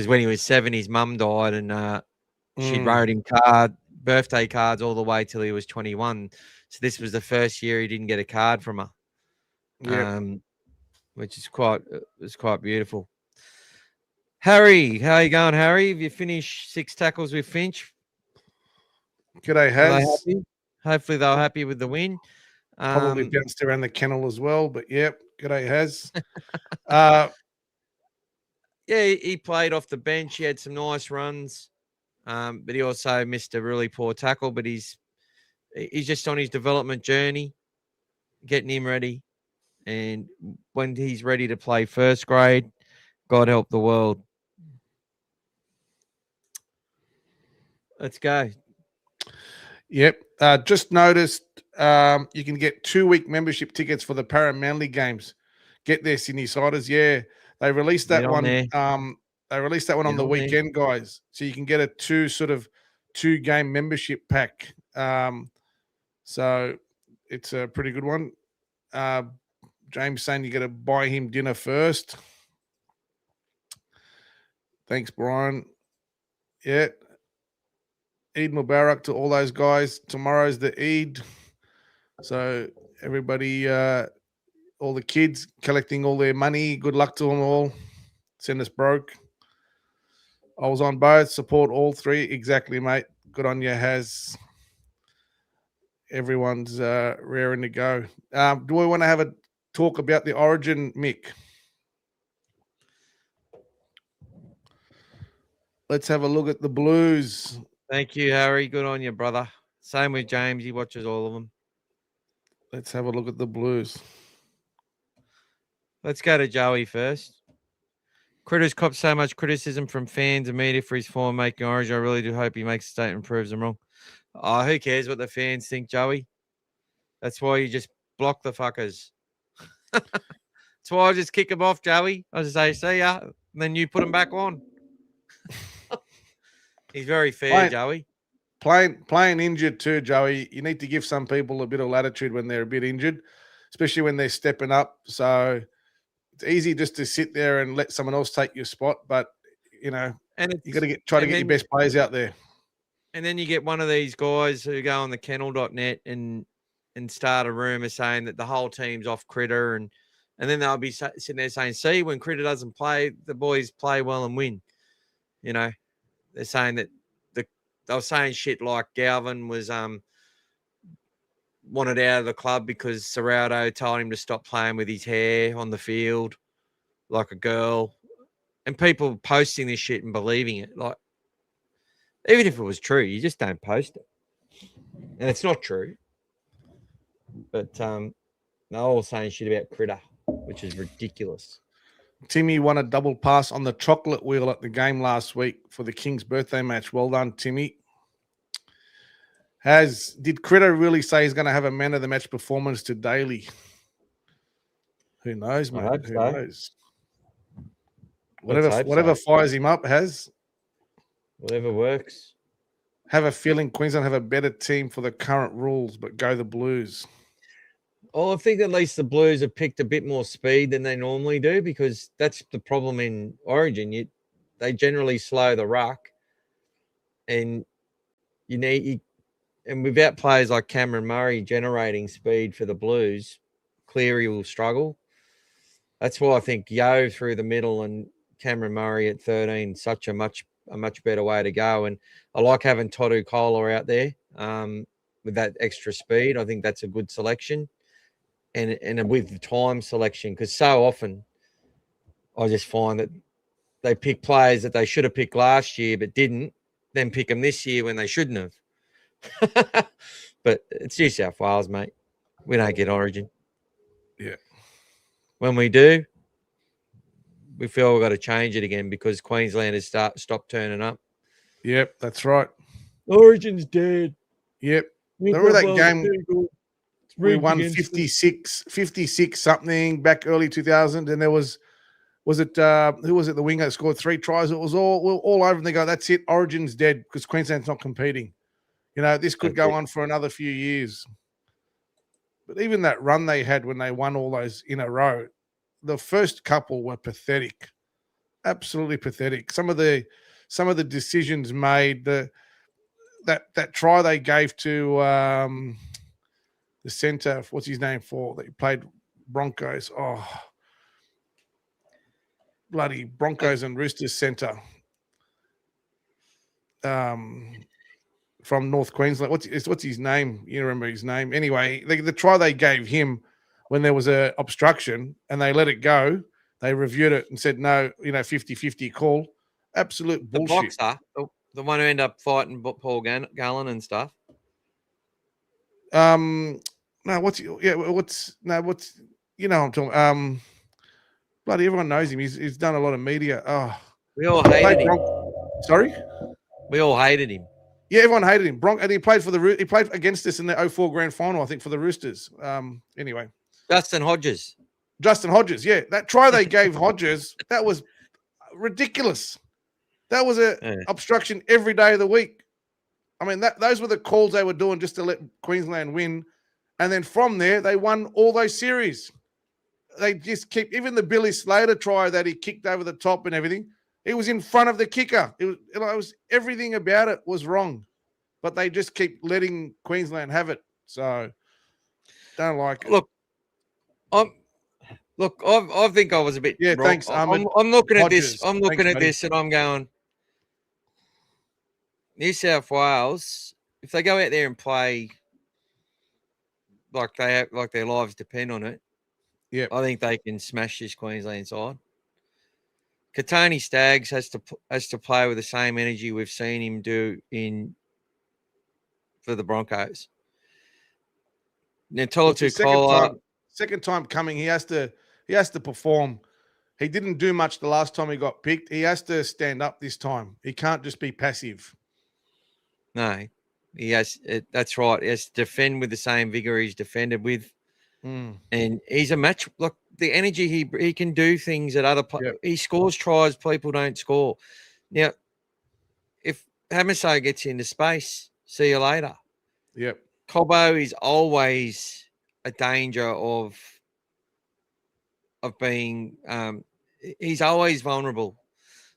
when he was 7, his mum died, and she wrote him birthday cards all the way till he was 21. So this was the first year he didn't get a card from her. Yeah. Which is quite beautiful. Harry, how you going, Harry? Have you finished 6 tackles with Finch? G'day, Has. Hopefully they're happy with the win. Probably bounced around the kennel as well, but yep. G'day, Has. Yeah, he played off the bench. He had some nice runs, but he also missed a really poor tackle. But he's just on his development journey, getting him ready. And when he's ready to play first grade, God help the world. Let's go. Yep. Just noticed you can get 2-week membership tickets for the Para Manly games. Get there, Sydney Siders. Yeah. They released that one. They released that one on the weekend, guys. So you can get a 2-game membership pack. So it's a pretty good one. James saying you got to buy him dinner first. Thanks, Brian. Yeah. Eid Mubarak to all those guys. Tomorrow's the Eid. So everybody, all the kids collecting all their money. Good luck to them all. Send us broke. I was on both. Support all 3. Exactly, mate. Good on you, Has. Everyone's raring to go. Do we want to have a talk about the Origin, Mick? Let's have a look at the Blues. Thank you, Harry. Good on you, brother. Same with James. He watches all of them. Let's have a look at the Blues. Let's go to Joey first. Critters copped so much criticism from fans and media for his form making Origin. I really do hope he makes a statement and proves them wrong. Oh, who cares what the fans think, Joey? That's why you just block the fuckers. That's why I just kick them off, Joey. I just say, see ya, and then you put them back on. He's very fair, Joey. Playing injured too, Joey. You need to give some people a bit of latitude when they're a bit injured, especially when they're stepping up. So it's easy just to sit there and let someone else take your spot, but you know, you got to try to get your best players out there. And then you get one of these guys who go on the kennel.net and start a rumor saying that the whole team's off Critter, and then they'll be sitting there saying, see, when Critter doesn't play, the boys play well and win. You know, they're saying that they were saying shit like Galvin was wanted out of the club because Serrato told him to stop playing with his hair on the field like a girl. And people posting this shit and believing it. Like, even if it was true, you just don't post it. And it's not true. But they're all saying shit about Critter, which is ridiculous. Timmy won a double pass on the chocolate wheel at the game last week for the King's birthday match. Well done, Timmy. Did Critter really say he's going to have a man of the match performance to Daly? Who knows, mate? Who knows? Whatever fires him up has. Whatever works. Have a feeling Queensland have a better team for the current rules, but go the Blues. Well, I think at least the Blues have picked a bit more speed than they normally do, because that's the problem in Origin. They generally slow the ruck, and and without players like Cameron Murray generating speed for the Blues, Cleary will struggle. That's why I think Yo through the middle and Cameron Murray at 13 such a much better way to go. And I like having Todu Kola out there with that extra speed. I think that's a good selection, and with the time selection, because so often I just find that they pick players that they should have picked last year but didn't, then pick them this year when they shouldn't have. But it's New South Wales, mate. We don't get Origin. Yeah. When we do, we feel we've got to change it again because Queenslanders stopped turning up. Yep, that's right. Origin's dead. Yep. Remember that game we won 56 something back early 2000, and there was it who was it, the winger that scored 3 tries? It was all over, and they go, that's it, Origin's dead because Queensland's not competing. You know, this could go on for another few years. But even that run they had when they won all those in a row, the first couple were pathetic, absolutely pathetic. Some of the decisions made, that try they gave to the centre, what's his name for? That he played Broncos. Oh, bloody Broncos and Roosters centre. From North Queensland. What's his name? You remember his name? Anyway, the try they gave him when there was a obstruction and they let it go, they reviewed it and said, no, 50-50 call. Absolute bullshit. The boxer, the one who ended up fighting Paul Gallen and stuff. I'm talking. Bloody everyone knows him. He's done a lot of media. Oh, we all hated him. Sorry? We all hated him. Yeah, everyone hated him. And he played against us in the 04 grand final, I think, for the Roosters. Anyway. Justin Hodges, yeah. That try they gave Hodges, that was ridiculous. That was a obstruction every day of the week. I mean, those were the calls they were doing just to let Queensland win. And then from there, they won all those series. They just keep, even the Billy Slater try that he kicked over the top and everything, he was in front of the kicker. It was everything about it was wrong, but they just keep letting Queensland have it. So don't like it. Look, I think I was a bit wrong. Thanks, Ahmed. I'm looking Hodges. at this. I'm looking at this, and I'm going, New South Wales, if they go out there and play like their lives depend on it, I think they can smash this Queensland side. Katoni Staggs has to play with the same energy we've seen him do for the Broncos. Now, second time coming, he has to perform. He didn't do much the last time he got picked. He has to stand up this time. He can't just be passive. No, he has. That's right. He has to defend with the same vigor he's defended with, and he's a match. Look, the energy he can do things that other he scores tries people don't score. Now, if Hamiso gets into space, see you later. Yep. Cobbo is always a danger of being. He's always vulnerable.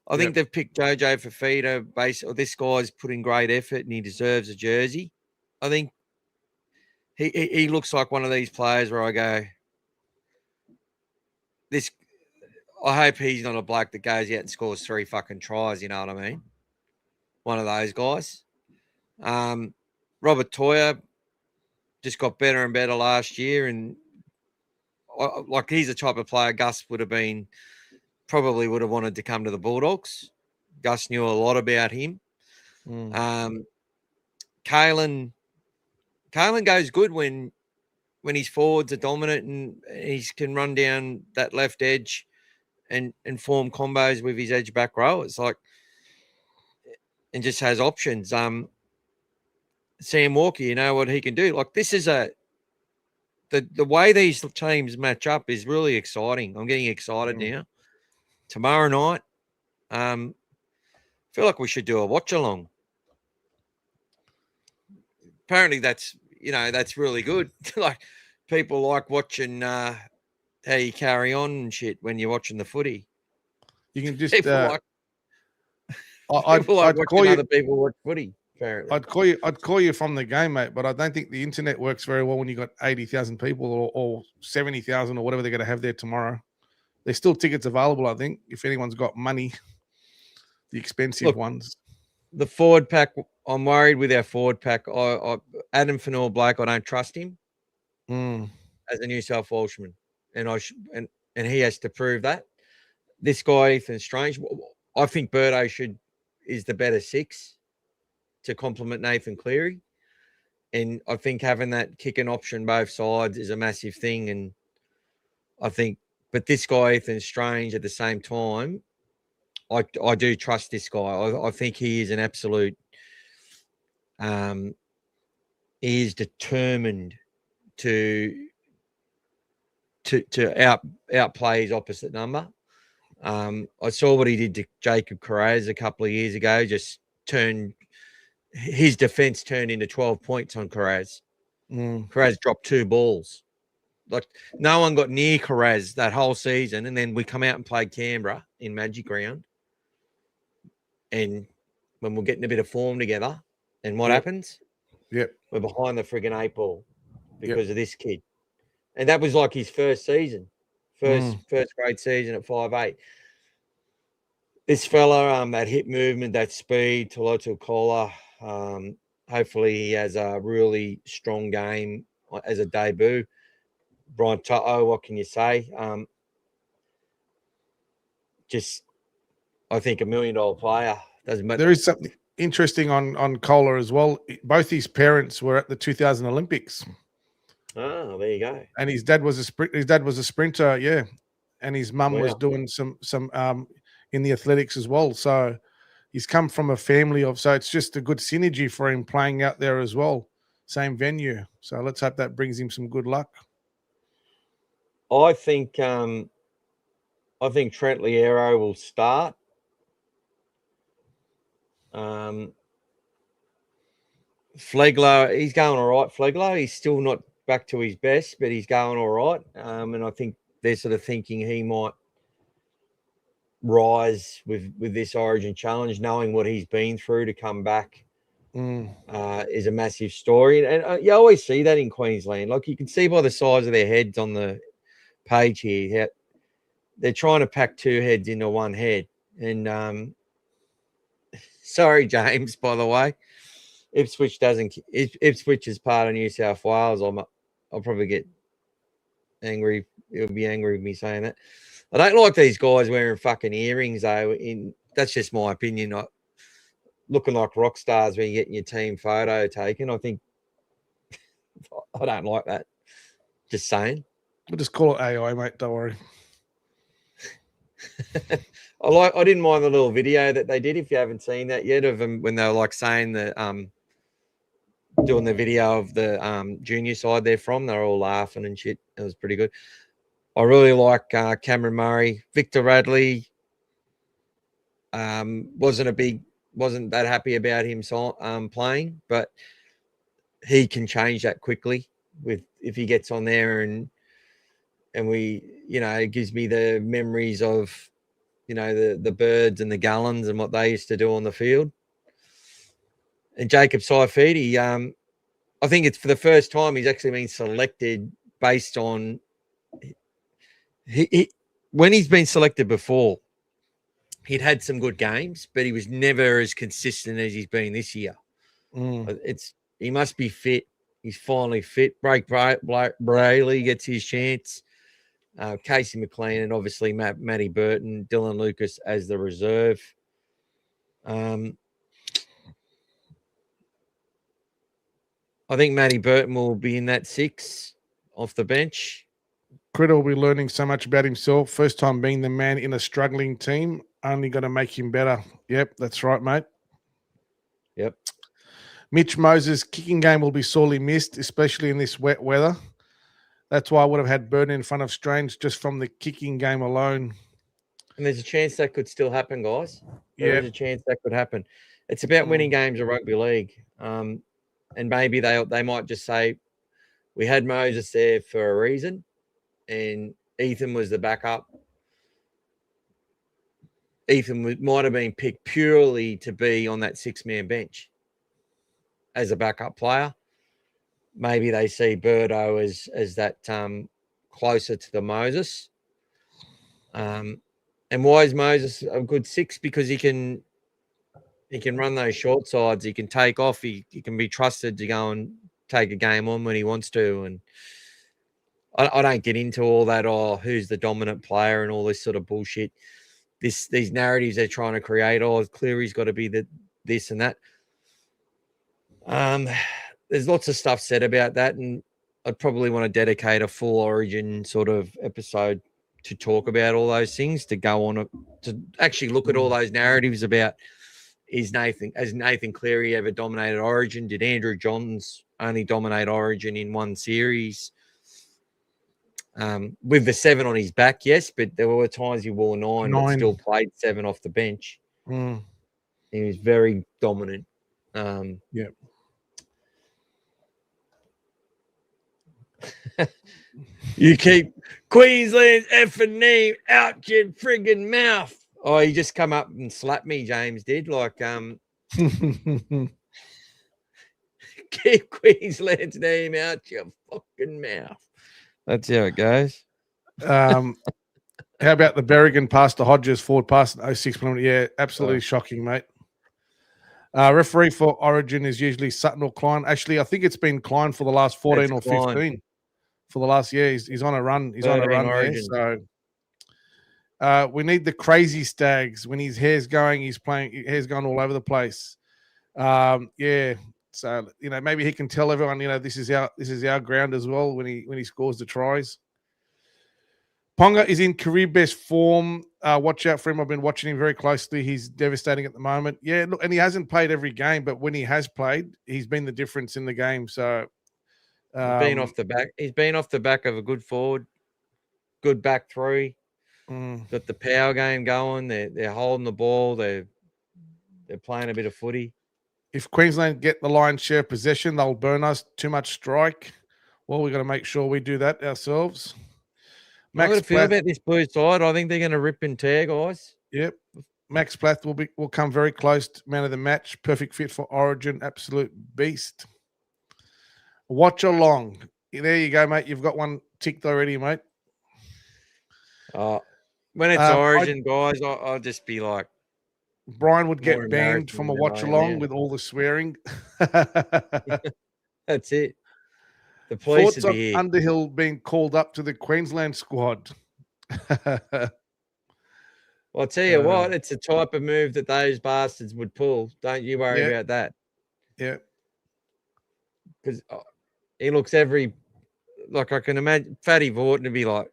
I think they've picked Jojo Fafita. Basically, this guy's put in great effort and he deserves a jersey. I think he looks like one of these players where I go, this. I hope he's not a bloke that goes out and scores 3 fucking tries. You know what I mean? One of those guys. Robert Toyer just got better and better last year, and like he's the type of player Gus would have wanted to come to the Bulldogs. Gus knew a lot about him. Kalen goes good when his forwards are dominant and he can run down that left edge and form combos with his edge back row. It's like, and just has options. Sam Walker, you know what he can do. Like this is the way these teams match up is really exciting. I'm getting excited now. Tomorrow night, I feel like we should do a watch along. Apparently that's really good. Like people like watching how you carry on and shit when you're watching the footy. You can just I'd call you other people watch footy. Apparently. I'd call you from the game, mate, but I don't think the internet works very well when you got 80,000 people or 70,000 or whatever they're going to have there tomorrow. There's still tickets available, I think, if anyone's got money, the expensive ones. The forward pack, I'm worried with our forward pack. Adam Fanor Blake, I don't trust him as a New South Welshman, and he has to prove that. This guy, Ethan Strange, I think Burto is the better 6 to complement Nathan Cleary. And I think having that kicking option both sides is a massive thing. And I think, but this guy, Ethan Strange, at the same time, I do trust this guy. I think he is an absolute, he is determined to outplay his opposite number. I saw what he did to Jacob Carraz a couple of years ago, just his defense turned into 12 points on Carraz. Carraz dropped 2 balls. Like no one got near Carraz that whole season. And then we come out and played Canberra in Magic Round. And when we're getting a bit of form together, and what happens? We're behind the friggin' 8 ball because of this kid. And that was like his first season, first grade season at 5'8". This fella, that hip movement, that speed, Toloto Kola, hopefully he has a really strong game as a debut. Brian To'o, what can you say? I think $1 million player. Doesn't matter. There is something interesting on Kola as well. Both his parents were at the 2000 Olympics. Oh, there you go. And his dad was a sprinter, yeah. And his mum was doing some in the athletics as well. So he's come from a family so it's just a good synergy for him playing out there as well. Same venue. So let's hope that brings him some good luck. I think Trent Liero will start. Flegler, he's going all right. Flegler, he's still not back to his best, but he's going all right. And I think they're sort of thinking he might rise with this Origin challenge, knowing what he's been through to come back is a massive story. And you always see that in Queensland. Like you can see by the size of their heads on the page here, how they're trying to pack 2 heads into 1 head. And sorry, James, by the way, Ipswich is part of New South Wales. I'll probably get angry. He'll be angry with me saying that. I don't like these guys wearing fucking earrings, though. That's just my opinion. Looking like rock stars when you're getting your team photo taken. I think I don't like that. Just saying. We'll just call it AI, mate. Don't worry. I didn't mind the little video that they did. If you haven't seen that yet, of them when they were like saying doing the video of the junior side they're from, they're all laughing and shit. It was pretty good. I really like Cameron Murray. Victor Radley wasn't that happy about him playing, but he can change that quickly if he gets on there and we, it gives me the memories of the birds and the gallons and what they used to do on the field. And Jacob Saifidi, I think it's for the first time he's actually been selected based on when he's been selected before, he'd had some good games, but he was never as consistent as he's been this year. He must be fit. He's finally fit. Blake Brayley gets his chance. Casey McLean and obviously Matty Burton, Dylan Lucas as the reserve. I think Matty Burton will be in that 6 off the bench. Critter will be learning so much about himself. First time being the man in a struggling team. Only going to make him better. Yep, that's right, mate. Yep. Mitch Moses' kicking game will be sorely missed, especially in this wet weather. That's why I would have had Burton in front of Strange just from the kicking game alone. And there's a chance that could still happen, guys. There's a chance that could happen. It's about winning games of rugby league. And maybe they might just say, we had Moses there for a reason, and Ethan was the backup. Ethan might have been picked purely to be on that 6-man bench as a backup player. Maybe they see Birdo as that closer to the Moses. And why is Moses a good 6? Because he can run those short sides. He can take off. He can be trusted to go and take a game on when he wants to. And I don't get into all that, who's the dominant player and all this sort of bullshit. These narratives they're trying to create, Cleary's got to be this and that. There's lots of stuff said about that, and I'd probably want to dedicate a full Origin sort of episode to talk about all those things, to go on to actually look at all those narratives about has Nathan Cleary ever dominated Origin? Did Andrew Johns only dominate Origin in one series? With the 7 on his back, yes, but there were times he wore 9. But still played 7 off the bench. He was very dominant. Yep. You keep Queensland's effing name out your friggin' mouth. Oh, he just come up and slapped me, James did. Keep Queensland's name out your fucking mouth. That's how it goes. How about the Berrigan pass to Hodges, forward pass in 06? Yeah, absolutely shocking, mate. Referee for Origin is usually Sutton or Klein. Actually, I think it's been Klein for the last 14 or 15. Klein. For the last year, he's on a run. He's on a run there. So we need the crazy Stags. When his hair's going, his hair's going all over the place. Yeah. So maybe he can tell everyone, this is our ground as well when he scores the tries. Ponga is in career best form. Watch out for him. I've been watching him very closely. He's devastating at the moment. Yeah, look, and he hasn't played every game, but when he has played, he's been the difference in the game. So he's been off the back. He's been off the back of a good forward, good back three. Got the power game going. They're holding the ball. They're playing a bit of footy. If Queensland get the lion's share of possession, they'll burn us. Too much strike. Well, we've got to make sure we do that ourselves. I've got a feel about this blue side. I think they're going to rip and tear, guys. Yep. Max Plath will come very close to man of the match. Perfect fit for Origin. Absolute beast. Watch along. There you go, mate. You've got one ticked already, mate. When it's Origin, guys, I'll just be like, Brian would get banned from a watch along with all the swearing. That's it. The police Thoughts on Underhill being called up to the Queensland squad? Well, I'll tell you what, it's a type of move that those bastards would pull. Don't you worry about that. Yeah. Because he looks I can imagine Fatty Vorton to be like,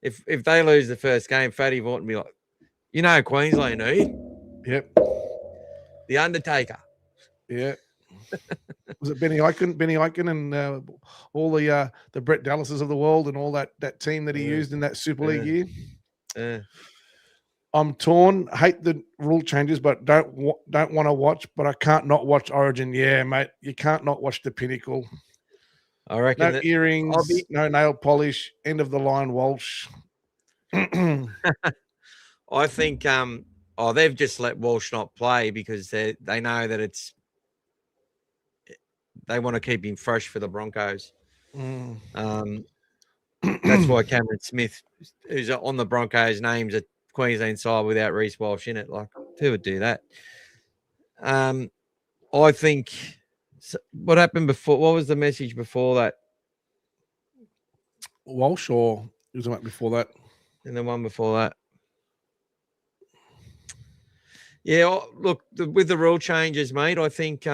if they lose the first game, Fatty Vorton be like, Queensland need. Yep. The Undertaker. Yeah. Was it Benny Eichen and all the Brett Dallases of the world and all that team that he used in that Super League year? Yeah. I'm torn. Hate the rule changes, but don't want to watch. But I can't not watch Origin. Yeah, mate, you can't not watch the pinnacle. I reckon no earrings, no nail polish, end of the line Walsh. I think they've just let Walsh not play because they know that they want to keep him fresh for the Broncos. That's why Cameron Smith, who's on the Broncos, names a Queensland side without Reece Walsh in it. Like, who would do that? I think what happened before. What was the message before that? Walsh, or was it before that? And the one before that. Yeah, look, with the rule changes, mate, I think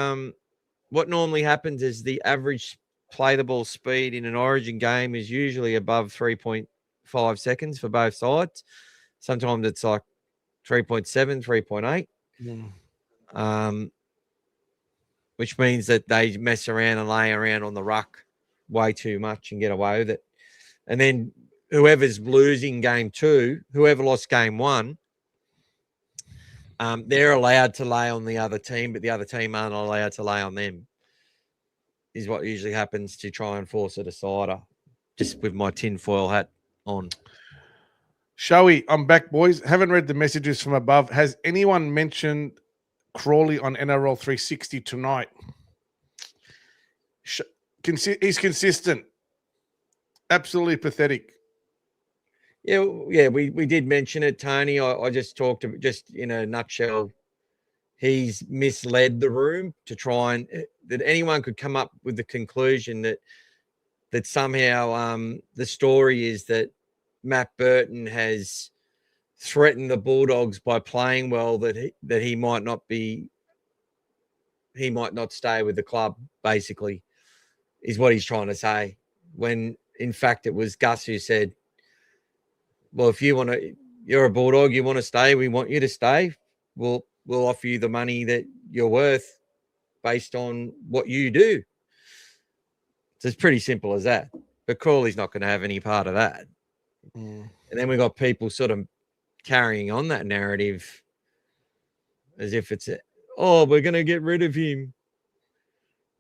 what normally happens is the average play the ball speed in an Origin game is usually above 3.5 seconds for both sides. Sometimes it's like 3.7, 3.8. Which means that they mess around and lay around on the ruck way too much and get away with it. And then whoever's losing game 2, whoever lost game 1, they're allowed to lay on the other team, but the other team aren't allowed to lay on them, is what usually happens to try and force a decider, just with my tinfoil hat on. Showy, I'm back, boys. Haven't read the messages from above. Has anyone mentioned Crawley on NRL 360 tonight? He's consistent. Absolutely pathetic. Yeah, we did mention it, Tony. I just talked about, just in a nutshell, he's misled the room to try and that anyone could come up with the conclusion that somehow the story is that Matt Burton has threatened the Bulldogs by playing well, that he might not stay with the club, basically, is what he's trying to say. When in fact it was Gus who said, well, if you're a Bulldog, you want to stay, we want you to stay. We'll offer you the money that you're worth based on what you do. So it's pretty simple as that. But Crawley's not going to have any part of that. And then we've got people sort of carrying on that narrative as if it's, we're going to get rid of him.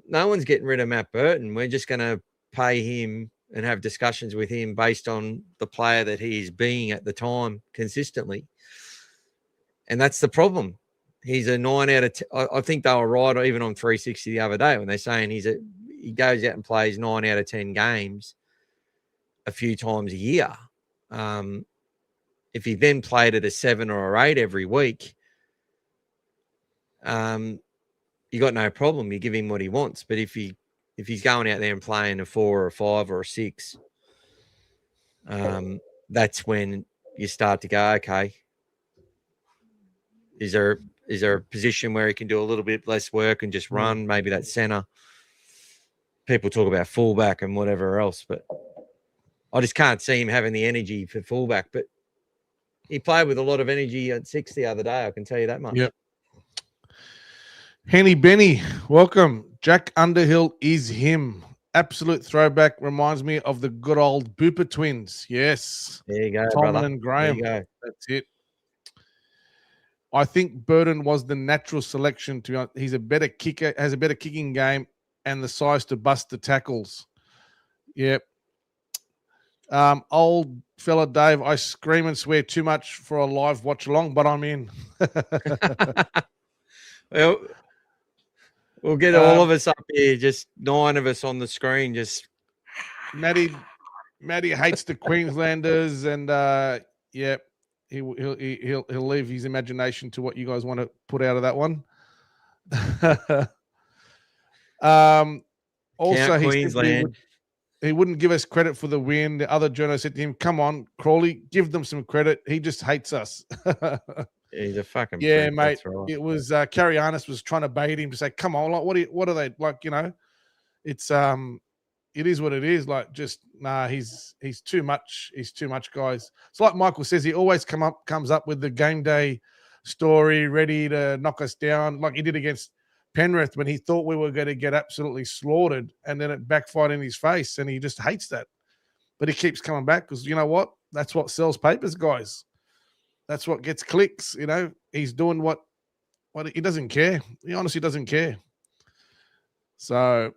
No one's getting rid of Matt Burton. We're just going to pay him and have discussions with him based on the player that he is being at the time consistently. And that's the problem. He's a 9 out of 10. I think they were right even on 360 the other day when they're saying he goes out and plays 9 out of 10 games a few times a year. If he then played at a 7 or an 8 every week, you got no problem. You give him what he wants. But if he's going out there and playing a 4 or a 5 or a 6, that's when you start to go, okay, is there a position where he can do a little bit less work and just run? Maybe that centre. People talk about fullback and whatever else, but I just can't see him having the energy for fullback. But he played with a lot of energy at 6 the other day, I can tell you that much. Yep. Henny Benny, welcome. Jack Underhill is him. Absolute throwback. Reminds me of the good old Booper twins. Yes. There you go, Tom brother. and Graham. There you go. That's it. I think Burton was the natural selection. To be honest, he's a better kicker, has a better kicking game, and the size to bust the tackles. Yep. Old fella Dave, I scream and swear too much for a live watch along, but I'm in. Well, we'll get all of us up here, just 9 of us on the screen. Just Matty hates the Queenslanders, and yeah, he'll leave his imagination to what you guys want to put out of that one. Also, Queensland. He wouldn't give us credit for the win. The other journalist said to him, "Come on, Crawley, give them some credit. He just hates us." He's a fucking prick, mate. Right. It was Carrie Arness was trying to bait him to say, "Come on, like what are they like? You know, it's it is what it is. Like, just he's too much. He's too much, guys. It's like Michael says. He always comes up with the game day story, ready to knock us down, like he did against Penrith when he thought we were going to get absolutely slaughtered, and then it backfired in his face, and he just hates that. But he keeps coming back because you know what? That's what sells papers, guys. That's what gets clicks. You know, he's doing what he doesn't care. He honestly doesn't care. So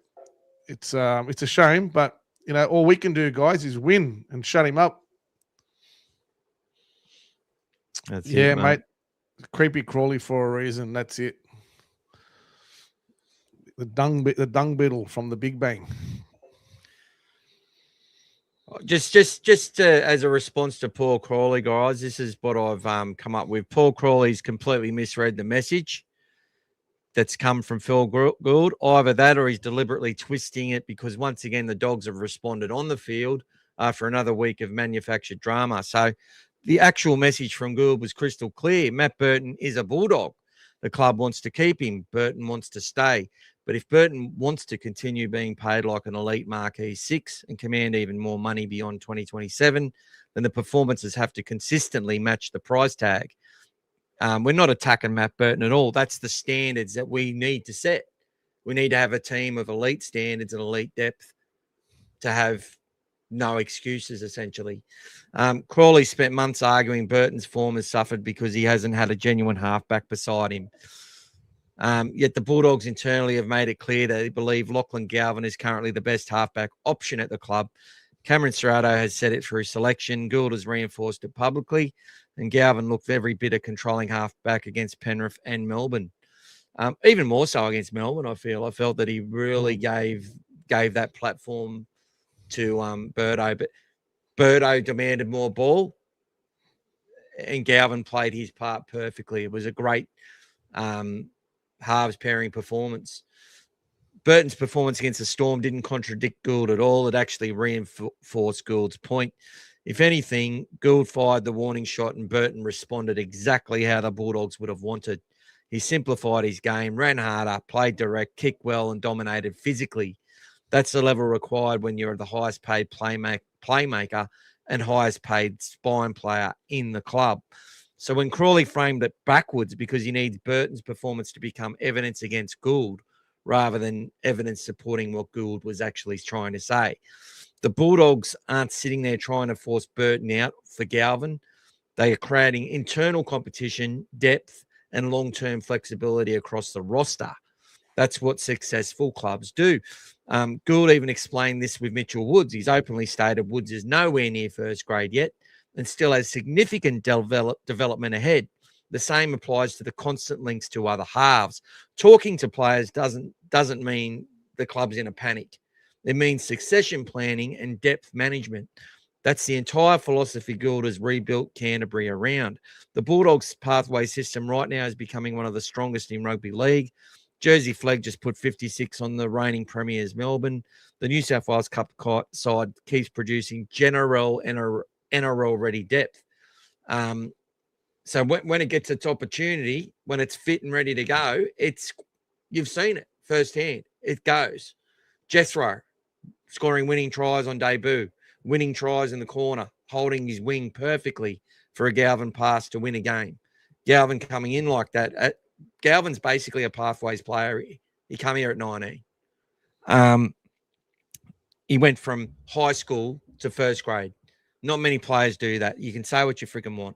it's a shame, but you know, all we can do, guys, is win and shut him up. That's Yeah, it, mate. Creepy Crawley for a reason. That's it. The dung beetle from the Big Bang. Just as a response to Paul Crawley, guys, this is what I've come up with. Paul Crawley's completely misread the message that's come from Phil Gould. Either that or he's deliberately twisting it, because once again, the Dogs have responded on the field after another week of manufactured drama. So the actual message from Gould was crystal clear. Matt Burton is a Bulldog. The club wants to keep him. Burton wants to stay. But if Burton wants to continue being paid like an elite marquee six and command even more money beyond 2027, then the performances have to consistently match the price tag. We're not attacking Matt Burton at all. That's the standards that we need to set. We need to have a team of elite standards and elite depth to have no excuses, essentially. Crawley spent months arguing Burton's form has suffered because he hasn't had a genuine halfback beside him. Yet the Bulldogs internally have made it clear that they believe Lachlan Galvin is currently the best halfback option at the club. Cameron Serrato has said it through selection. Gould has reinforced it publicly. And Galvin looked every bit of controlling halfback against Penrith and Melbourne. Even more so against Melbourne, I felt that he really gave that platform to Birdo. But Birdo demanded more ball, and Galvin played his part perfectly. It was a great halves pairing performance. Burton's performance against the Storm didn't contradict Gould at all. It actually reinforced Gould's point. If anything, Gould fired the warning shot and Burton responded exactly how the Bulldogs would have wanted. He simplified his game, ran harder, played direct, kicked well, and dominated physically. That's the level required when you're the highest paid playmaker and highest paid spine player in the club. So when Crawley framed it backwards because he needs Burton's performance to become evidence against Gould rather than evidence supporting what Gould was actually trying to say. The Bulldogs aren't sitting there trying to force Burton out for Galvin. They are creating internal competition, depth, and long-term flexibility across the roster. That's what successful clubs do. Gould even explained this with Mitchell Woods. He's openly stated Woods is nowhere near first grade yet and still has significant development ahead. The same applies to the constant links to other halves. Talking to players doesn't mean the club's in a panic. It means succession planning and depth management. That's the entire philosophy Gould has rebuilt Canterbury around. The Bulldogs pathway system right now is becoming one of the strongest in rugby league. Jersey Flegg just put 56 on the reigning premiers Melbourne. The New South Wales Cup side keeps producing general NRL-ready depth. So when it gets its opportunity, when it's fit and ready to go, you've seen it firsthand. It goes. Jethro scoring winning tries on debut, winning tries in the corner, holding his wing perfectly for a Galvin pass to win a game. Galvin coming in like that. Galvin's basically a pathways player. He came here at 19. He went from high school to first grade. Not many players do that. You can say what you freaking want.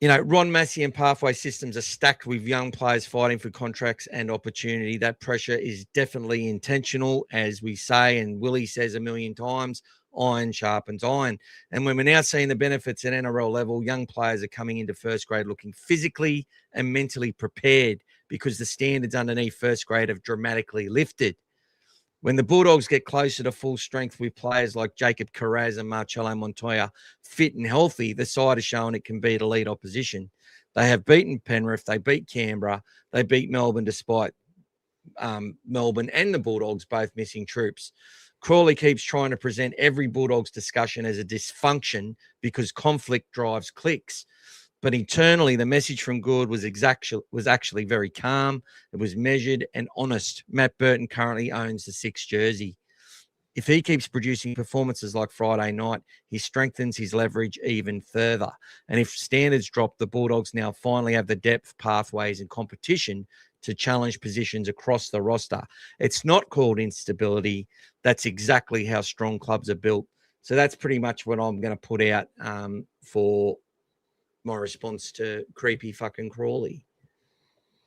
Ron Massey and pathway systems are stacked with young players fighting for contracts and opportunity. That pressure is definitely intentional, as we say, and Willie says a million times, iron sharpens iron. And when we're now seeing the benefits at NRL level, young players are coming into first grade looking physically and mentally prepared because the standards underneath first grade have dramatically lifted. When the Bulldogs get closer to full strength with players like Jacob Carraz and Marcelo Montoya fit and healthy, the side has shown it can beat elite opposition. They have beaten Penrith, they beat Canberra, they beat Melbourne despite Melbourne and the Bulldogs both missing troops. Crawley keeps trying to present every Bulldogs discussion as a dysfunction because conflict drives clicks. But internally, the message from Gould was actually very calm. It was measured and honest. Matt Burton currently owns the 6th jersey. If he keeps producing performances like Friday night, he strengthens his leverage even further. And if standards drop, the Bulldogs now finally have the depth, pathways, and competition to challenge positions across the roster. It's not called instability. That's exactly how strong clubs are built. So that's pretty much what I'm going to put out for my response to creepy fucking Crawley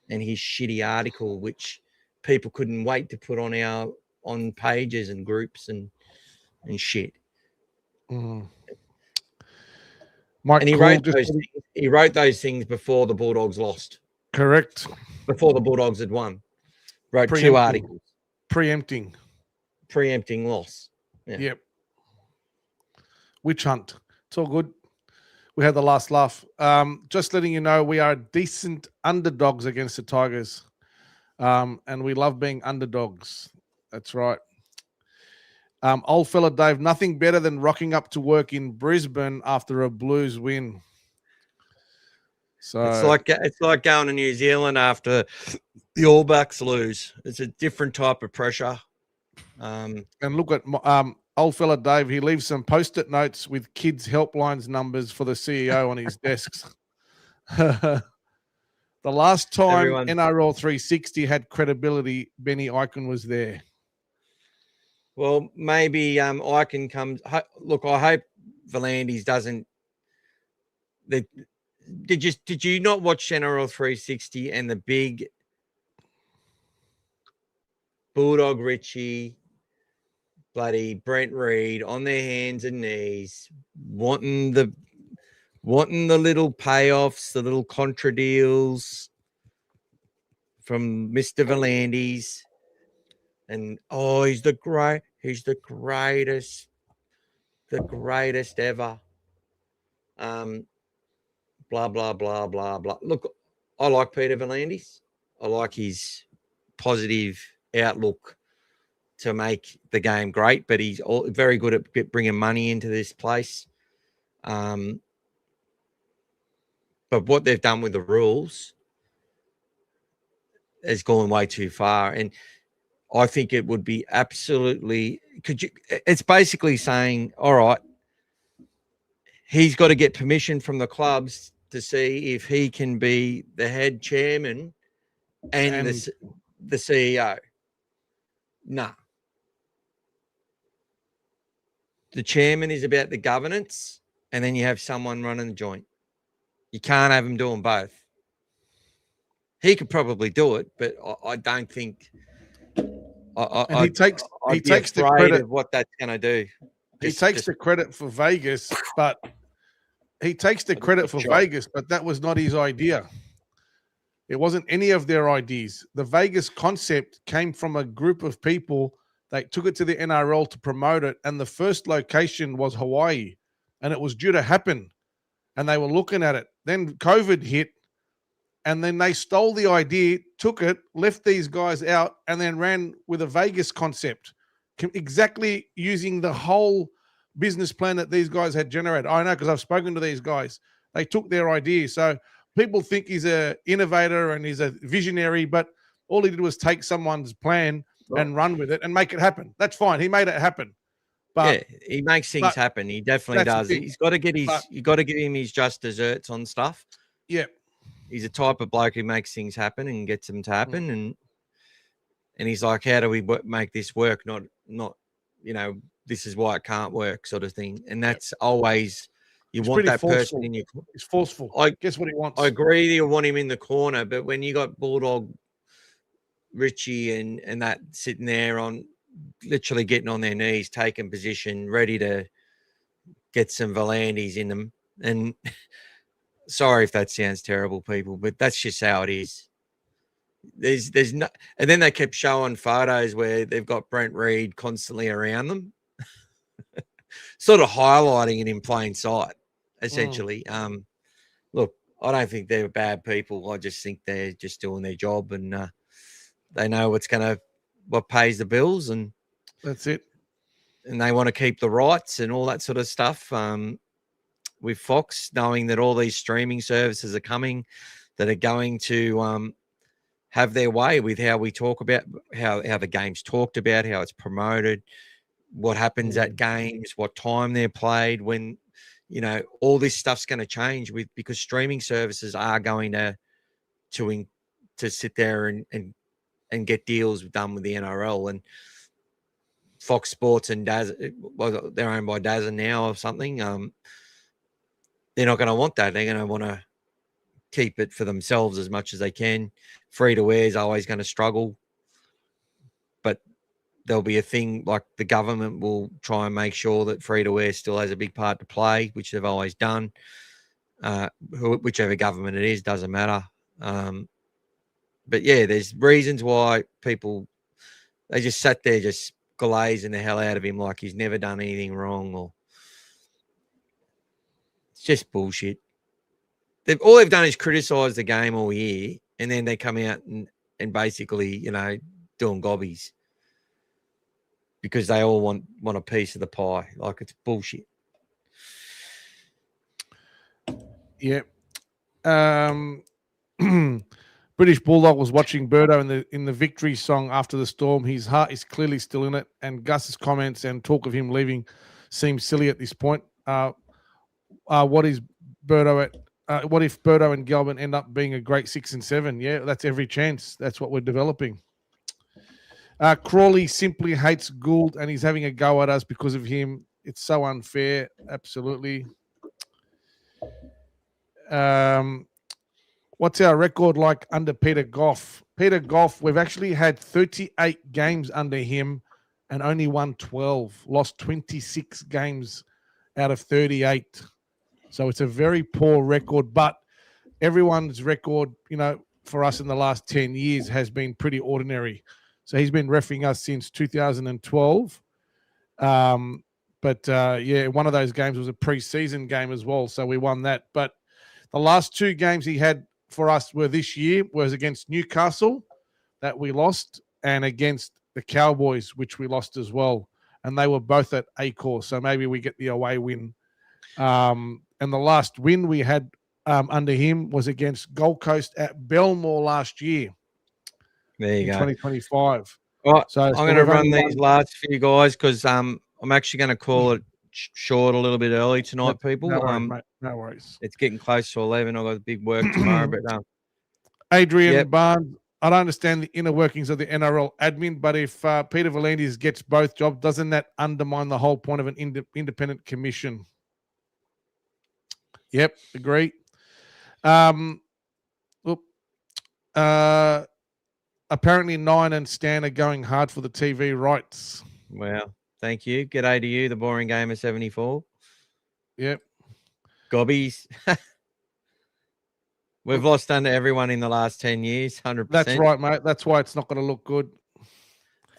and his shitty article, which people couldn't wait to put on pages and groups and shit. Mike And he Cool wrote just those things. He wrote those things before the Bulldogs lost. correct. Before the Bulldogs had won. Wrote 2 Preempting. articles. Preempting loss. Yeah. Yep. Witch hunt. It's all good. We had the last laugh. Just letting you know, we are decent underdogs against the Tigers. And we love being underdogs. That's right. Old fella Dave, nothing better than rocking up to work in Brisbane after a Blues win. So it's like going to New Zealand after the All Blacks lose. It's a different type of pressure. And look at old fella Dave. He leaves some post-it notes with kids' helplines numbers for the CEO on his desks. The last time NRL 360 had credibility, Benny Icon was there. Well, maybe Icon comes. Look, I hope Volandis doesn't. Did you not watch NRL 360 and the big Bulldog Richie, bloody Brent Reed on their hands and knees, wanting the little payoffs, the little contra deals from Mr. Volandis, and he's the greatest ever. Blah blah blah blah blah. Look, I like Peter Volandis. I like his positive outlook to make the game great, but he's very good at bringing money into this place. But what they've done with the rules has gone way too far, and I think it would be absolutely. It's basically saying, all right, he's got to get permission from the clubs to see if he can be the head chairman and the CEO. No. The chairman is about the governance, and then you have someone running the joint. You can't have him doing both. He could probably do it, but I don't think. He takes the credit of what that's going to do. He takes the credit for Vegas, but that was not his idea. It wasn't any of their ideas. The Vegas concept came from a group of people. They took it to the NRL to promote it, and the first location was Hawaii, and it was due to happen, and they were looking at it. Then COVID hit, and then they stole the idea, took it, left these guys out, and then ran with a Vegas concept, exactly using the whole business plan that these guys had generated. I know because I've spoken to these guys. They took their idea. So people think he's an innovator and he's a visionary, but all he did was take someone's plan and run with it and make it happen. That's fine. He made it happen. But yeah, he makes things happen. He definitely does. He's got to get you got to give him his just desserts on stuff. Yeah. He's a type of bloke who makes things happen and gets them to happen. And he's like, how do we make this work? Not, this is why it can't work sort of thing. And that's always, it's want that forceful person in your corner. It's forceful. Guess what he wants. I agree you want him in the corner, but when you got Bulldog Richie and that sitting there on literally getting on their knees, taking position, ready to get some Volandis in them. And sorry if that sounds terrible, people, but that's just how it is. There's no, and then they kept showing photos where they've got Brent Reed constantly around them, sort of highlighting it in plain sight, essentially. Look, I don't think they're bad people. I just think they're just doing their job, and they know what pays the bills, and that's it. And they want to keep the rights and all that sort of stuff. With Fox, knowing that all these streaming services are coming that are going to have their way with how we talk about how the game's talked about, how it's promoted, what happens at games, what time they're played, when, all this stuff's going to change because streaming services are going to sit there and get deals done with the NRL. And Fox Sports and Daz, well, they're owned by Dazza now or something. They're not going to want that. They're going to want to keep it for themselves as much as they can. Free to air is always going to struggle, but there'll be a thing like the government will try and make sure that free to air still has a big part to play, which they've always done. whichever government it is, doesn't matter. But yeah, there's reasons why people, they just sat there just glazing the hell out of him like he's never done anything wrong, or it's just bullshit. All they've done is criticise the game all year, and then they come out and basically, doing gobbies because they all want a piece of the pie. Like, it's bullshit. Yeah. British Bulldog was watching Burto in the victory song after the storm. His heart is clearly still in it, and Gus's comments and talk of him leaving seems silly at this point. What is Burto at? What if Burto and Gelman end up being a great 6 and 7? Yeah, that's every chance. That's what we're developing. Crawley simply hates Gould, and he's having a go at us because of him. It's so unfair. Absolutely. What's our record like under Peter Goff? Peter Goff, we've actually had 38 games under him and only won 12. Lost 26 games out of 38. So it's a very poor record, but everyone's record, for us in the last 10 years has been pretty ordinary. So he's been reffing us since 2012. Yeah, one of those games was a preseason game as well, so we won that. But the last 2 games he had for us were this year, was against Newcastle, that we lost, and against the Cowboys, which we lost as well. And they were both at Acor, so maybe we get the away win. And the last win we had under him was against Gold Coast at Belmore last year. There you go. 2025. Right, so I'm going to run these last few guys because I'm actually going to call it short a little bit early tonight, people. No worries, mate. No worries. It's getting close to 11. I've got big work tomorrow. But Adrian Barnes, I don't understand the inner workings of the NRL admin, but if Peter V'landys gets both jobs, doesn't that undermine the whole point of an independent commission? Yep, agree. Apparently 9 and Stan are going hard for the TV rights. Well, thank you. G'day to you, the boring gamer 74. Yep. Gobbies. We've lost under everyone in the last 10 years, 100%. That's right, mate. That's why it's not going to look good.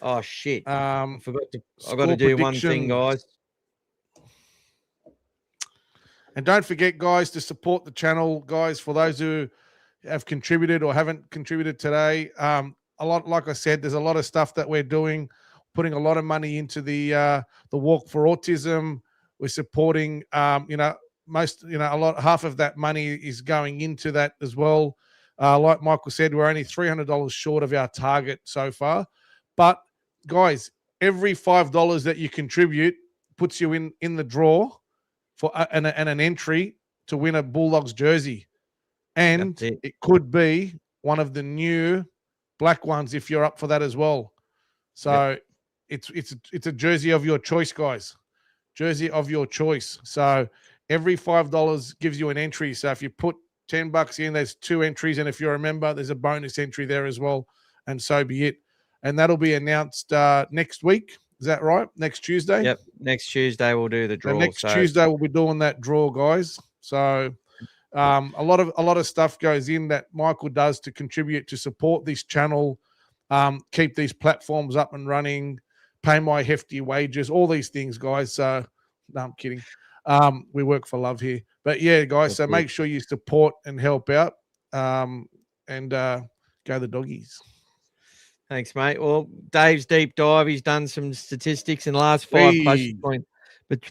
Oh, shit. I've got to do one thing, guys. And don't forget, guys, to support the channel, guys, for those who have contributed or haven't contributed today. A lot, like I said, there's a lot of stuff that we're doing, putting a lot of money into the Walk For Autism. We're supporting, half of that money is going into that as well. Like Michael said, we're only $300 short of our target so far. But guys, every $5 that you contribute puts you in the draw for and an entry to win a Bulldogs jersey. And it could be one of the new black ones if you're up for that as well. So it's a jersey of your choice, guys. Jersey of your choice. So every $5 gives you an entry. So if you put $10 in, there's 2 entries. And if you're a member, there's a bonus entry there as well. And so be it. And that'll be announced next week. Is that right? Next Tuesday? Yep. Next Tuesday we'll do the draw. So next Tuesday we'll be doing that draw, guys. So a lot of stuff goes in that Michael does to contribute to support this channel, keep these platforms up and running, pay my hefty wages, all these things, guys. So no, I'm kidding. We work for love here. But yeah, guys, so make sure you support and help out, and go the doggies. Thanks, mate. Well, Dave's deep dive, he's done some statistics in the last 5 clashes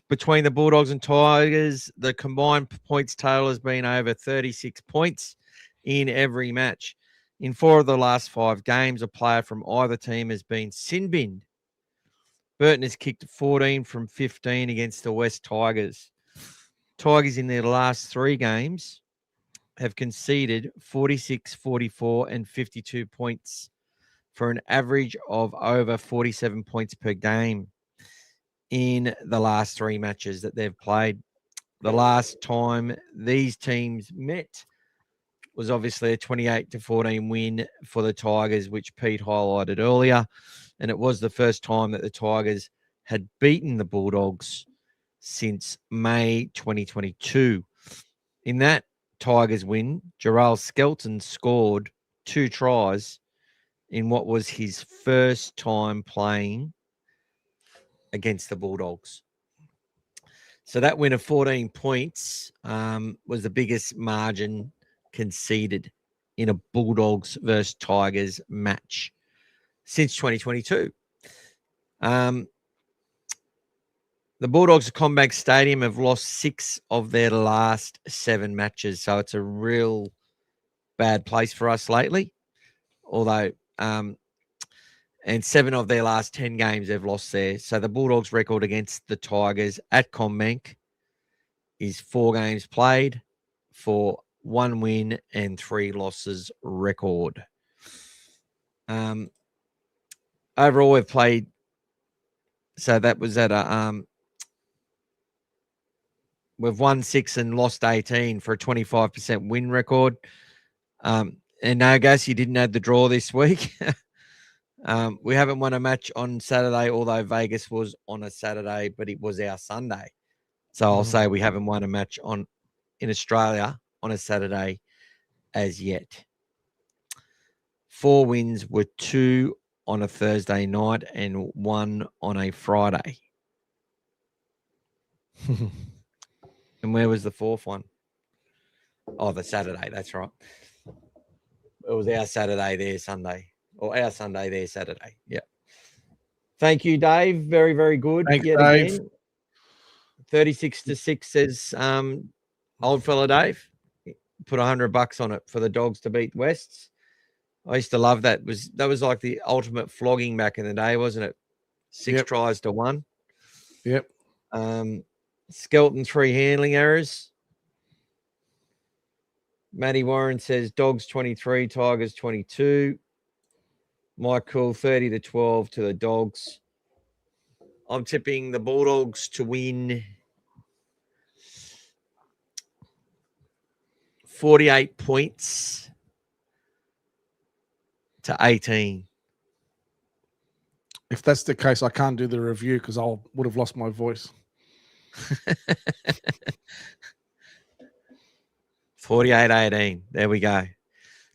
between the Bulldogs and Tigers. The combined points total has been over 36 points in every match. In 4 of the last 5 games, a player from either team has been sin-binned. Burton has kicked 14 from 15 against the West Tigers. Tigers in their last 3 games have conceded 46, 44 and 52 points for an average of over 47 points per game in the last 3 matches that they've played. The last time these teams met was obviously a 28-14 win for the Tigers, which Pete highlighted earlier. And it was the first time that the Tigers had beaten the Bulldogs since May 2022. In that Tigers win, Jarrell Skelton scored 2 tries in what was his first time playing against the Bulldogs. So that win of 14 points was the biggest margin conceded in a Bulldogs versus Tigers match since 2022. The Bulldogs at Combank Stadium have lost 6 of their last 7 matches. So it's a real bad place for us lately. Although, and 7 of their last 10 games they've lost there. So the Bulldogs record against the Tigers at Combank is 4 games played for 1 win and 3 losses record. Overall, we've played. So that was at a we've won 6 and lost 18 for a 25% win record. And no, Gas, you didn't add the draw this week. We haven't won a match on Saturday, although Vegas was on a Saturday, but it was our Sunday. So I'll say we haven't won a match in Australia on a Saturday as yet. 4 wins were 2 on a Thursday night and 1 on a Friday. And where was the 4th one? Oh, the Saturday. That's right. It was our Saturday there Sunday, or our Sunday there Saturday. Yeah. Thank you, Dave. Very, very good. Thanks, Dave. Again. 36-6 says old fella Dave. Put $100 on it for the Dogs to beat Wests. I used to love that. That was like the ultimate flogging back in the day, wasn't it? 6 tries to 1. Yep. Skelton 3 handling errors. Matty Warren says Dogs 23, Tigers 22. Mike Cool 30-12 to the Dogs. I'm tipping the Bulldogs to win 48 points to 18. If that's the case, I can't do the review because I would have lost my voice. 48-18. There we go.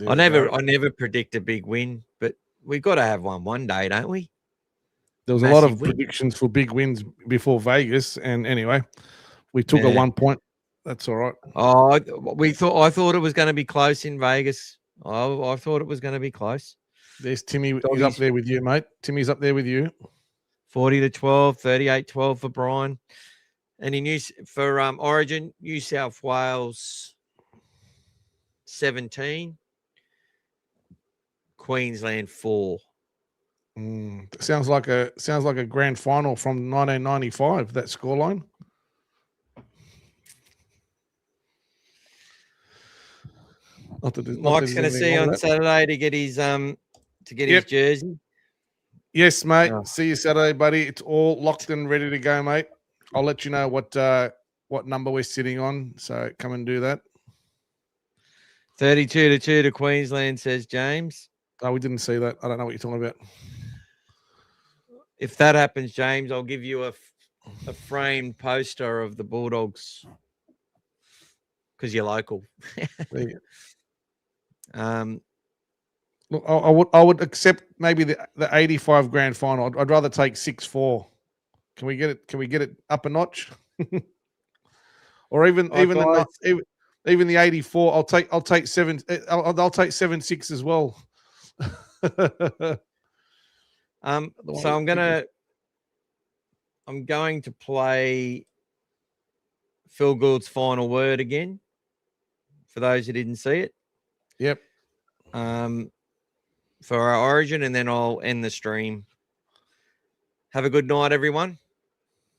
I never predict a big win, but we've got to have one day, don't we? There was a lot of predictions for big wins before Vegas, and anyway, we took a 1 point. That's all right. Oh, I thought it was going to be close in Vegas. I thought it was going to be close. There's Timmy. He's up there with you, mate. Timmy's up there with you. 40-12, 38-12 for Brian. And for Origin, New South Wales 17, Queensland 4. Sounds like a grand final from 1995. That scoreline. Mike's going to see on Saturday to get his his jersey. Yes, mate. See you Saturday, buddy. It's all locked and ready to go, mate. I'll let you know what number we're sitting on. So come and do that. 32-2 to Queensland, says James. Oh, we didn't see that. I don't know what you're talking about. If that happens, James, I'll give you a framed poster of the Bulldogs because you're local. Look, I would accept maybe the 85 grand final. I'd rather take 6-4. Can we get it up a notch? Or even the 84. I'll take 7. I'll take 7-6 as well. So I'm going to play Phil Gould's final word again for those who didn't see it. Yep. For our Origin, and then I'll end the stream. Have a good night, everyone.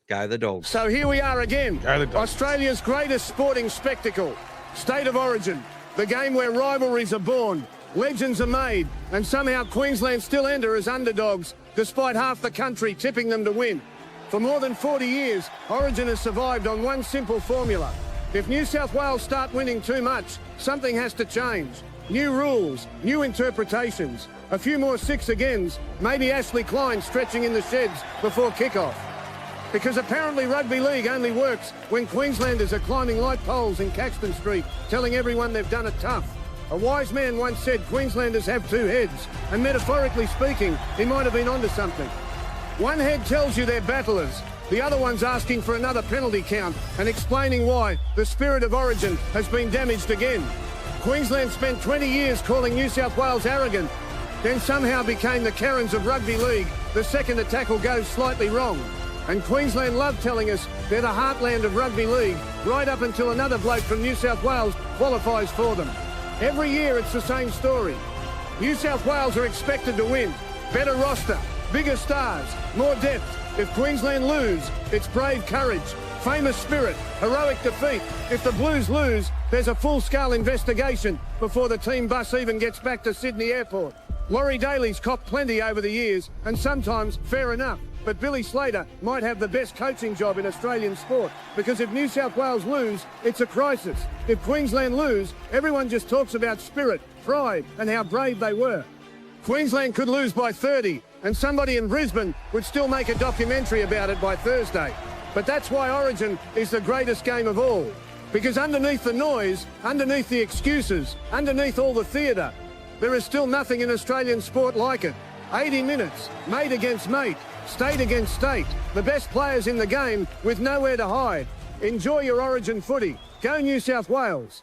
Go the Dogs. So here we are again. Go the Dogs. Australia's greatest sporting spectacle. State of Origin. The game where rivalries are born, legends are made, and somehow Queensland still enter as underdogs, despite half the country tipping them to win. For more than 40 years, Origin has survived on one simple formula. If New South Wales start winning too much, something has to change. New rules, new interpretations, a few more 6 agains, maybe Ashley Klein stretching in the sheds before kickoff. Because apparently rugby league only works when Queenslanders are climbing light poles in Caxton Street, telling everyone they've done it tough. A wise man once said Queenslanders have two heads, and metaphorically speaking, he might have been onto something. One head tells you they're battlers, the other one's asking for another penalty count and explaining why the spirit of origin has been damaged again. Queensland spent 20 years calling New South Wales arrogant, then somehow became the Karens of rugby league the second a tackle goes slightly wrong. And Queensland love telling us they're the heartland of rugby league right up until another bloke from New South Wales qualifies for them. Every year it's the same story. New South Wales are expected to win. Better roster, bigger stars, more depth. If Queensland lose, it's brave courage, famous spirit, heroic defeat. If the Blues lose, there's a full-scale investigation before the team bus even gets back to Sydney Airport. Laurie Daly's copped plenty over the years, and sometimes fair enough. But Billy Slater might have the best coaching job in Australian sport, because if New South Wales lose, it's a crisis. If Queensland lose, everyone just talks about spirit, pride, and how brave they were. Queensland could lose by 30, and somebody in Brisbane would still make a documentary about it by Thursday. But that's why Origin is the greatest game of all. Because underneath the noise, underneath the excuses, underneath all the theatre, there is still nothing in Australian sport like it. 80 minutes, mate against mate, state against state, the best players in the game with nowhere to hide. Enjoy your Origin footy. Go New South Wales.